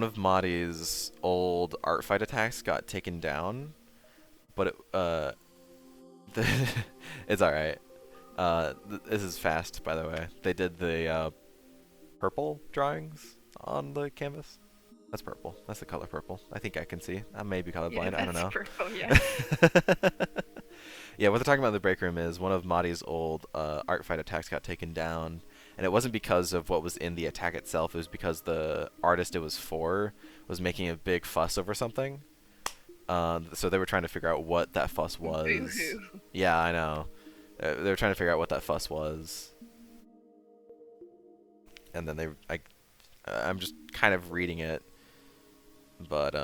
of Mahdi's old art fight attacks got taken down, but it's all right. This is fast, by the way. They did the purple drawings on the canvas. That's purple. That's the color purple. I think I can see. I may be Yeah, colorblind. I don't that's know. purple. Yeah. Yeah, what they're talking about in the break room is one of Mahdi's old art fight attacks got taken down, and it wasn't because of what was in the attack itself. It was because the artist it was for was making a big fuss over something. So they were trying to figure out what that fuss was. Boo-hoo. Yeah, I know. They were trying to figure out what that fuss was, and then I'm just kind of reading it, but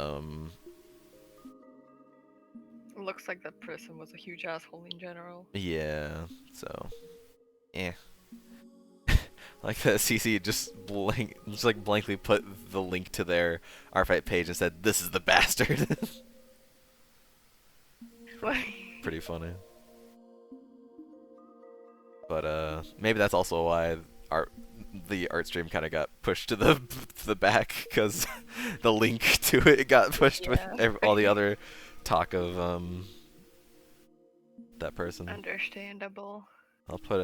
Looks like that person was a huge asshole in general. yeah. So, eh. Like that CC just like blankly put the link to their R-Fight page and said, "This is the bastard." Pretty funny. But maybe that's also why the art stream kind of got pushed to the back because the link to it got pushed with all the other talk of that person. Understandable. I'll put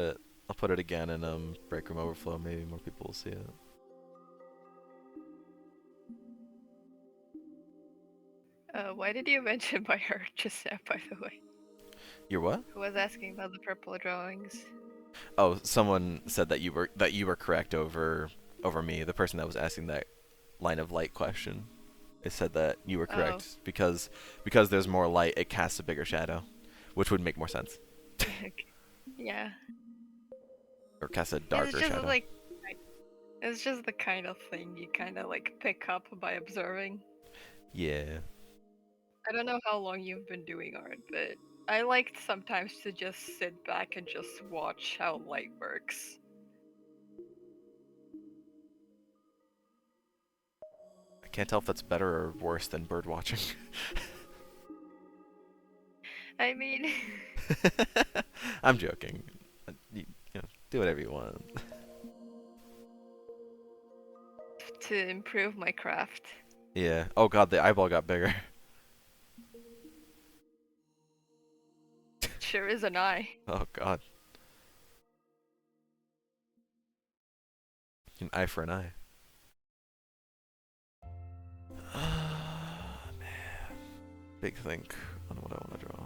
it again in Break Room Overflow. Maybe more people will see it. Why did you mention my art just now, by the way? Your what? Who was asking about the purple drawings? Oh, someone said that you were correct over me. The person that was asking that line of light question, it said that you were correct because there's more light, it casts a bigger shadow, which would make more sense. Yeah. Or cast a darker It's just shadow. like it's just the kind of thing you kind of like pick up by observing. Yeah. I don't know how long you've been doing art, but I liked sometimes to just sit back and just watch how light works. I can't tell if that's better or worse than bird watching. I mean, I'm joking. You know, do whatever you want. to improve my craft. Yeah. Oh god, the eyeball got bigger. Sure is an eye. Oh god. An eye for an eye. Man. Big think on what I want to draw.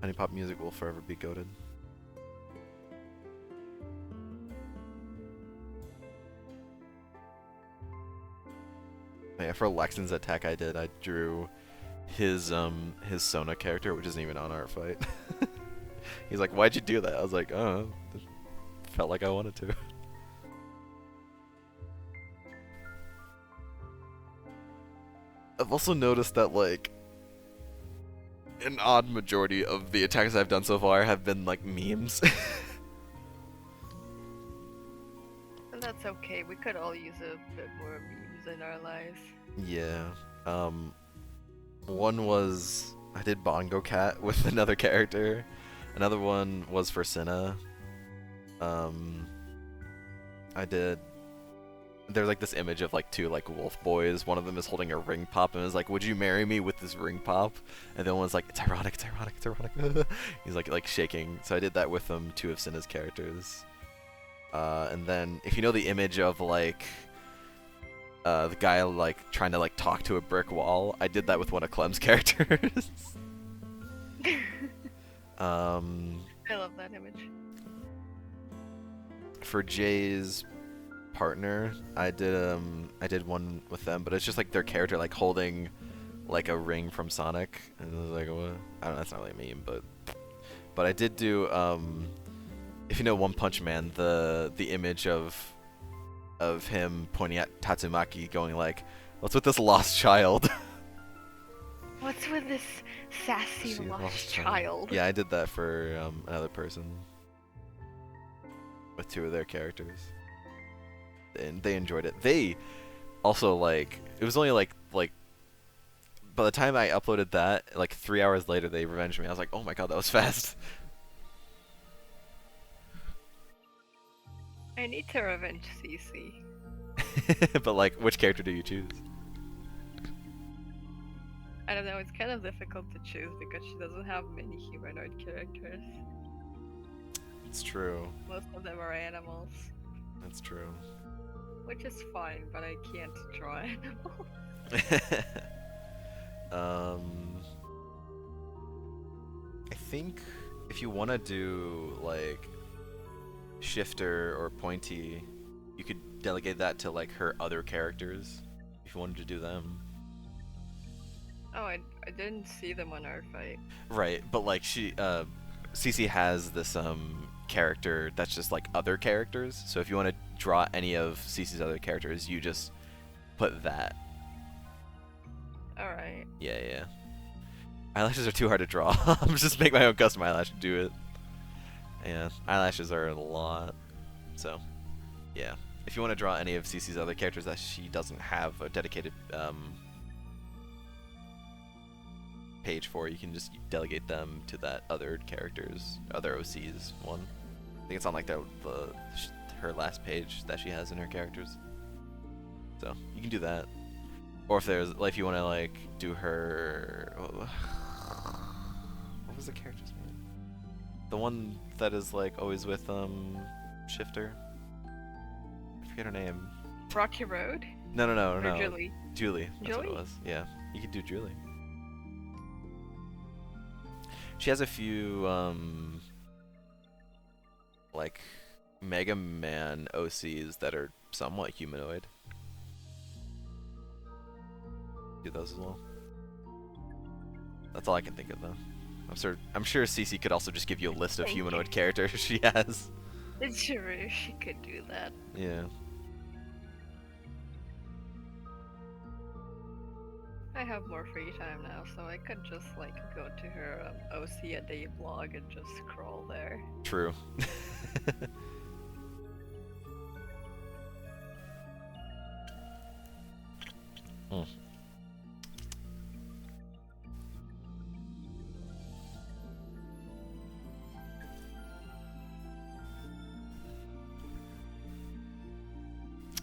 Honeypop music will forever be goated. Yeah, for Lexon's attack I drew his Sona character, which isn't even on Art Fight. He's like, "Why'd you do that?" I was like, "Oh, it felt like I wanted to." I've also noticed that like an odd majority of the attacks I've done so far have been like memes. And that's okay. We could all use a bit more memes in our lives. Yeah. One was I did Bongo Cat with another character. Another one was for Cinna. I did there's like this image of like two like wolf boys. One of them is holding a ring pop and is like, "Would you marry me with this ring pop?" And the other one's like, "It's ironic, it's ironic, it's ironic." He's like shaking. So I did that with two of Cinna's characters. And then if you know the image of like the guy like trying to like talk to a brick wall, I did that with one of Clem's characters. I love that image. For Jay's partner, I did one with them, but it's just like their character like holding like a ring from Sonic, and it was like, what? I don't know, that's not really a meme, but I did do if you know One Punch Man, the image of him pointing at Tatsumaki going like, "What's with this lost child?" What's with this sassy lost child? Yeah, I did that for another person with two of their characters, and they enjoyed it. They also like, it was only like by the time I uploaded that, like 3 hours later, they revenged me. I was like, oh my god, that was fast. I need to revenge CC. But like, which character do you choose? I don't know, it's kind of difficult to choose because she doesn't have many humanoid characters. It's true. Most of them are animals. That's true. Which is fine, but I can't draw animals. I think if you want to do like Shifter or Pointy, you could delegate that to like her other characters if you wanted to do them. Oh, I didn't see them on our fight. Right, but like Cece has this character that's just like other characters. So if you want to draw any of Cece's other characters, you just put that. Alright. Yeah. Eyelashes are too hard to draw. I'm just make my own custom eyelash and do it. Yeah, eyelashes are a lot. So, yeah. If you want to draw any of Cece's other characters that she doesn't have a dedicated page for, you can just delegate them to that other characters, other OC's one. I think it's on like her last page that she has in her characters. So you can do that. Or if there's like, if you want to like do her, what was the character's name? The one that is like always with Shifter. I forget her name. Rocky Road? No. Or Julie? Julie. That's what it Julie? was. Yeah, you could do Julie. She has a few like Mega Man OCs that are somewhat humanoid. Do those as well. That's all I can think of though. I'm sure Cece could also just give you a list of Thank humanoid you. characters she has. It's true, she could do that. Yeah. I have more free time now, so I could just like go to her OC a day blog and just scroll there. True.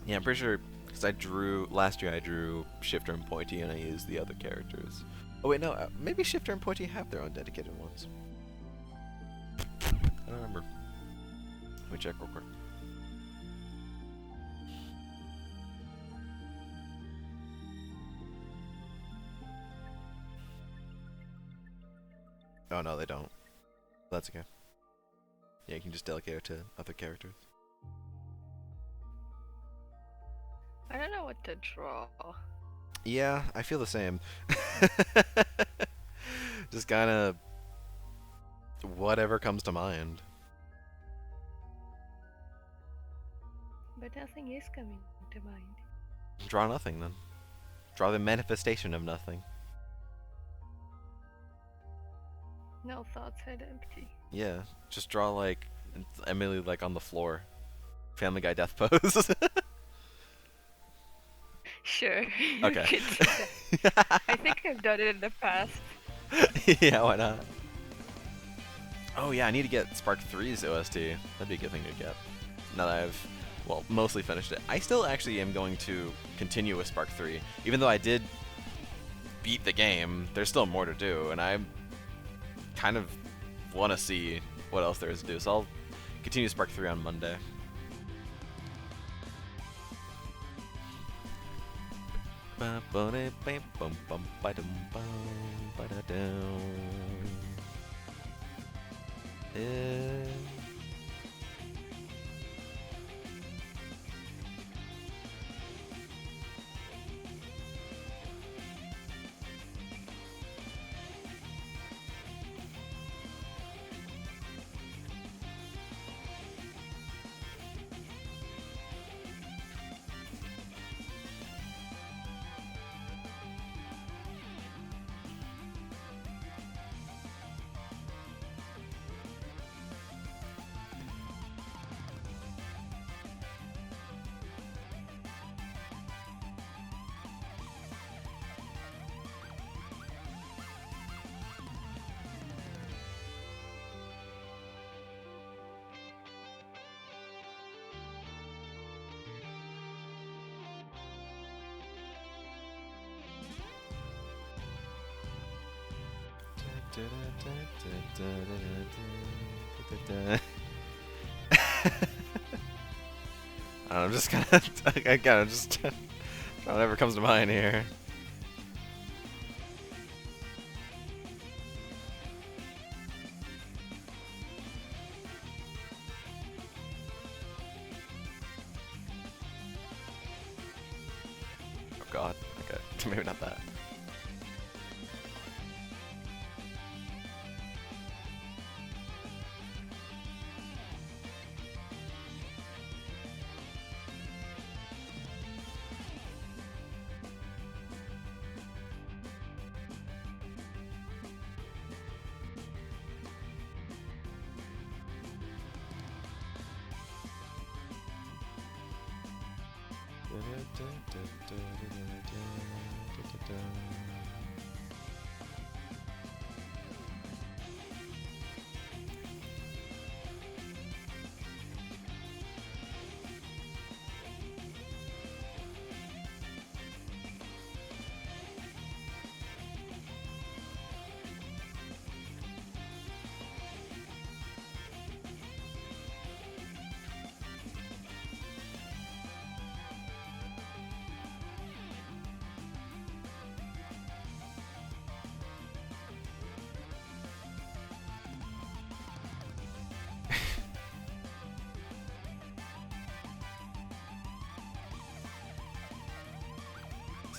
Yeah, I'm pretty sure, because last year I drew Shifter and Pointy and I used the other characters. Oh wait, no, maybe Shifter and Pointy have their own dedicated ones. I don't remember. Let me check real quick. Oh no, they don't. That's okay. Yeah, you can just delegate it to other characters. I don't know what to draw. Yeah, I feel the same. Just kind of whatever comes to mind. But nothing is coming to mind. Draw nothing then. Draw the manifestation of nothing. No thoughts head empty. Yeah, just draw like Emily like on the floor. Family Guy death pose. Sure. Okay. You could do that. I think I've done it in the past. Yeah, why not? Oh yeah, I need to get Spark 3's OST. That'd be a good thing to get. Now that well, mostly finished it. I still actually am going to continue with Spark 3. Even though I did beat the game, there's still more to do, and I kind of want to see what else there is to do. So I'll continue Spark 3 on Monday. I'm just kind of, I kind of just whatever comes to mind here. Oh God. Okay, maybe not that.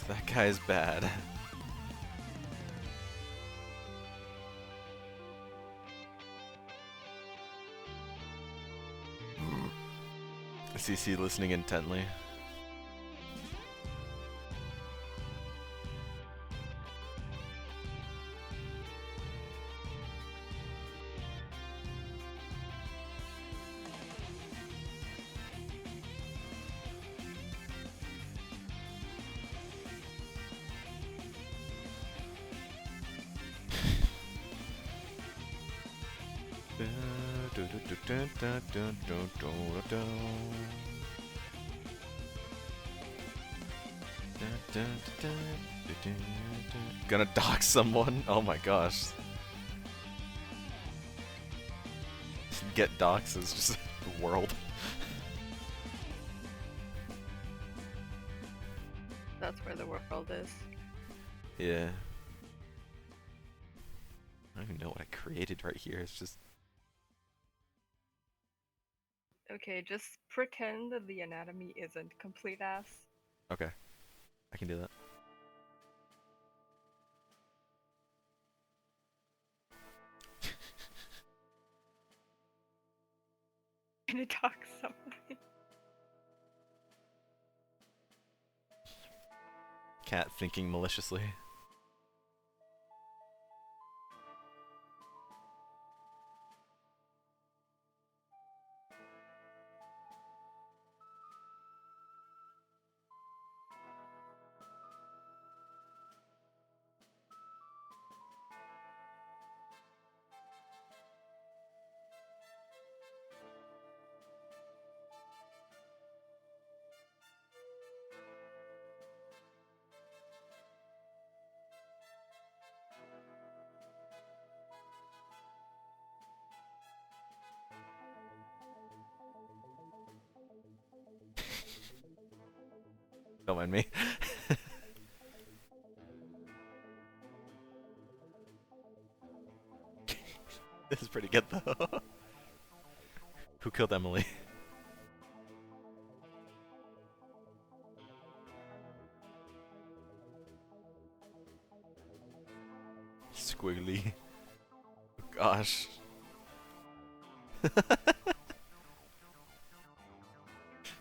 That guy's bad. CC listening intently. Gonna dox someone? Oh my gosh. Get doxed is just the world. That's where the world is. Yeah. I don't even know what I created right here. It's just... Okay, just pretend that the anatomy isn't complete ass. Okay. I can do that. Gonna talk somebody. Cat thinking maliciously. Don't mind me. This is pretty good though. Who killed Emily? Squiggly. Gosh.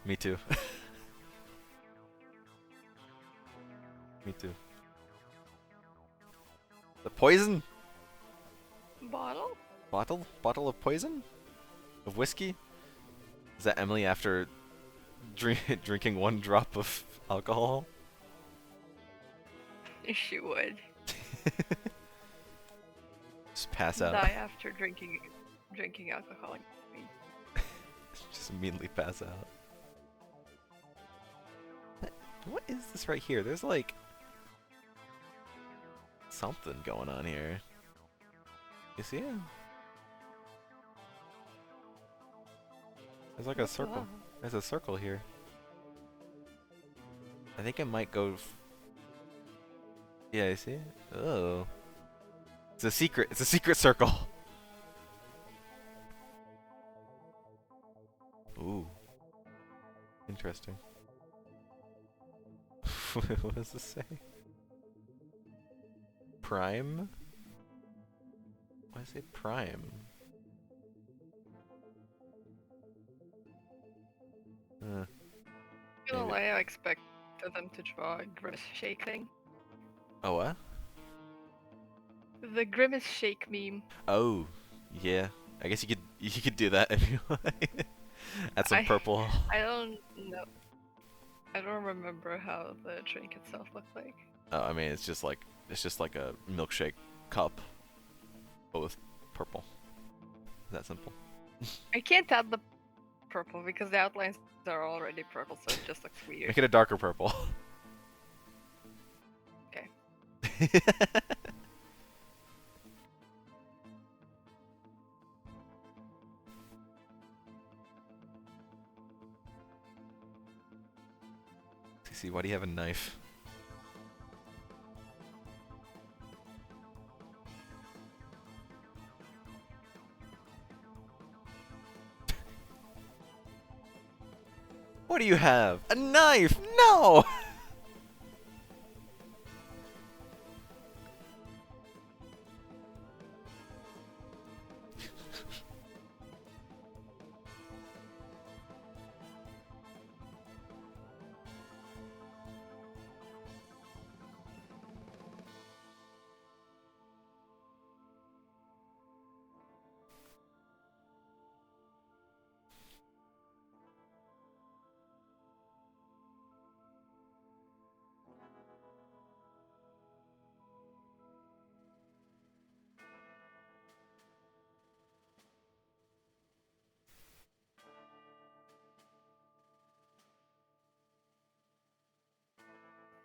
Me too. Me too. The poison? Bottle? Bottle of poison? Of whiskey? Is that Emily after drinking 1 drop of alcohol? She would Just pass out. die after drinking alcohol. Just immediately pass out. What is this right here? There's like something going on here. You see it? There's like a circle. There's a circle here. I think it might go. Yeah, you see it? Oh. It's a secret. It's a secret circle. Ooh. Interesting. What does this say? Prime? Why does it say prime? I'm gonna lie, I expected them to draw a grimace shake thing. Oh, what? The grimace shake meme. Oh, yeah. I guess you could do that if you like. Add some purple. I don't know. I don't remember how the drink itself looked like. Oh, I mean it's just like a milkshake cup, but with purple. That simple. I can't add the purple because the outlines are already purple, so it just looks weird. Make it a darker purple. Okay. CC, why do you have a knife? What do you have? A knife? No!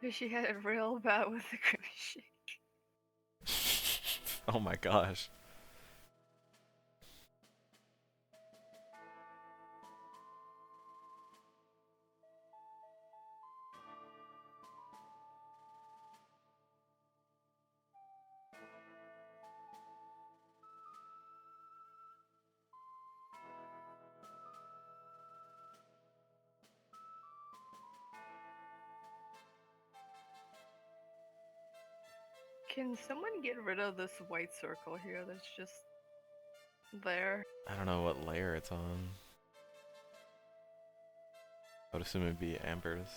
She had it real bad with the grimace shake. Oh my gosh. Can someone get rid of this white circle here that's just there? I don't know what layer it's on. I would assume it'd be Amber's.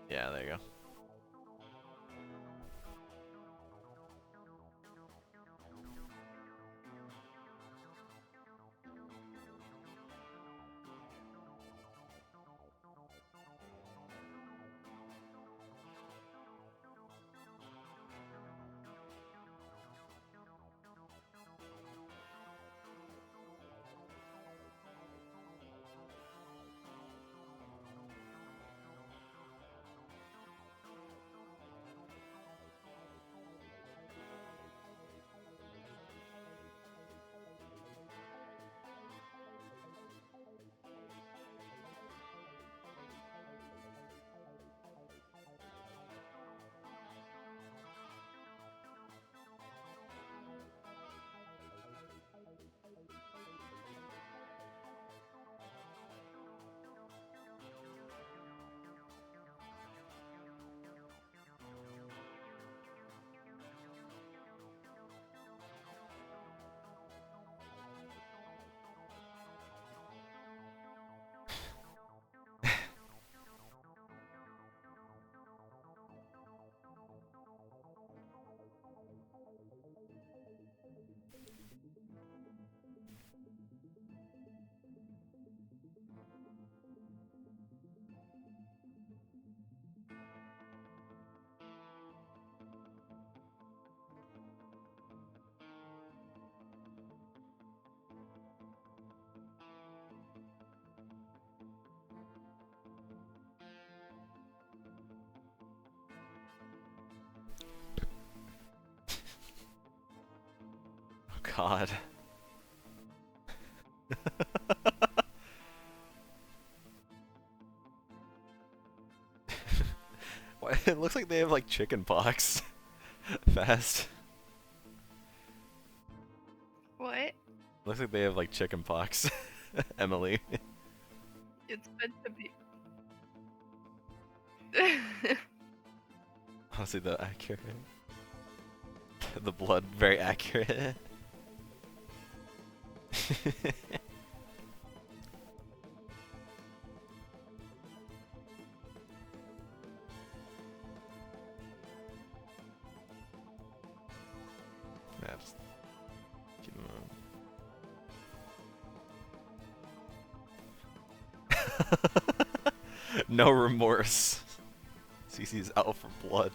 Yeah, there you go. god. Why- It looks like they have like chicken pox. Fast. What? Looks like they have like chicken pox. Emily. It's meant to be. Honestly, the accurate. The blood, very accurate. Yeah, just keep them on. No remorse. CC's out for blood.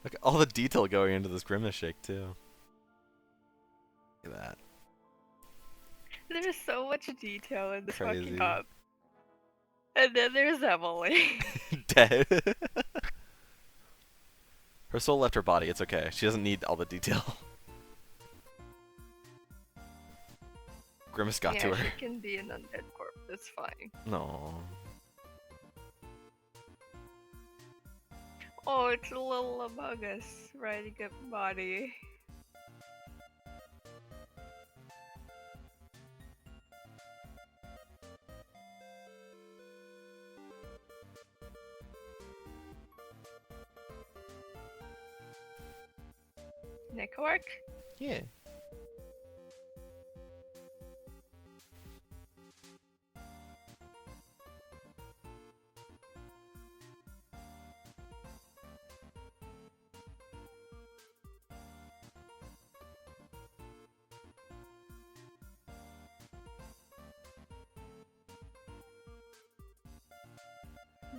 Look at all the detail going into this Grimace shake too. Look at that. There's so much detail in this Crazy. fucking cup. And then there's Emily. Dead. Her soul left her body, it's okay. She doesn't need all the detail. Grimace got yeah, to her. she can be an undead corpse. It's fine. No. Oh, it's a little Among Us riding a body. Network? Yeah.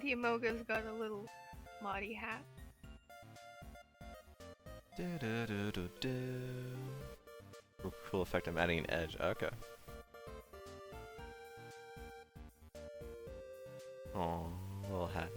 The Amoga's got a little Marty hat. Cool effect, I'm adding an edge. Okay. Oh, little hat.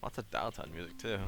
Lots of Dialton music too.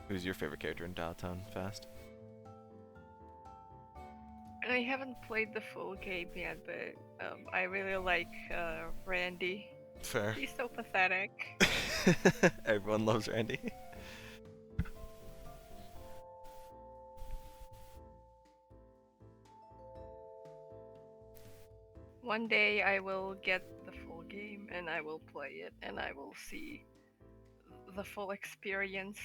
Who's your favorite character in Dialtown, Fast? I haven't played the full game yet, but I really like Randy. Fair. He's so pathetic. Everyone loves Randy. One day I will get the full game and I will play it and I will see the full experience.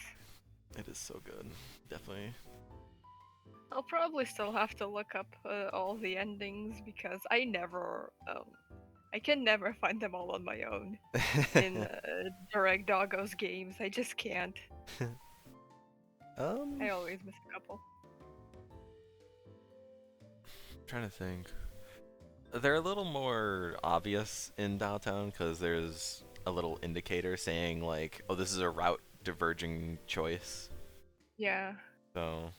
It is so good. Definitely. I'll probably still have to look up all the endings because I can never find them all on my own in Direct Doggo's games. I just can't. I always miss a couple. Trying to think. They're a little more obvious in Dialtown because there's a little indicator saying like, "Oh, this is a route diverging choice." Yeah. So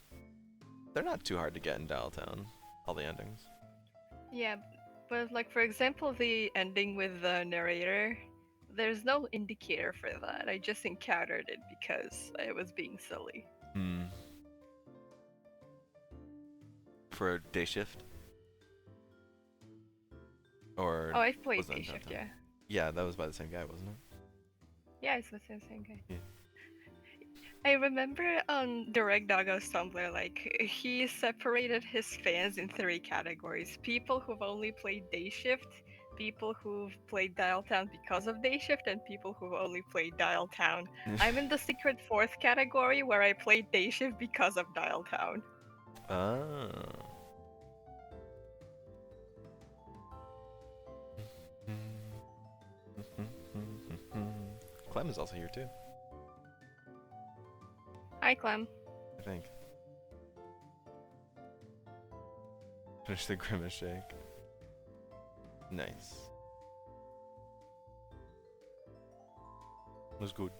they're not too hard to get in Dialtown. All the endings. Yeah, but like for example, the ending with the narrator, there's no indicator for that. I just encountered it because I was being silly. Hmm. For day shift. Or Oh, I've played was that Day in Shift, Downtown? yeah. Yeah, that was by the same guy, wasn't it? Yeah, it's the same guy. Yeah. I remember on Direct Doggo's Tumblr, like, he separated his fans in three categories: people who've only played Day Shift, people who've played Dial Town because of Day Shift, and people who've only played Dial Town. I'm in the secret fourth category where I played Day Shift because of Dial Town. Ah. Clem is also here too, Hi, Clem. I think. Finish the grimace shake. Nice. Was good.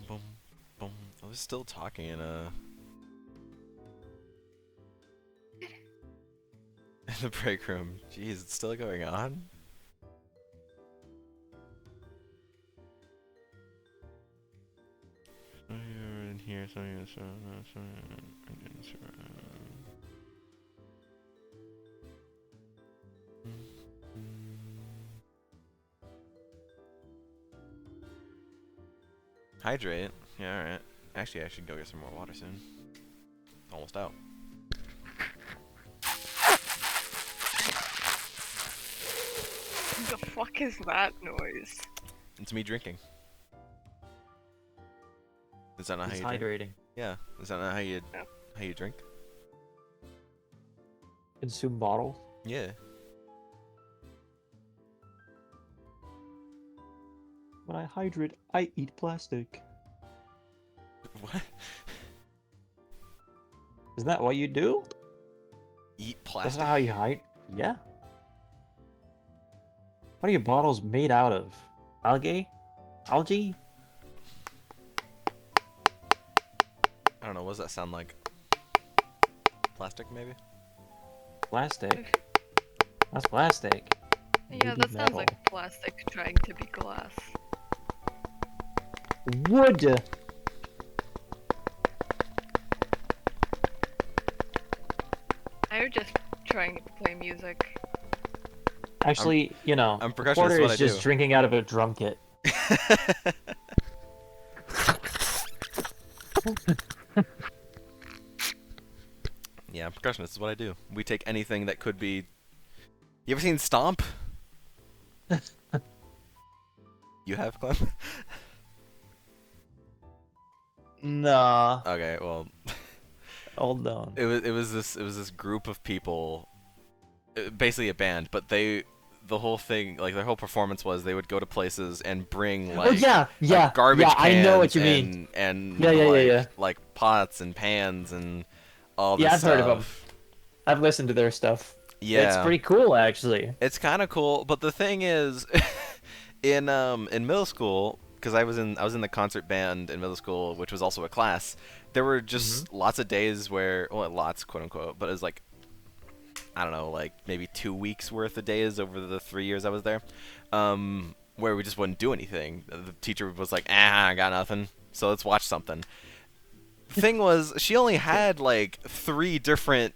Boom, boom. I was still talking in in the break room. Jeez, it's still going on? You're in here, so you're hydrate. Yeah, alright. Actually, I should go get some more water soon. Almost out. What the fuck is that noise? It's me drinking. Is that not It's how you drink? hydrating. Yeah. Is that not how you No. drink? Consume bottle. Yeah. When I hydrate, I eat plastic. What? Isn't that what you do? Eat That's plastic? not how you hydrate. Yeah. What are your bottles made out of? Algae? Algae? I don't know. What does that sound like? Plastic, maybe? Plastic. That's plastic. Yeah, Woody that sounds metal. like plastic trying to be glass. Wood. I'm just trying to play music. Actually, you know, I'm the percussionist, Porter what is I just do. drinking out of a drum kit. Yeah, I'm percussionist is what I do. We take anything that could be. You ever seen Stomp? You have, Clem? Nah. Okay, well, Hold on. it was this group of people, basically a band, but the whole thing, like their whole performance was they would go to places and bring like Oh yeah, yeah, garbage yeah. cans I know what you mean. and Yeah, yeah, yeah, like, yeah. like pots and pans and all this Yeah, I've stuff. heard of them. I've listened to their stuff. Yeah, It's pretty cool, actually. it's kind of cool, but the thing is, in middle school, because I was in the concert band in middle school, which was also a class. There were just lots of days where, well, lots, quote unquote, but it was like, I don't know, like maybe 2 weeks worth of days over the 3 years I was there, where we just wouldn't do anything. The teacher was like, I got nothing, so let's watch something. The thing was, she only had like 3 different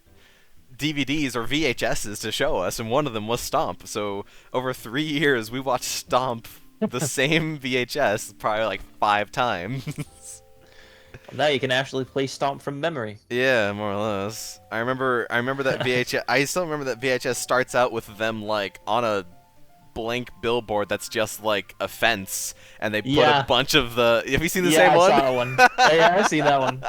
DVDs or VHSs to show us, and one of them was Stomp. So over 3 years, we watched Stomp, the same VHS, probably like 5 times. Now you can actually play Stomp from memory. Yeah, more or less. I remember that VHS. I still remember that VHS starts out with them like on a blank billboard that's just like a fence, and they put a Yeah. bunch of the. Have you seen the Yeah, same I one? saw that one. Yeah, I've seen that one.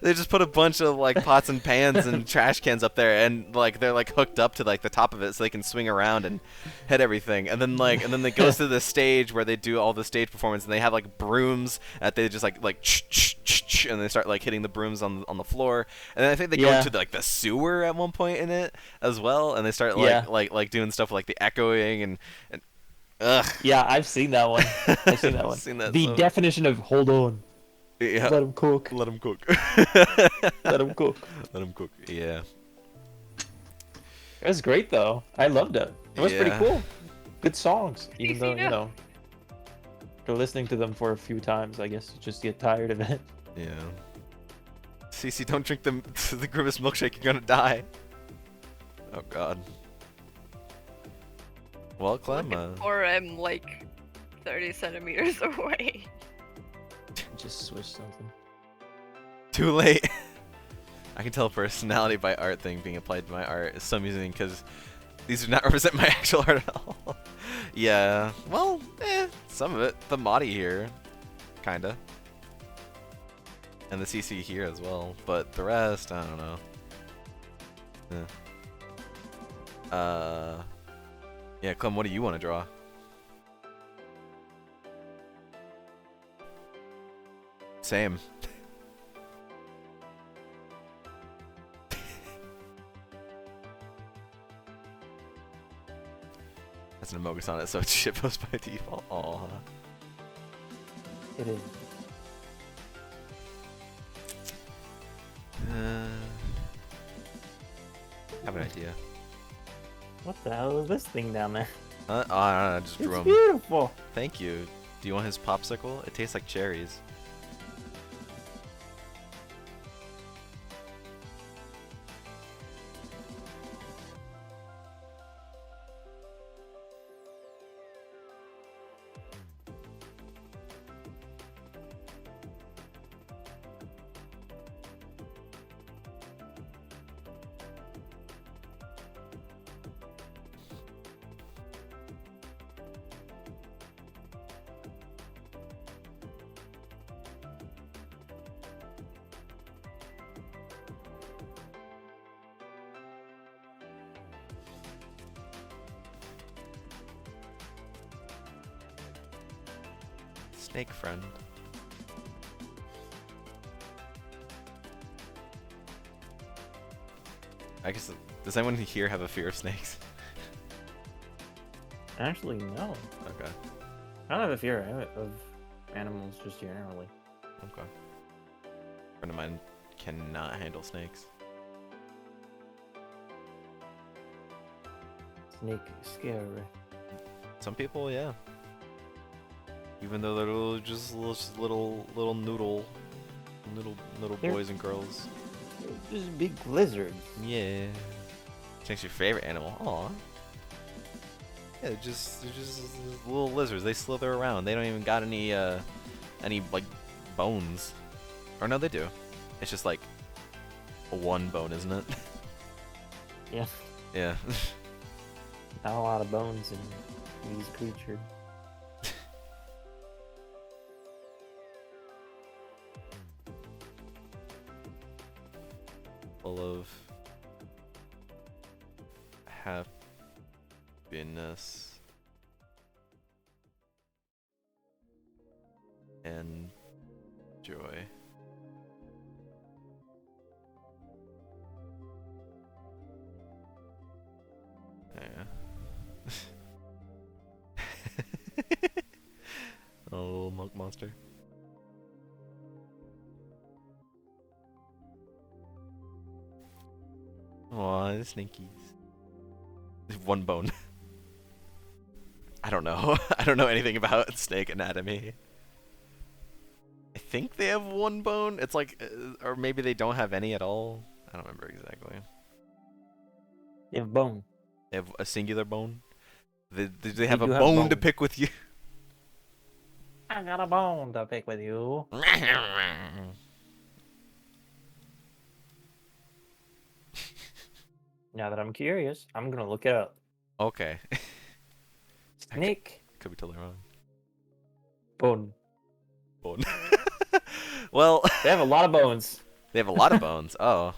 They just put a bunch of like pots and pans and trash cans up there, and like they're like hooked up to like the top of it so they can swing around and hit everything. And then it goes to the stage where they do all the stage performance, and they have like brooms that they just like and they start like hitting the brooms on the floor. And then I think they go Yeah. into like the sewer at one point in it as well, and they start Yeah. like doing stuff like the echoing and ugh. Yeah, I've seen that one. I've seen that one. Seen that The so- definition of hold on. Yeah. Let him cook. Let him cook. Let him cook. Let him cook. Yeah. It was great though. I loved it. It was pretty Yeah. cool. Good songs. Even CC though, no. you know, after listening to them for a few times, I guess you just get tired of it. Yeah. Cece, don't drink the Grimace milkshake. You're gonna die. Oh God. Well, Clem. Or I'm like 30 centimeters away. Just switch something. Too late. I can tell personality by art thing being applied to my art is so amusing because these do not represent my actual art at all. Yeah. Well, some of it. The Mahdi here, kinda. And the CC here as well, but the rest, I don't know. Yeah, Clem, what do you want to draw? Same. That's an Amogus on it, so it's shitpost by default. Aw. It is. I have an idea. What the hell is this thing down there? Oh, I just drew It's him. beautiful. Thank you. Do you want his popsicle? It tastes like cherries. Snake friend. I guess, does anyone here have a fear of snakes? Actually, no. Okay. I don't have a fear of animals just generally. Okay. A friend of mine cannot handle snakes. Snake scary. Some people, yeah. Even though they're just little noodle They're- boys and girls. Just big lizards. Yeah. Snake's your favorite animal. Aw. Yeah, they're just little lizards. They slither around. They don't even got any like bones. Or no, they do. It's just like one bone, isn't it? Yeah. Yeah. Not a lot of bones in these creatures. Full of happiness and joy. Yeah. Oh, monk monster. Aw, the snakies. One bone. I don't know. I don't know anything about snake anatomy. I think they have one bone. It's like, or maybe they don't have any at all. I don't remember exactly. They have bone. They have a singular bone. They have a do have bone to bone. pick with you. I got a bone to pick with you. Now that I'm curious, I'm gonna look it up. Okay. Snake Could be totally wrong. bone. Bone. Well, They have a lot of bones. they have a lot of bones. Oh.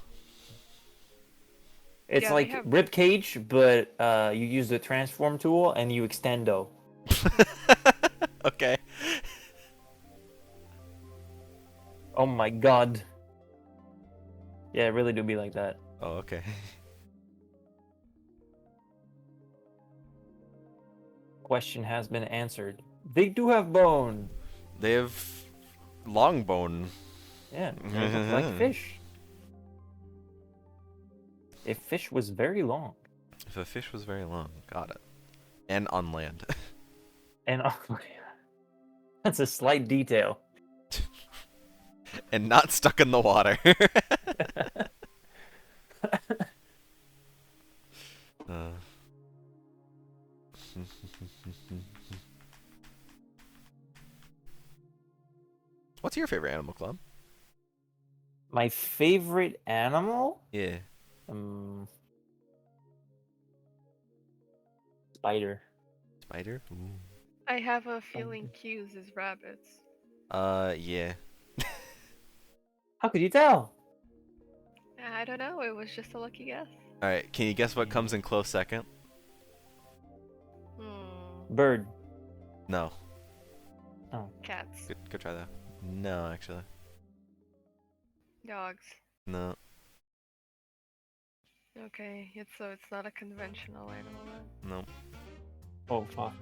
It's Yeah, they like have- rib cage, but you use the transform tool and you extendo. Okay. Oh my god. Yeah, it really do be like that. Oh, okay. Question has been answered. They do have bone. They have long bone. Yeah, they look like fish. If fish was very long. If a fish was very long, got it. And on land. And that's a slight detail. And not stuck in the water. uh. What's your favorite animal, Club? My favorite animal? Yeah. Spider. Spider? Ooh. I have a feeling Q's is rabbits. Yeah. How could you tell? I don't know. It was just a lucky guess. Alright, can you guess what comes in close second? Bird. No. Cats, Good try that. No, actually. dogs. No. Okay, so it's not a conventional animal then. No. Oh fuck.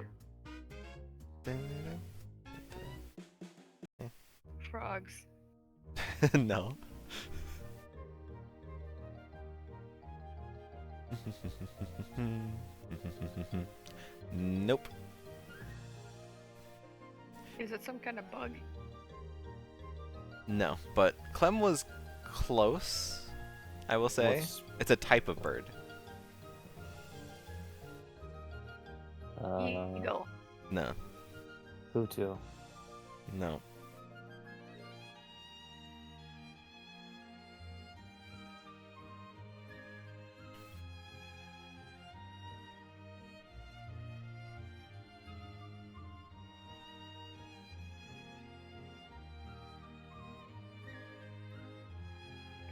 Frogs. No. Nope. Is it some kind of bug? No, but Clem was close, I will say. What's- It's a type of bird. Eagle. No. Hutu. No.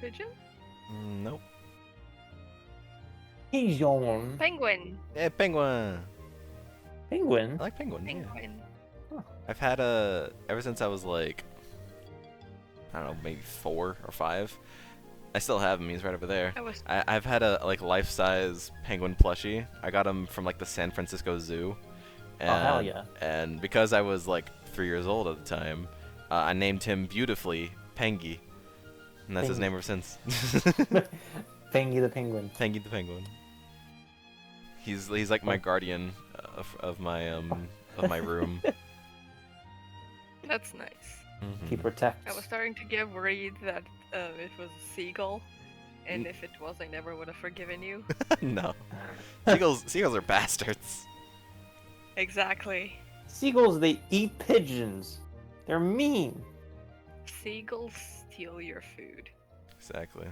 Pigeon? Nope. Pigeon. Penguin. Yeah, penguin. Penguin. I like penguin. Yeah. Penguin. I've had ever since I was like, I don't know, maybe 4 or 5. I still have him. He's right over there. I was I've had a like life-size penguin plushie. I got him from like the San Francisco Zoo. And, Oh, hell yeah. And because I was like 3 years old at the time, I named him beautifully Pengy. And that's his Pengy. name ever since. Pengy the penguin. Pengy the penguin. He's like my guardian of my room. That's nice. Mhm. He protects. I was starting to get worried that it was a seagull, and if it was, I never would have forgiven you. No. Seagulls are bastards. Exactly. Seagulls, they eat pigeons. They're mean. Seagulls steal your food. Exactly.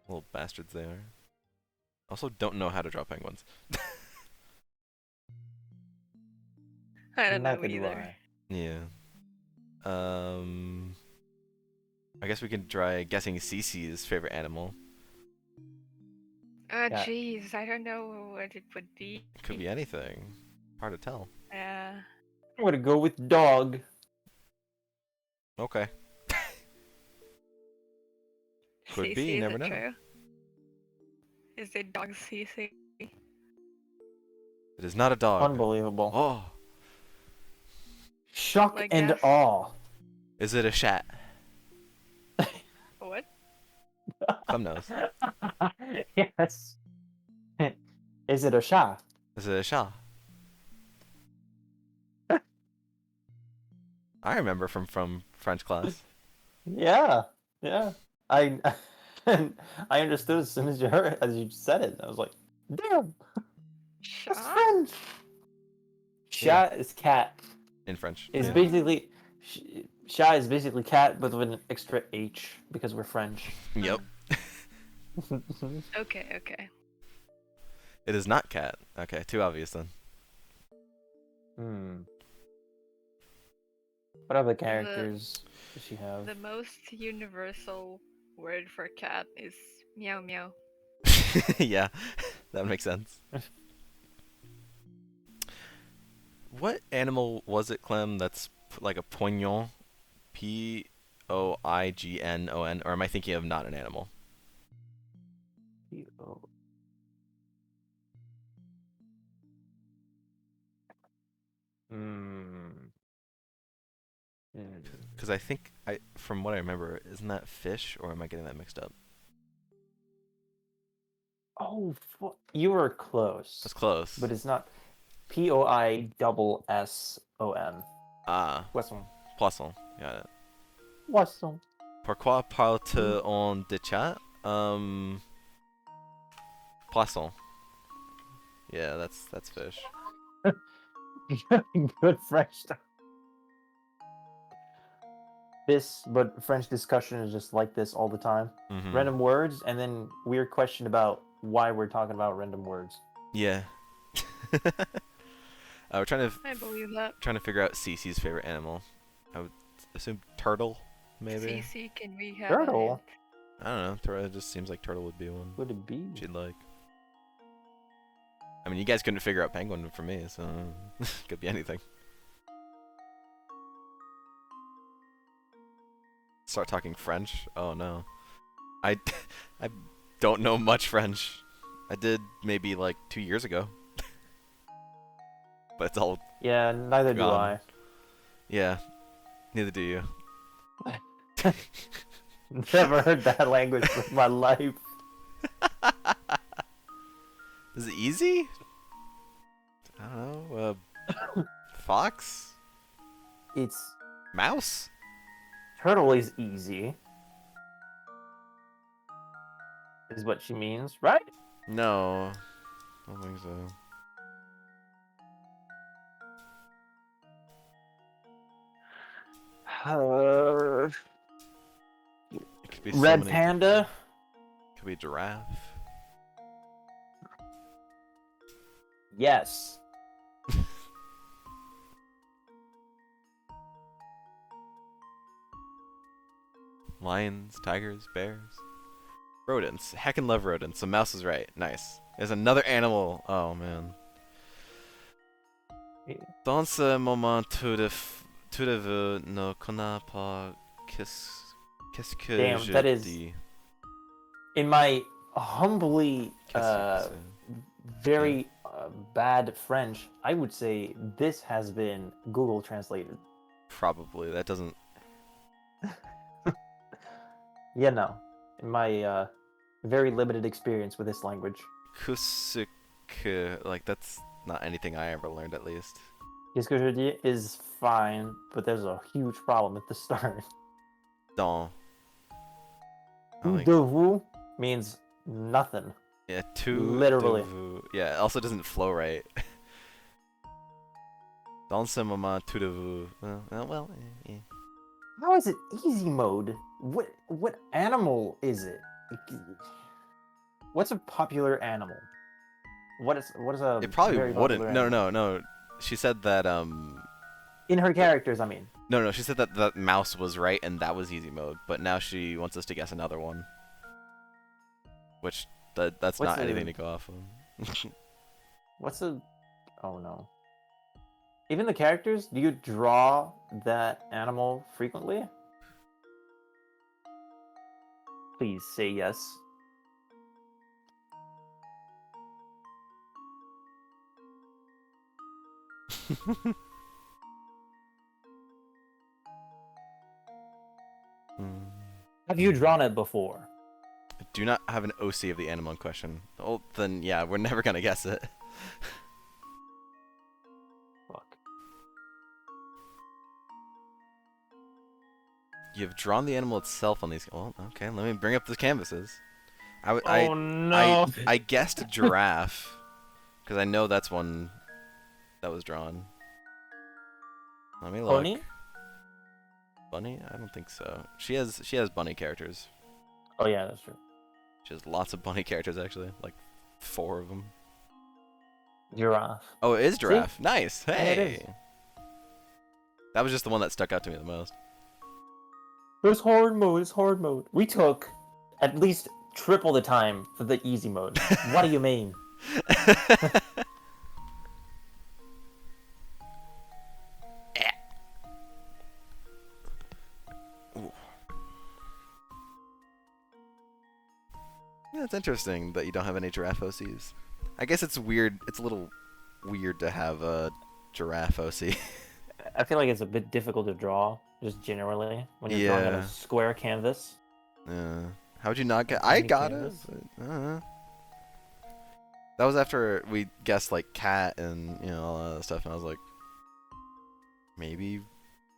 Little bastards they are. Also don't know how to draw penguins. I don't know Neither do either. Yeah. I guess we can try guessing Cece's favorite animal. Yeah. Jeez, I don't know what it would be. It could be anything. Hard to tell. Yeah. I'm gonna go with dog. Okay. Could be, you Cece, never is it know. true? Is it dog Cece? It is not a dog. Unbelievable. Oh. Shock My and guess- awe. Is it a shat? What? Clem knows. Yes. Is it a sha? Is it a sha? I remember from French class. Yeah. Yeah. I I understood as soon as you said it. I was like, damn, that's Shot? French. Sha is cat. In French. It's yeah. basically sha is basically cat, but with an extra H because we're French. Yep. Okay, okay. It is not cat. Okay, too obvious then. Hmm. What other characters does she have? The most universal word for cat is meow meow. Yeah, that makes sense. What animal was it, Clem? That's like a poignon, Poignon, or am I thinking of not an animal? Oh. Hmm. Because I think from what I remember, isn't that fish, or am I getting that mixed up? Oh, you were close, That's close. but it's not Poisson. Ah, Poisson. poisson. Got it. Poisson. Pourquoi parle-t-on de chat? Poisson. Yeah, that's fish. Good French. But French discussion is just like this all the time. Mm-hmm. Random words, and then weird question about why we're talking about random words. Yeah. We're I believe that. trying to figure out Cece's favorite animal. I would assume turtle, maybe. Cece, can we have Turtle? a hint? I don't know. It just seems like turtle would be one Would it be? she'd like. I mean, you guys couldn't figure out penguin for me, so could be anything. Start talking French? Oh no. I I don't know much French. I did maybe like 2 years ago. But it's all Yeah, neither do Gone. I. yeah. Neither do you. Never heard that language in my life. Is it easy? I don't know. Fox? It's Mouse? turtle is easy. Is what she means, right? No. I don't think so. It could be so Red many panda. different- Could be a giraffe. Yes. Lions, tigers, bears. Rodents. Heckin' love rodents. So mouse is right. Nice. There's another animal. Oh man. Dans ce moment, tu ne veux ne connais pas qu'est-ce que Damn, je that is- dis. In my humbly Qu'est-ce que very bad French, I would say this has been Google translated. Probably. That doesn't. Yeah, no. In my very limited experience with this language. Qu'est-ce que. Like, that's not anything I ever learned, at least. Qu'est-ce que je dis is fine, but there's a huge problem at the start. Dans. I like- De vous means nothing. Yeah, tout Literally. de vous. Yeah, it also doesn't flow right. Dans ce moment, tout de vous. Well, yeah. How is it easy mode? What animal is it? What's a popular animal? What is a It probably very wouldn't. popular No, animal? no, no. She said that, In her characters, I mean. No, she said that the mouse was right and that was easy mode, but now she wants us to guess another one. Which, that's What's not the- anything to go off of. What's a... Oh, no. Even the characters, do you draw that animal frequently? Please say yes. Mm. Have you drawn it before? I do not have an OC of the animal in question. Oh, then yeah, we're never gonna guess it. Fuck. You've drawn the animal itself on these. Well, okay, let me bring up the canvases. Oh I no! I guessed a giraffe because I know that's one that was drawn. Let me look. Pony? Bunny? I don't think so. She has bunny characters. Oh yeah, that's true. She has lots of bunny characters actually, like 4 of them. Giraffe. Oh, it is giraffe. Nice. Yeah, it is. Hey. That was just the one that stuck out to me the most. It's hard mode. It's hard mode. We took at least triple the time for the easy mode. What do you mean? Yeah, it's interesting that you don't have any giraffe OCs. I guess it's weird. It's a little weird to have a giraffe OC. I feel like it's a bit difficult to draw, just generally, when you're drawing on Yeah. a square canvas. How would you not get? I Any got it. canvas? But, that was after we guessed like cat and all that stuff, and I was like, maybe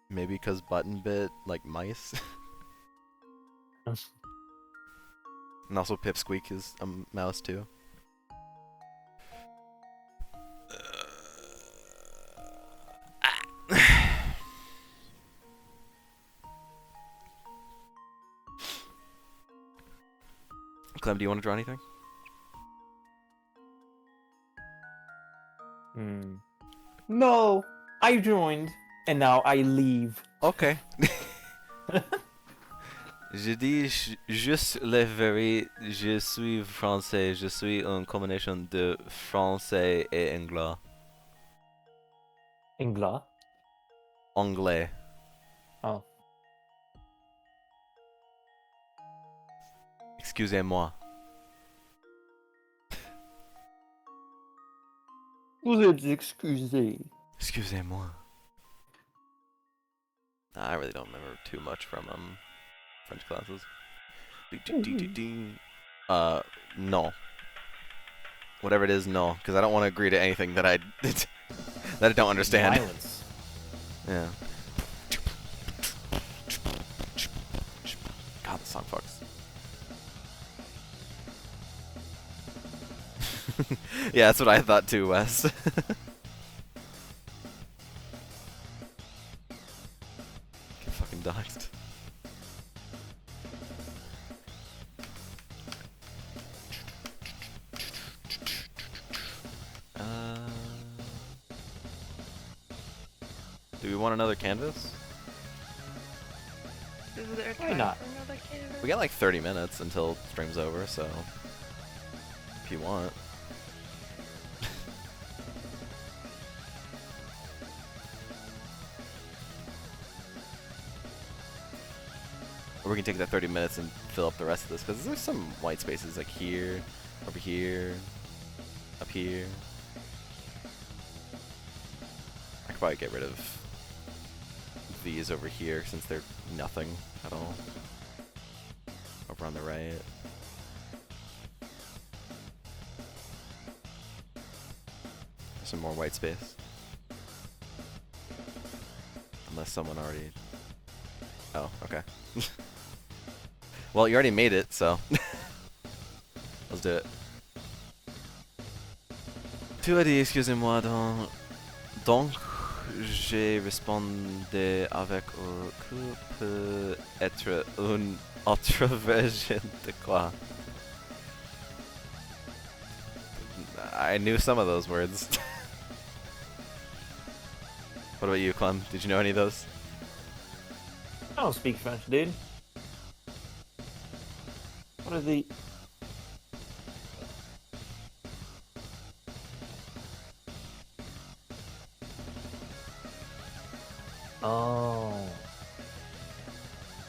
because Button bit like mice. And also Pipsqueak is a mouse too. Clem, do you want to draw anything? No, I joined, and now I leave. Okay. Je dis juste les vrais. Je suis français. Je suis une combinaison de français et anglais. Ingla. Anglais. Oh. Excusez-moi. Vous êtes excusé. Excusez-moi. I really don't remember too much from French classes. No. Whatever it is, no, because I don't want to agree to anything that I that I don't understand. Violence. Yeah. God, this song fucks. Yeah, that's what I thought too, Wes. Get fucking doxed. Do we want another canvas? Is there Why time not? for another canvas? We got like 30 minutes until stream's over, so if you want. Or we can take that 30 minutes and fill up the rest of this, because there's some white spaces like here, over here, up here. I could probably get rid of these over here since they're nothing at all. Over on the right. Some more white space. Unless someone already... Oh, okay. Well, you already made it, so... Let's do it. Tu as dit, excusez-moi, donc j'ai répondu avec que peut être une autre version de quoi? I knew some of those words. What about you, Clem? Did you know any of those? I don't speak French, dude. What are the... Oh.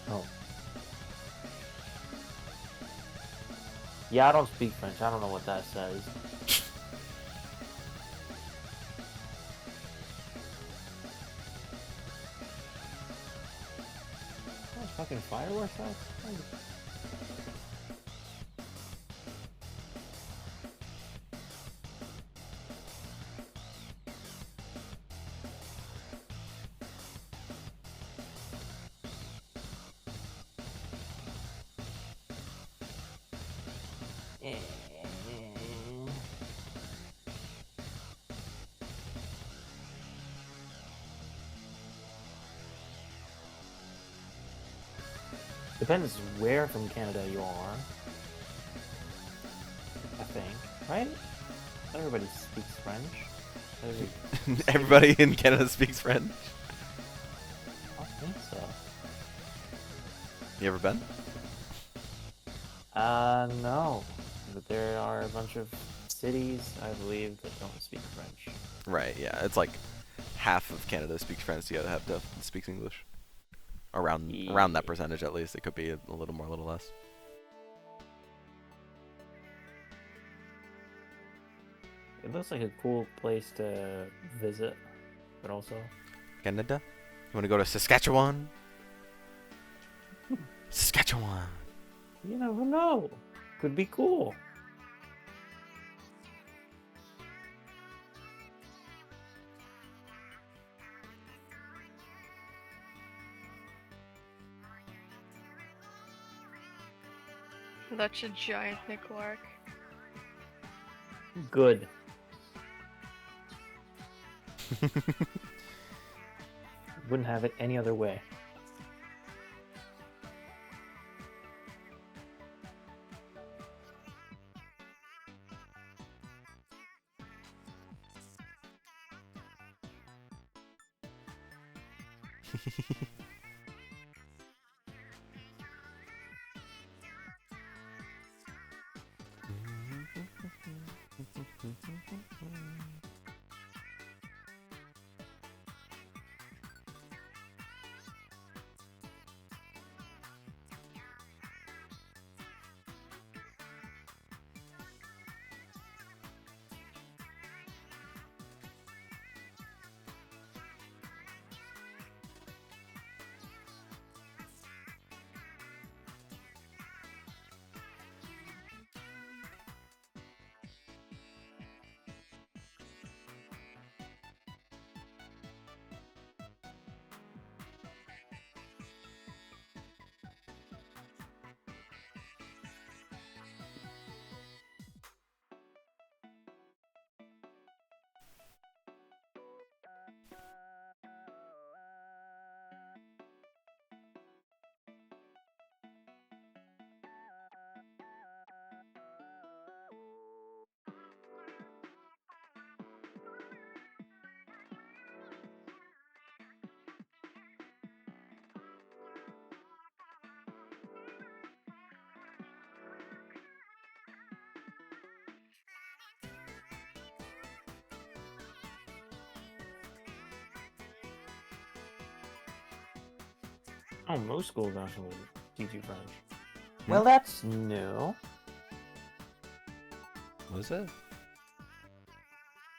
Oh. Yeah, I don't speak French. I don't know what that says. Oh, fucking fireworks out? Depends where from Canada you are. I think, right? Everybody speaks French. Everybody in Canada speaks French. I think so. You ever been? No. But there are a bunch of cities, I believe, that don't speak French. Right. Yeah. It's like half of Canada speaks French. The other half speaks English. Around that percentage, at least. It could be a little more, a little less. It looks like a cool place to visit, but also... Canada. You want to go to Saskatchewan? Saskatchewan. You never know. Could be cool. That's a giant Nicklark. Good. Wouldn't have it any other way. Oh, most schools actually teach you French. Well, that's new. What is that?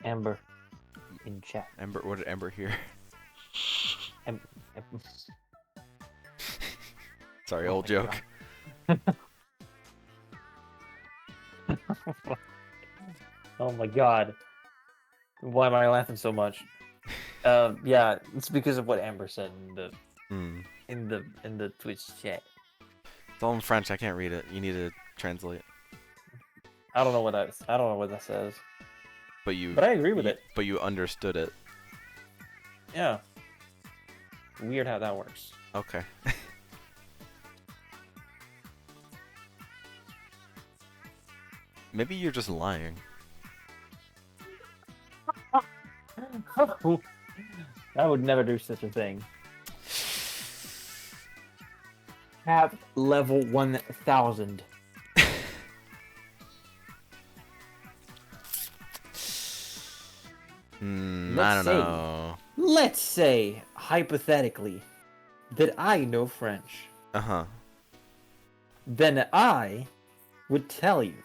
Amber in chat. Ember. What did Ember hear? Em- Sorry, Oh old my joke. Oh my god. Why am I laughing so much? Yeah, it's because of what Amber said Hmm. in the Twitch chat. It's all in French. I can't read it. You need to translate. I don't know what that says. But you. But I agree with it. But you understood it. Yeah. Weird how that works. Okay. Maybe you're just lying. I would never do such a thing. Have level 1000. I Let's don't say- know. Let's say, hypothetically, that I know French. Uh-huh. Then I would tell you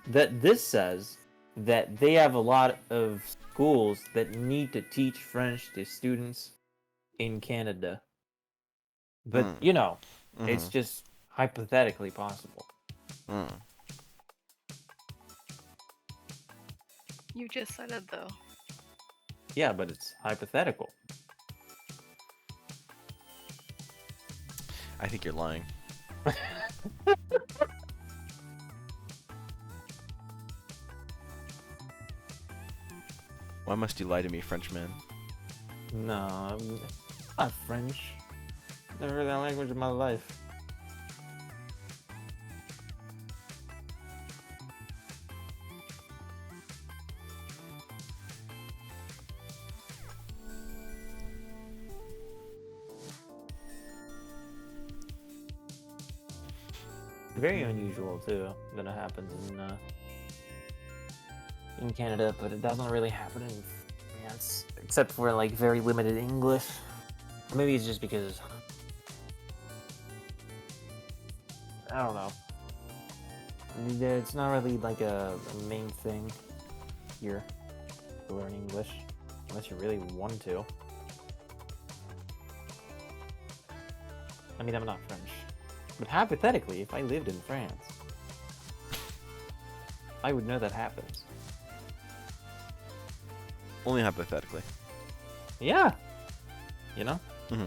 that this says that they have a lot of schools that need to teach French to students in Canada. But, Hmm. you know, it's Mhm. just hypothetically possible. Mm. You just said it though. Yeah, but it's hypothetical. I think you're lying. Why must you lie to me, Frenchman? No, I'm not French. Never heard that language in my life. Very unusual too that it happens in Canada, but it doesn't really happen in France, except for like very limited English. Maybe it's just because I don't know. It's not really like a main thing here to learn English, unless you really want to. I mean, I'm not French, but hypothetically, if I lived in France, I would know that happens. Only hypothetically. Yeah, you know. Hmm.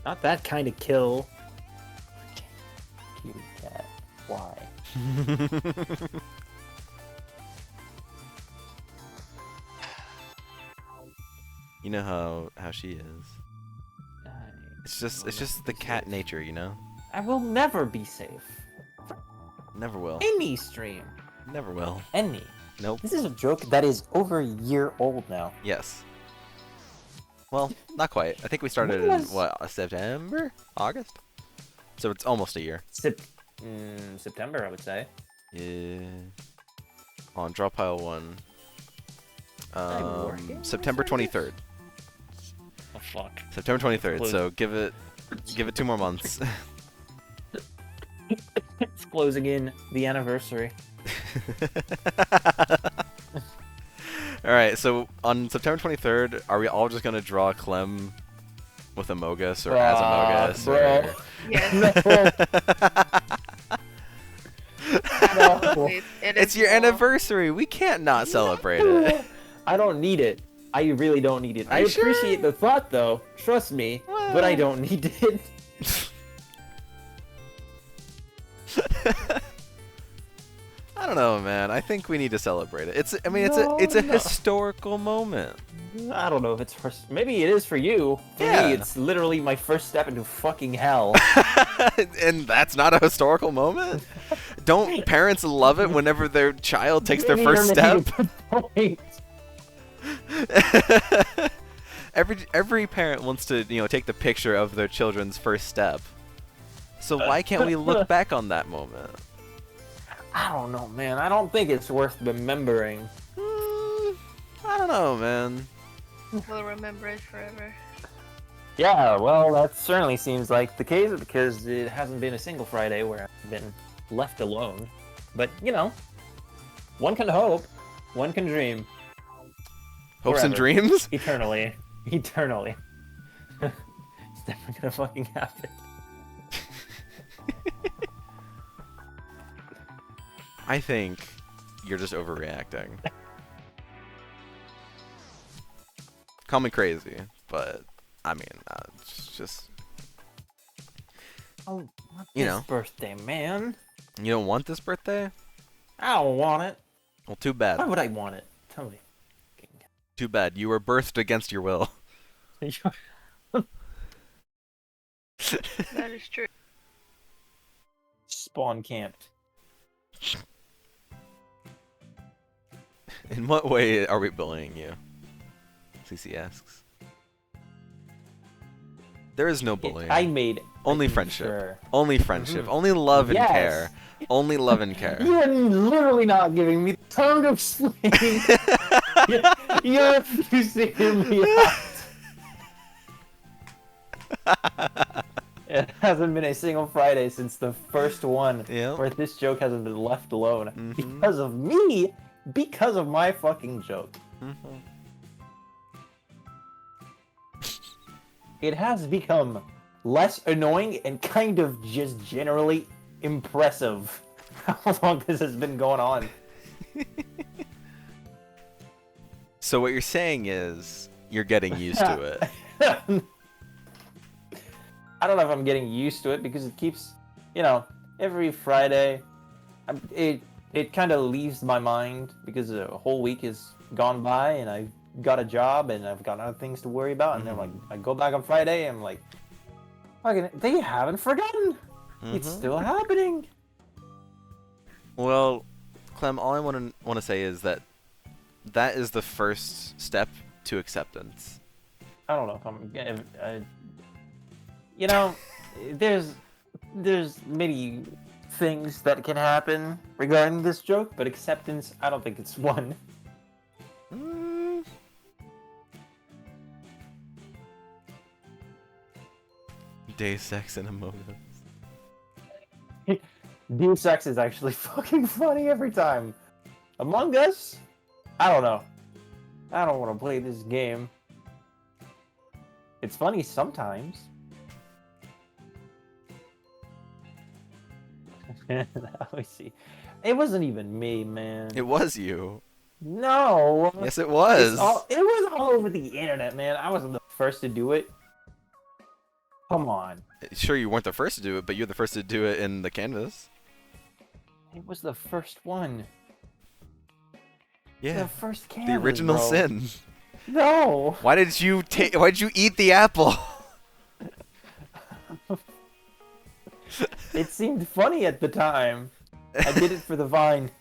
Not that kind of kill. Cute cat. Why? You know how she is. It's just the cat nature, you know. I will never be safe. Never will. Any stream. Never will. Any. Nope. This is a joke that is over a year old now. Yes. Well, not quite. I think we started When in was- what, September, August. So it's almost a year. September, I would say. Yeah. On draw pile 1. working September on this? 23rd. Oh fuck. September 23rd. Close. So give it 2 more months. It's closing in the anniversary. All right. So on September 23rd, are we all just gonna draw Clem with Amogus or as Amogus? Bruh. Or... No. Absolutely. It It's is your all- anniversary. We can't not celebrate it. I don't need it. I really don't need it. Are I you sure? appreciate the thought, though. Trust me, but I don't need it. I don't know, man. I think we need to celebrate it. It's No, it's a no. historical moment. I don't know if it's first. Maybe it is for you. For Yeah. me, it's literally my first step into fucking hell. And that's not a historical moment? Don't parents love it whenever their child takes their first step? Every parent wants to, take the picture of their children's first step. So why can't we look back on that moment? I don't know, man. I don't think it's worth remembering. I don't know, man. We'll remember it forever. Yeah, well, that certainly seems like the case because it hasn't been a single Friday where I've been left alone. But, one can hope, one can dream. Hopes and Forever. dreams? Eternally. Eternally. It's never gonna fucking happen. I think you're just overreacting. Call me crazy, but I mean, it's just Oh, not You this know. birthday, man. you don't want this birthday? I don't want it. Well, too bad. Why would I want it? Tell me. Too bad. You were birthed against your will. That is true. Spawn camped. In what way are we bullying you? CC asks. There is no bullying. I made Only making friendship. sure. Only friendship. Mhm. Only love and Yes. care. Only love and care. You're literally not giving me the time to explain. You're refusing to hear me out. It hasn't been a single Friday since the first one Yep. where this joke hasn't been left alone Mhm. because of me, because of my fucking joke. Mhm. It has become less annoying and kind of just generally impressive how long this has been going on. So what you're saying is you're getting used to it. I don't know if I'm getting used to it because it keeps, every Friday, it kind of leaves my mind because a whole week has gone by and I've got a job and I've got other things to worry about. And then like I go back on Friday and I'm like, fucking, they haven't forgotten. It's Mhm. still happening. Well, Clem, all I want to say is that is the first step to acceptance. I don't know if You know, there's many things that can happen regarding this joke, but acceptance, I don't think it's one. Mm. Deus Ex and Among Us. Deus Ex is actually fucking funny every time. Among Us? I don't know. I don't want to play this game. It's funny sometimes. Let me see. It wasn't even me, man. It was you. No. Yes, it was. It was all over the internet, man. I wasn't the first to do it. Come on. Sure, you weren't the first to do it, but you're the first to do it in the canvas. It was the first one. Yeah. The first canvas, The original bro. sin. No. Why did you eat the apple? It seemed funny at the time. I did it for the Vine.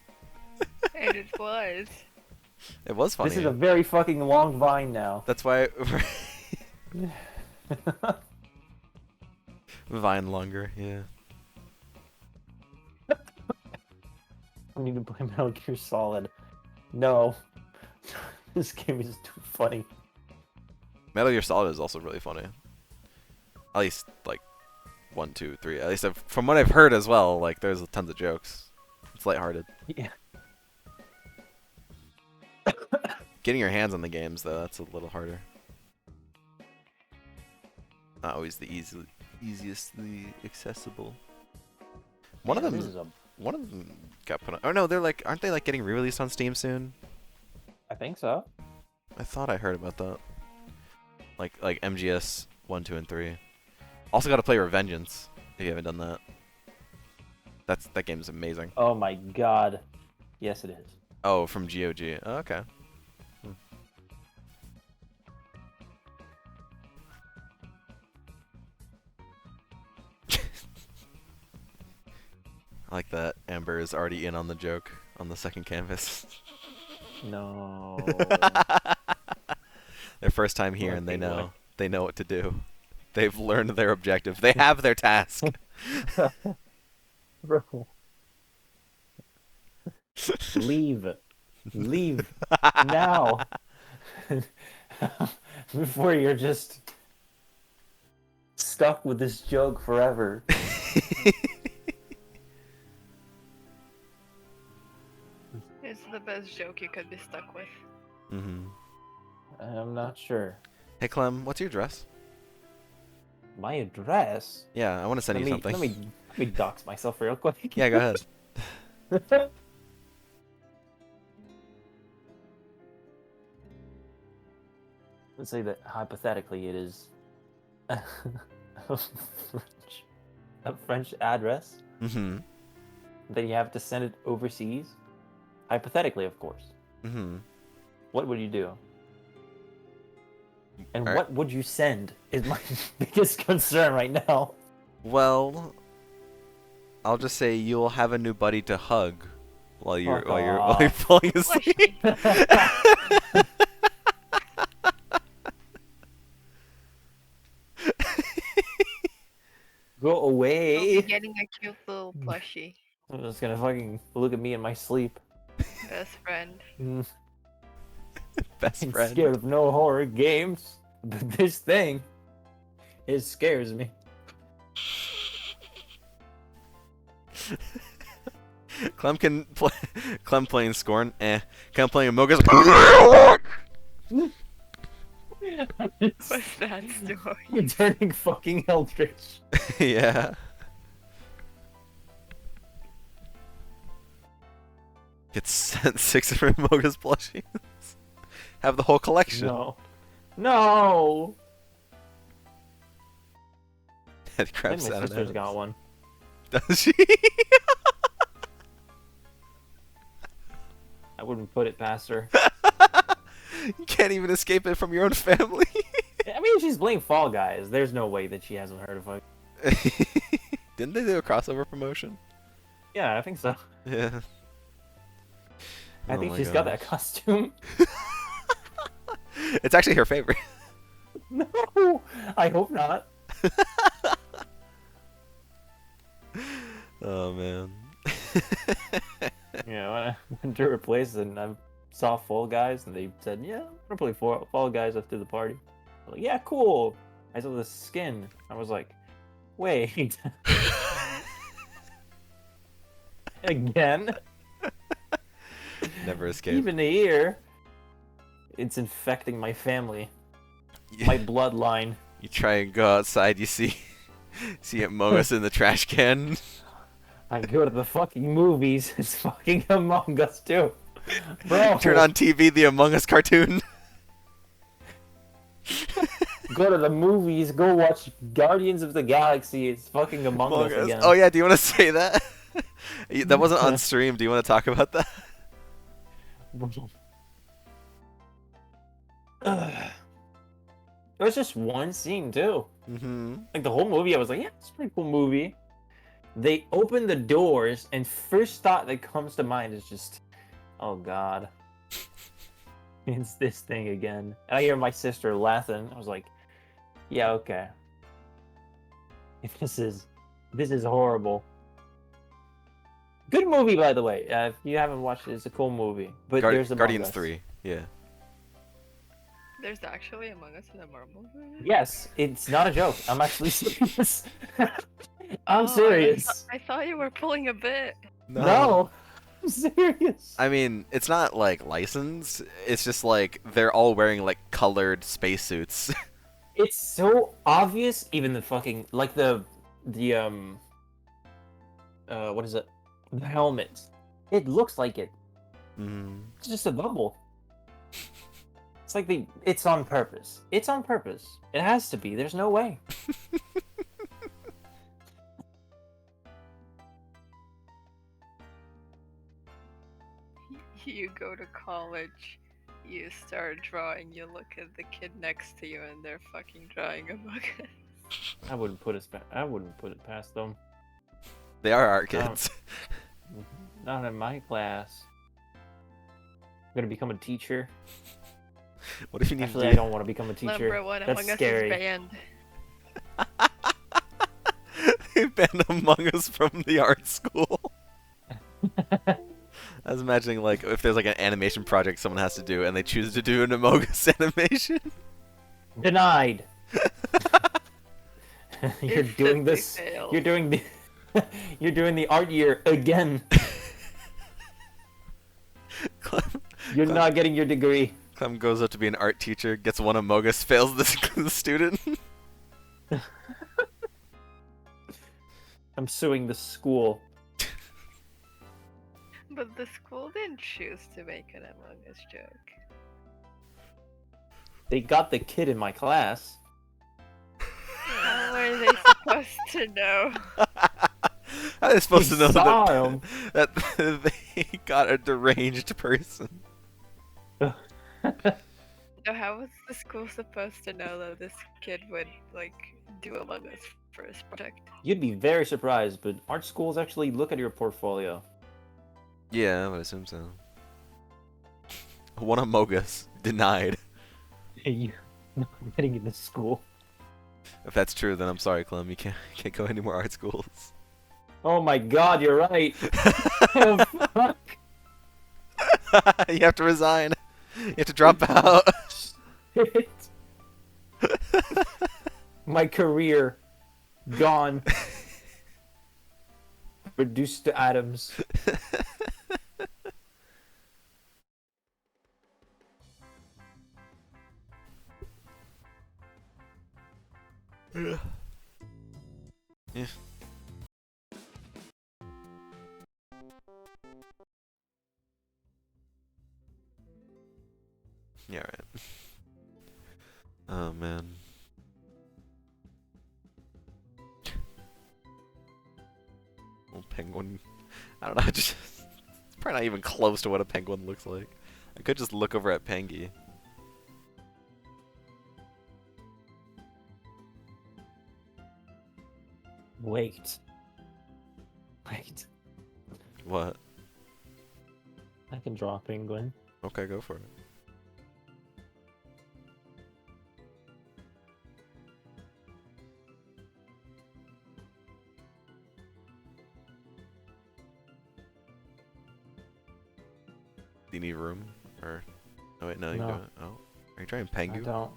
And it was. It was funny. This is a very fucking long Vine now. That's why Vine longer, yeah. I need to play Metal Gear Solid. No. This game is too funny. Metal Gear Solid is also really funny. At least like 1, 2, 3. At least from what I've heard as well, like there's tons of jokes. It's lighthearted. Yeah. Getting your hands on the games though, that's a little harder. Not always the easiestly accessible. One of them got put on. Oh no, aren't they like getting re-released on Steam soon? I think so. I thought I heard about that. Like MGS 1, 2, and 3. Also got to play Revengeance if you haven't done that. That game is amazing. Oh my god. Yes, it is. Oh, from GOG. Oh, okay. I like that Amber is already in on the joke on the second canvas. No. Their first time here, Poor and they big boy. know what to do. They've learned their objective. They have their task. Bro. Leave. Leave. Now. Before you're just stuck with this joke forever. It's the best joke you could be stuck with. Mm-hmm. I'm not sure. Hey Clem, what's your address? My address? Yeah, I want to send you something. Let me dox myself real quick. Yeah, go ahead. Let's say that hypothetically it is a French address Mm-hmm. that you have to send it overseas. Hypothetically, of course. Mm-hmm. What would you do? And Alright. what would you send is my biggest concern right now. Well, I'll just say you'll have a new buddy to hug while you're Fuck while you're off. falling asleep. Go You'll away. be getting a cute little plushie. I'm just gonna fucking look at me in my sleep. Best friend. Best I'm friend. scared of no horror games, but this thing, it scares me. Clem can play. Clem playing Scorn. Clem playing Mogus. What's that story? You're turning fucking eldritch. Yeah. Get sent 6 different Mogus plushies. Have the whole collection. No. No! Head I crab think my Saturday. sister's got one. Does she? I wouldn't put it past her. You can't even escape it from your own family. I mean, she's playing Fall Guys. There's no way that she hasn't heard of it. Didn't they do a crossover promotion? Yeah, I think so. Yeah. I Oh think my she's got gosh. that costume. It's actually her favorite. No! I hope not. went to her place and I saw Fall Guys and they said, "Yeah, I'm gonna play Fall Guys after the party." I was like, "Yeah, cool." I saw the skin. I was like, "Wait, again?" Never escape. Even here, it's infecting my family, Yeah. my bloodline. You try and go outside, you see Among Us in the trash can. I go to the fucking movies. It's fucking Among Us too, bro. Turn on TV, the Among Us cartoon. Go to the movies. Go watch Guardians of the Galaxy. It's fucking Among Us again. Oh yeah, do you want to say that? That wasn't on stream. Do you want to talk about that? It was just one scene too. Mm-hmm. Like the whole movie, I was like, yeah, it's a pretty cool movie. They open the doors, and first thought that comes to mind is just, oh god, it's this thing again. And I hear my sister laughing. I was like, yeah, okay. This is horrible. Good movie, by the way. If you haven't watched it, it's a cool movie. But there's Among Guardians Us. 3. Yeah. There's actually Among Us in a Marvel movie? Yes, it's not a joke. I'm actually serious. I'm Oh, serious. I thought you were pulling a bit. No, I'm serious. I mean, it's not like licensed. It's just like they're all wearing like colored spacesuits. It's so obvious. Even the fucking like the what is it? The helmet. It looks like it. Mm. It's just a bubble. It's like it's on purpose. It's on purpose. It has to be. There's no way. You go to college, you start drawing, you look at the kid next to you, and they're fucking drawing Among Us. I wouldn't put it past them. They are art kids. Not in my class. I'm gonna become a teacher. What if you need Actually, I to don't want to become a teacher. Number one That's Among Us scary. is banned. ban Among Us from the art school? I was imagining like if there's like an animation project someone has to do and they choose to do an Among Us animation. Denied. You're doing Instantly this. failed. You're doing the. You're doing the art year again. You're not getting your degree. Clem goes up to be an art teacher, gets one Among Us, fails the student. I'm suing the school. But the school didn't choose to make an Among Us joke. They got the kid in my class. How are they supposed to know? How are they supposed to know saw that, him. that they got a deranged person? So how was the school supposed to know that this kid would, like, do Among Us for his project? You'd be very surprised, but art schools actually look at your portfolio. Yeah, I would assume so. One Among Us denied. You're not getting into school. If that's true, then I'm sorry, Clem. You can't go any more art schools. Oh my god, you're right. Oh, fuck. You have to resign. You have to drop out. Shit. My career gone. Reduced to atoms. Yeah. Yeah, right. Oh man. Little penguin. I don't know, just it's probably not even close to what a penguin looks like. I could just look over at Pengy. Wait. What? I can draw a penguin. Okay, go for it. Do you need room? Or oh wait, no, you No. don't. Oh, are you trying I Pengu? don't.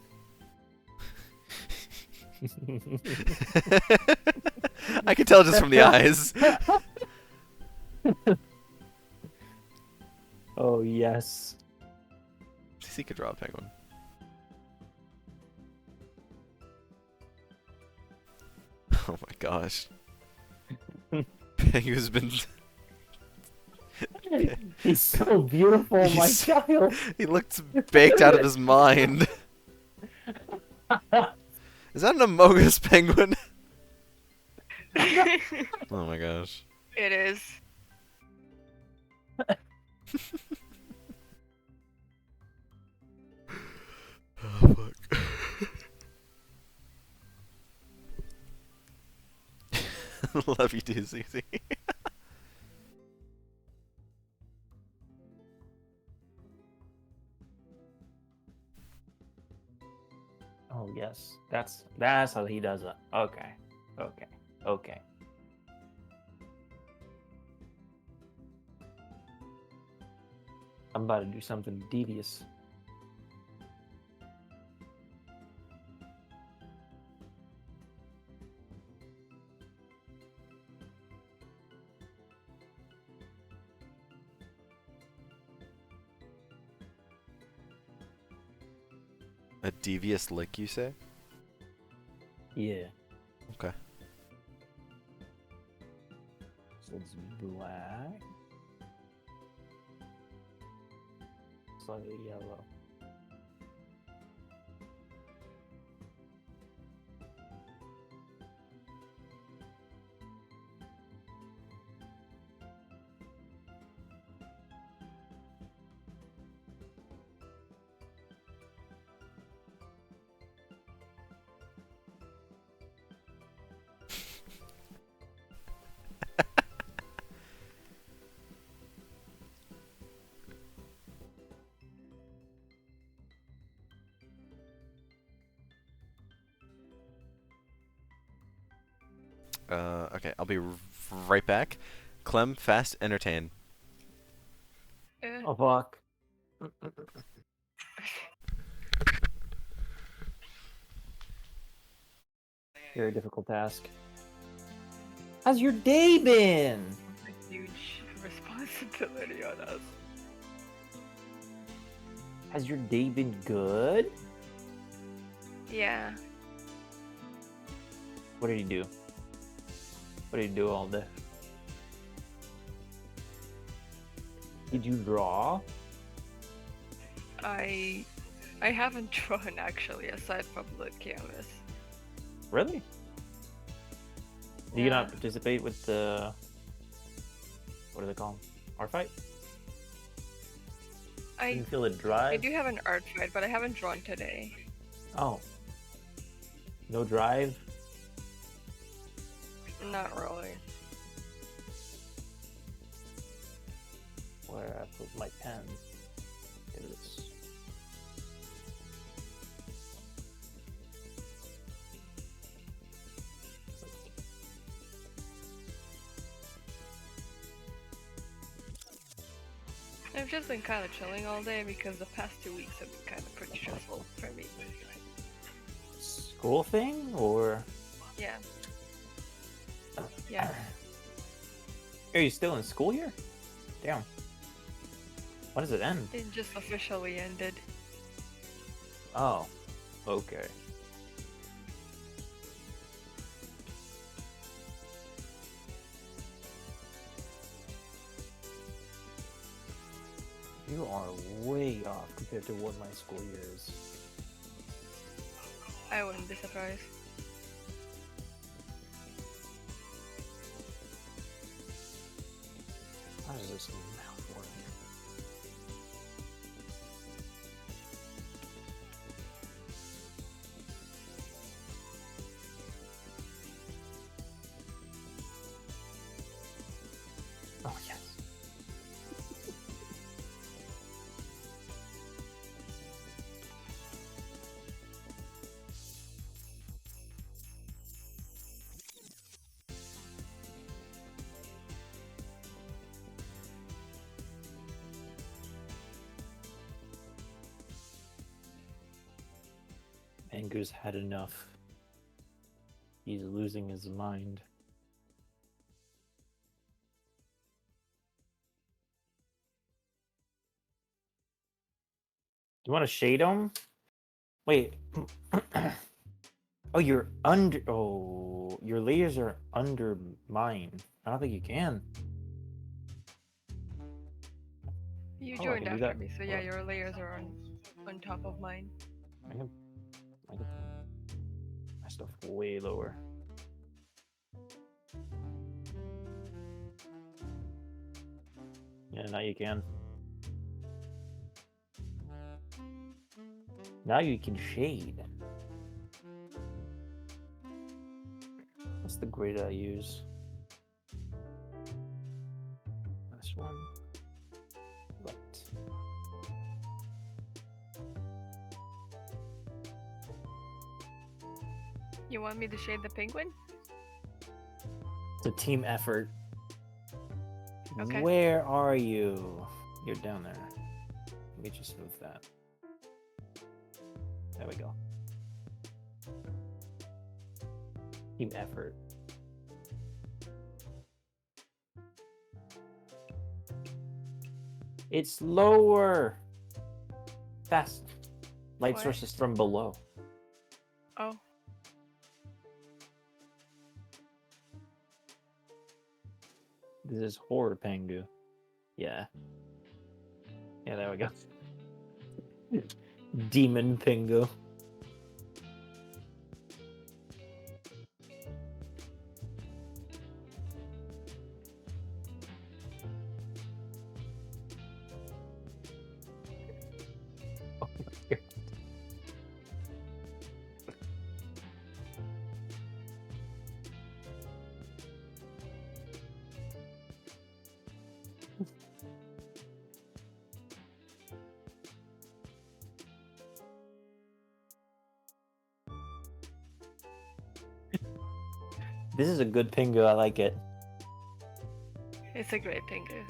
I can tell just from the eyes. Oh yes. He could draw a penguin. Oh my gosh. Pengu's been. He's so beautiful, my He's- child. He looks baked out of his mind. Is that an Amogus penguin? Oh my gosh. It is. Oh fuck. Love you too, Susie. Oh yes, that's how he does it. Okay, okay, okay. I'm about to do something devious. A devious lick, you say? Yeah. Okay. So it's black. Slightly yellow. Okay, I'll be right back. Clem, fast, entertain. Oh fuck. Very difficult task. How's your day been? A huge responsibility on us. Has your day been good? Yeah. What did you do? What did you do all day? Did you draw? I haven't drawn actually aside from the canvas. Really? Do you not Yeah. participate with the... What do they call them? Art fight? I Didn't feel the drive? I do have an art fight, but I haven't drawn today. Oh. No drive? Not really. Where I put my pen? It is. I've just been kind of chilling all day because the past 2 weeks have been kind of pretty stressful for me. School thing or? Yeah. Yeah. Are you still in school here? Damn. When does it end? It just officially ended. Oh. Okay. You are way off compared to what my school year is. I wouldn't be surprised. How does this mouth work? Oh yes. Pengu's had enough. He's losing his mind. You want to shade him? Wait. Oh, you're under. Oh, your layers are under mine. I don't think you can. You Oh, I joined can do after that. me, so yeah, your layers are on top of mine. I can put my stuff way lower. Yeah, now you can. Now you can shade. What's the grid I use? This one. Right. You want me to shade the penguin? It's a team effort. Okay. Where are you? You're down there. Let me just move that. There we go. Team effort. It's lower. Fast. Light What? sources from below. Oh, This is horror Pengu. Yeah. Yeah, there we go. Demon Pengu. Oh my God. This is a good Pengu. I like it. it's a great penguin.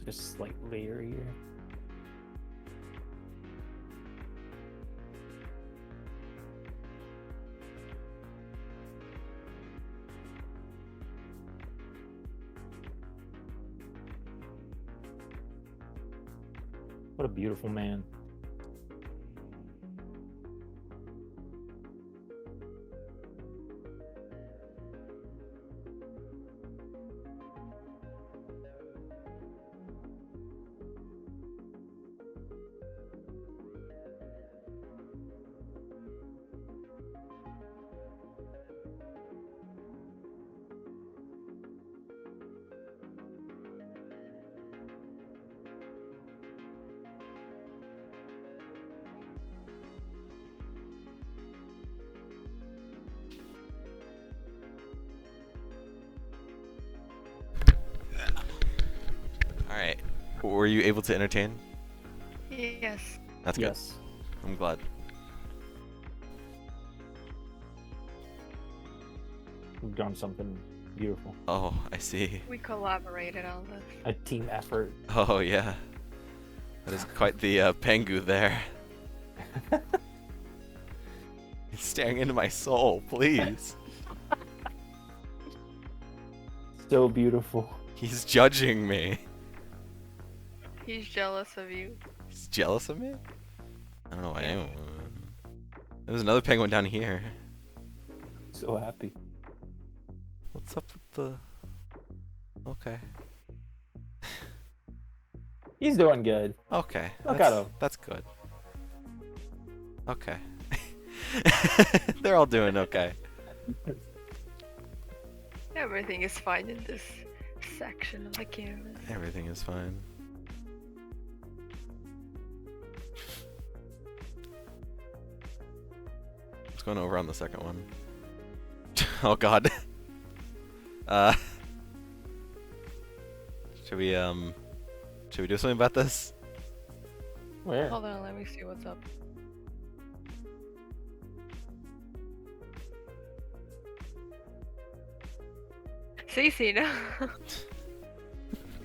Just a slight layer here. What a beautiful man. Alright. Were you able to entertain? Yes. That's good. Yes. I'm glad. We've done something beautiful. Oh, I see. We collaborated on this. A team effort. Oh, yeah. That is quite the Pengu there. He's staring into my soul, please. So beautiful. He's judging me. He's jealous of you. He's jealous of me? I don't know why I am. There's another penguin down here. So happy. What's up with the... Okay. He's doing good. Okay. Look at him. That's good. Okay. They're all doing okay. Everything is fine in this section of the canvas. Everything is fine. What's going over on the second one? Oh god. Should we do something about this? Where? Hold on, let me see what's up. Cece, no.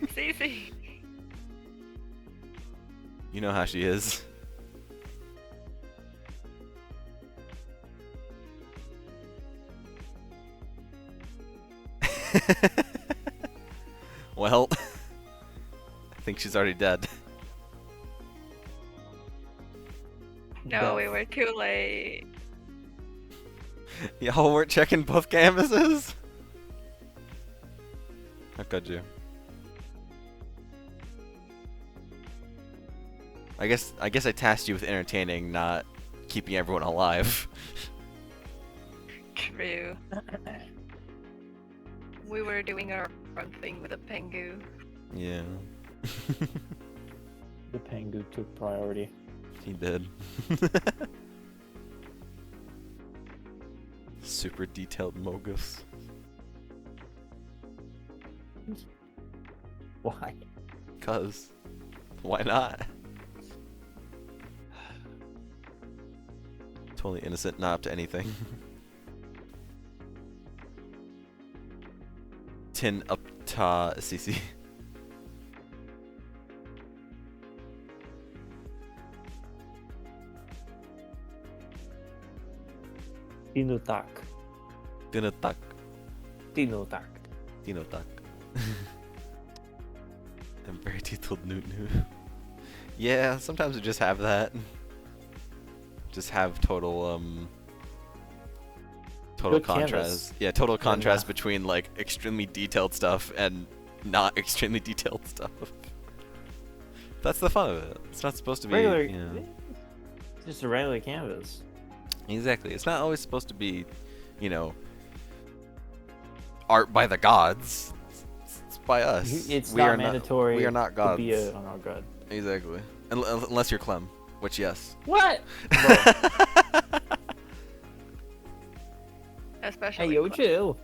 Cece. You know how she is. Well, I think she's already dead. No, we were too late. Y'all weren't checking both canvases? How could you? I guess I tasked you with entertaining, not keeping everyone alive. True. We were doing our own thing with a pengu. Yeah. The Pengu took priority. He did. Super detailed Mogus. Why? Cause. Why not? Totally innocent, not up to anything. Tin up ta CC. Tinotak. Tinotak. Tinotak. Tinotak. And very detailed Newt. Yeah, sometimes we just have that. Just have total total Good contrast. canvas. Yeah, total contrast uh, between like extremely detailed stuff and not extremely detailed stuff. That's the fun of it. It's not supposed to be, Regular. you know. It's just a regular canvas. Exactly. It's not always supposed to be, you know, art by the gods. It's by us. It's we not are mandatory. we are not gods. To be on our god. Exactly. Unless you're Clem, which yes. What? Especially. Hey, yo, Cla- chill.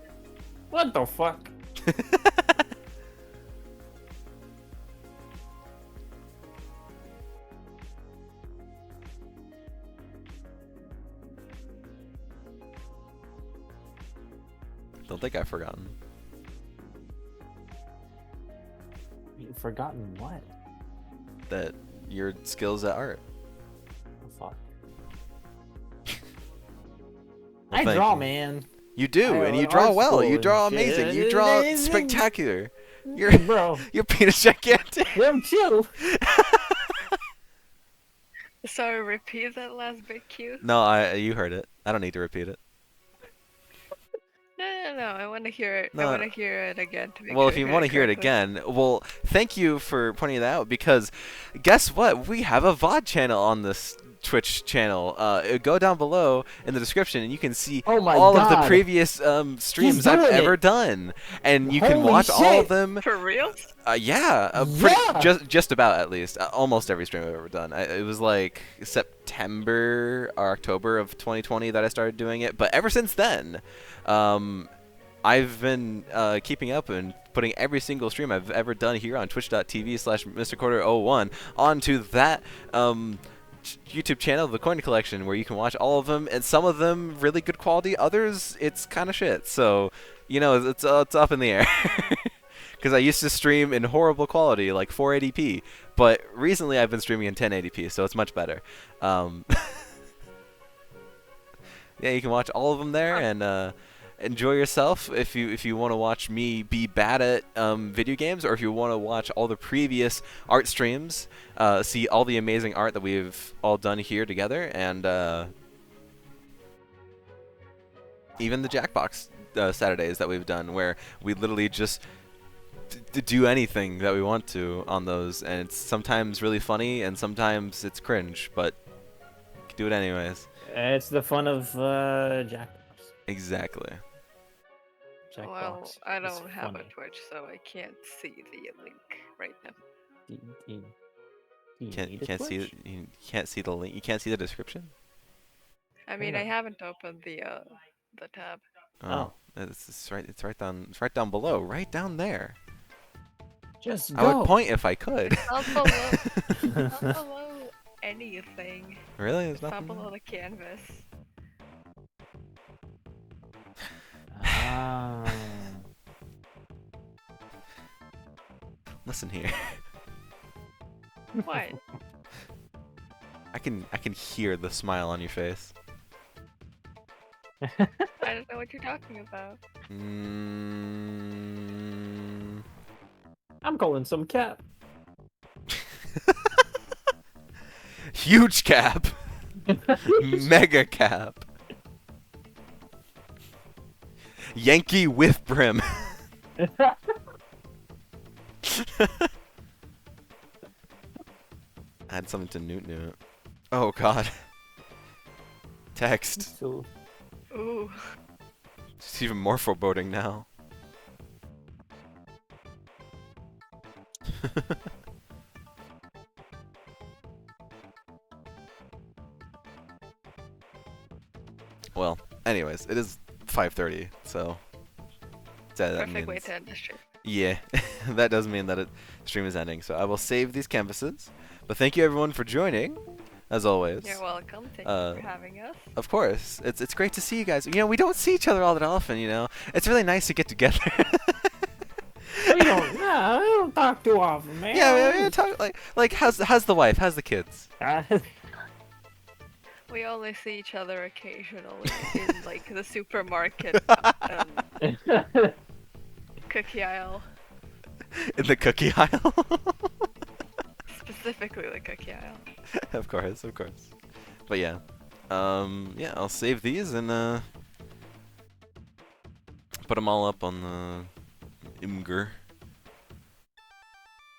What the fuck? Don't think I've forgotten. You've forgotten what? That your skills at art. Oh, fuck. Well, I thank draw, you. man. You do, I and you went draw art well. school You and draw shit. amazing. You draw spectacular. You're Bro, your penis gigantic. damn chill. Sorry, repeat that last bit, Q. No, you heard it. I don't need to repeat it. No. I want to hear it. No. I want to hear it again. To make Well, sure if you I heard want to hear it correctly. again, well, thank you for pointing that out because guess what? We have a VOD channel on this Twitch channel. Go down below in the description and you can see Oh my all of the God. previous streams I've doing ever it. done, and you can Holy watch all of shit. them. For real? Yeah, Yeah. just about at least almost every stream I've ever done. It was like September or October of 2020 that I started doing it, but ever since then, I've been keeping up and putting every single stream I've ever done here on twitch.tv/MrCorder01 onto that YouTube channel, The Coin Collection, where you can watch all of them, and some of them really good quality, others it's kind of shit. So, you know, it's up in the air. Because I used to stream in horrible quality, like 480p, but recently I've been streaming in 1080p, so it's much better. Yeah, you can watch all of them there, enjoy yourself if you want to watch me be bad at video games, or if you want to watch all the previous art streams, see all the amazing art that we've all done here together, and even the Jackbox Saturdays that we've done, where we literally just do anything that we want to on those, and it's sometimes really funny and sometimes it's cringe, but do it anyways. It's the fun of Jackbox. Exactly. Well, Jackbox I is don't have a funny. Twitch, so I can't see the link right now. Do you Can't need a can't see Twitch? you can't see the link. You can't see the description. I mean, Yeah. I haven't opened the tab. Oh. It's right. It's right down. It's right down below. Right down there. Just I would point if I could. It's not below. Not below anything. Really? There's It's not nothing. below the canvas. Ah. Listen here. What? I can hear the smile on your face. I don't know what you're talking about. Mm. I'm calling some cap. Huge cap. Mega cap. Yankee with brim. Add something to Newt Newt. Oh god. Text. So Ooh. It's even more foreboding now. Well, anyways, it is 5:30, so that Perfect way means to end the stream. yeah, that does mean that it stream is ending. So I will save these canvases. But thank you everyone for joining, as always. You're welcome. Thank you for having us. Of course, it's great to see you guys. You know, we don't see each other all that often. You know, it's really nice to get together. we don't. Nah, I don't talk too often, man. Yeah, we talk like how's the wife? How's the kids? We only see each other occasionally in like the supermarket cookie aisle. In the cookie aisle. Specifically the cookie aisle. Of course. But yeah, yeah, I'll save these and put them all up on the Imgur.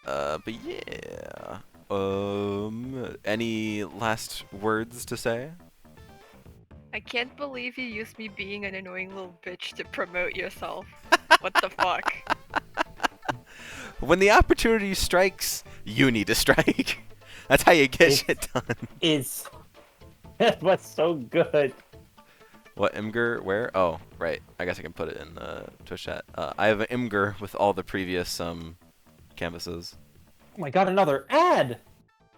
But yeah, any last words to say? I can't believe you used me being an annoying little bitch to promote yourself. What the fuck? When the opportunity strikes, you need to strike. That's how you get shit done. It's that was so good. What, Imgur? Where? Oh, right. I guess I can put it in the Twitch chat. I have an Imgur with all the previous canvases. Oh my god, another ad.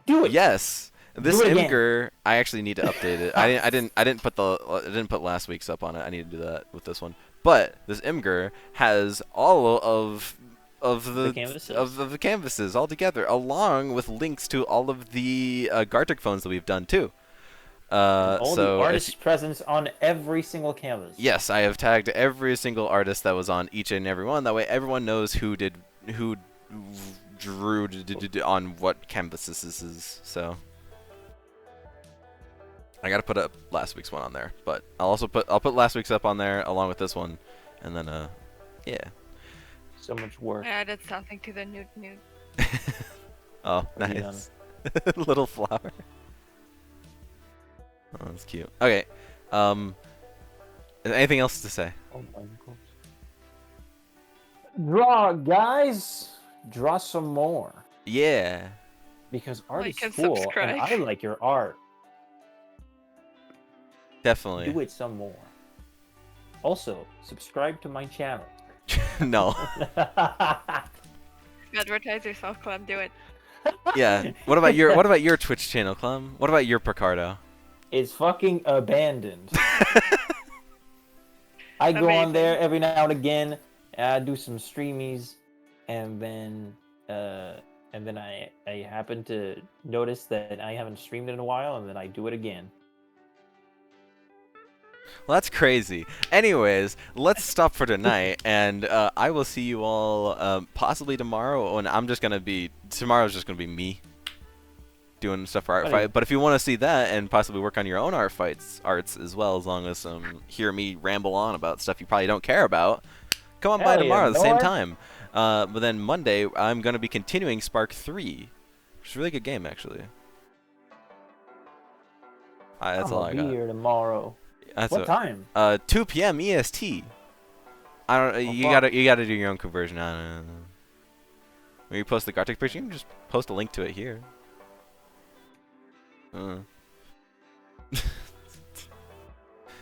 Do it. Yes. This Do it again. Imgur, I actually need to update it. I didn't put last week's up on it. I need to do that with this one. But this Imgur has all of the canvases? of the canvases all together, along with links to all of the Gartic phones that we've done too. All So the if artist presence on every single canvas. yes, I have tagged every single artist that was on each and every one. That way, everyone knows who drew on what canvases this is. So I gotta put up last week's one on there, but I'll put last week's up on there along with this one, and then yeah. So much work. I added something to the nude. Oh, What have you nice. Little flower. Oh, that's cute. Okay. Anything else to say? Oh my god. Draw, guys. Draw some more. Yeah. Because art Like is and cool, subscribe. and I like your art. Definitely. Do it some more. Also, subscribe to my channel. No. Advertise yourself, Clem. Do it. Yeah. What about your Twitch channel, Clem? What about your Picardo? It's fucking abandoned. I go on Amazing. there every now and again, do some streamies, and then I happen to notice that I haven't streamed in a while, and then I do it again. Well, that's crazy. Anyways, let's stop for tonight, and I will see you all possibly tomorrow. And tomorrow's just gonna be me doing stuff for art Buddy. fight. But if you want to see that and possibly work on your own arts as well, as long as hear me ramble on about stuff you probably don't care about, come on by Hell yeah, tomorrow at the same Nor. time. But then Monday, I'm gonna be continuing Spark 3, which is a really good game actually. That's all I I'll got. be here tomorrow. That's What time? 2 p.m. EST. I don't. You fuck. gotta do your own conversion. I don't know. When you post the Gartic picture, you can just post a link to it here.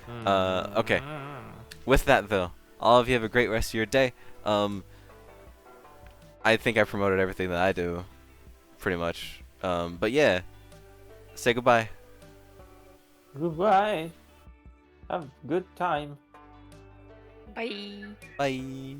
Okay. With that though, all of you have a great rest of your day. I think I promoted everything that I do, pretty much. But yeah, say goodbye. Goodbye. Have a good time. Bye. Bye.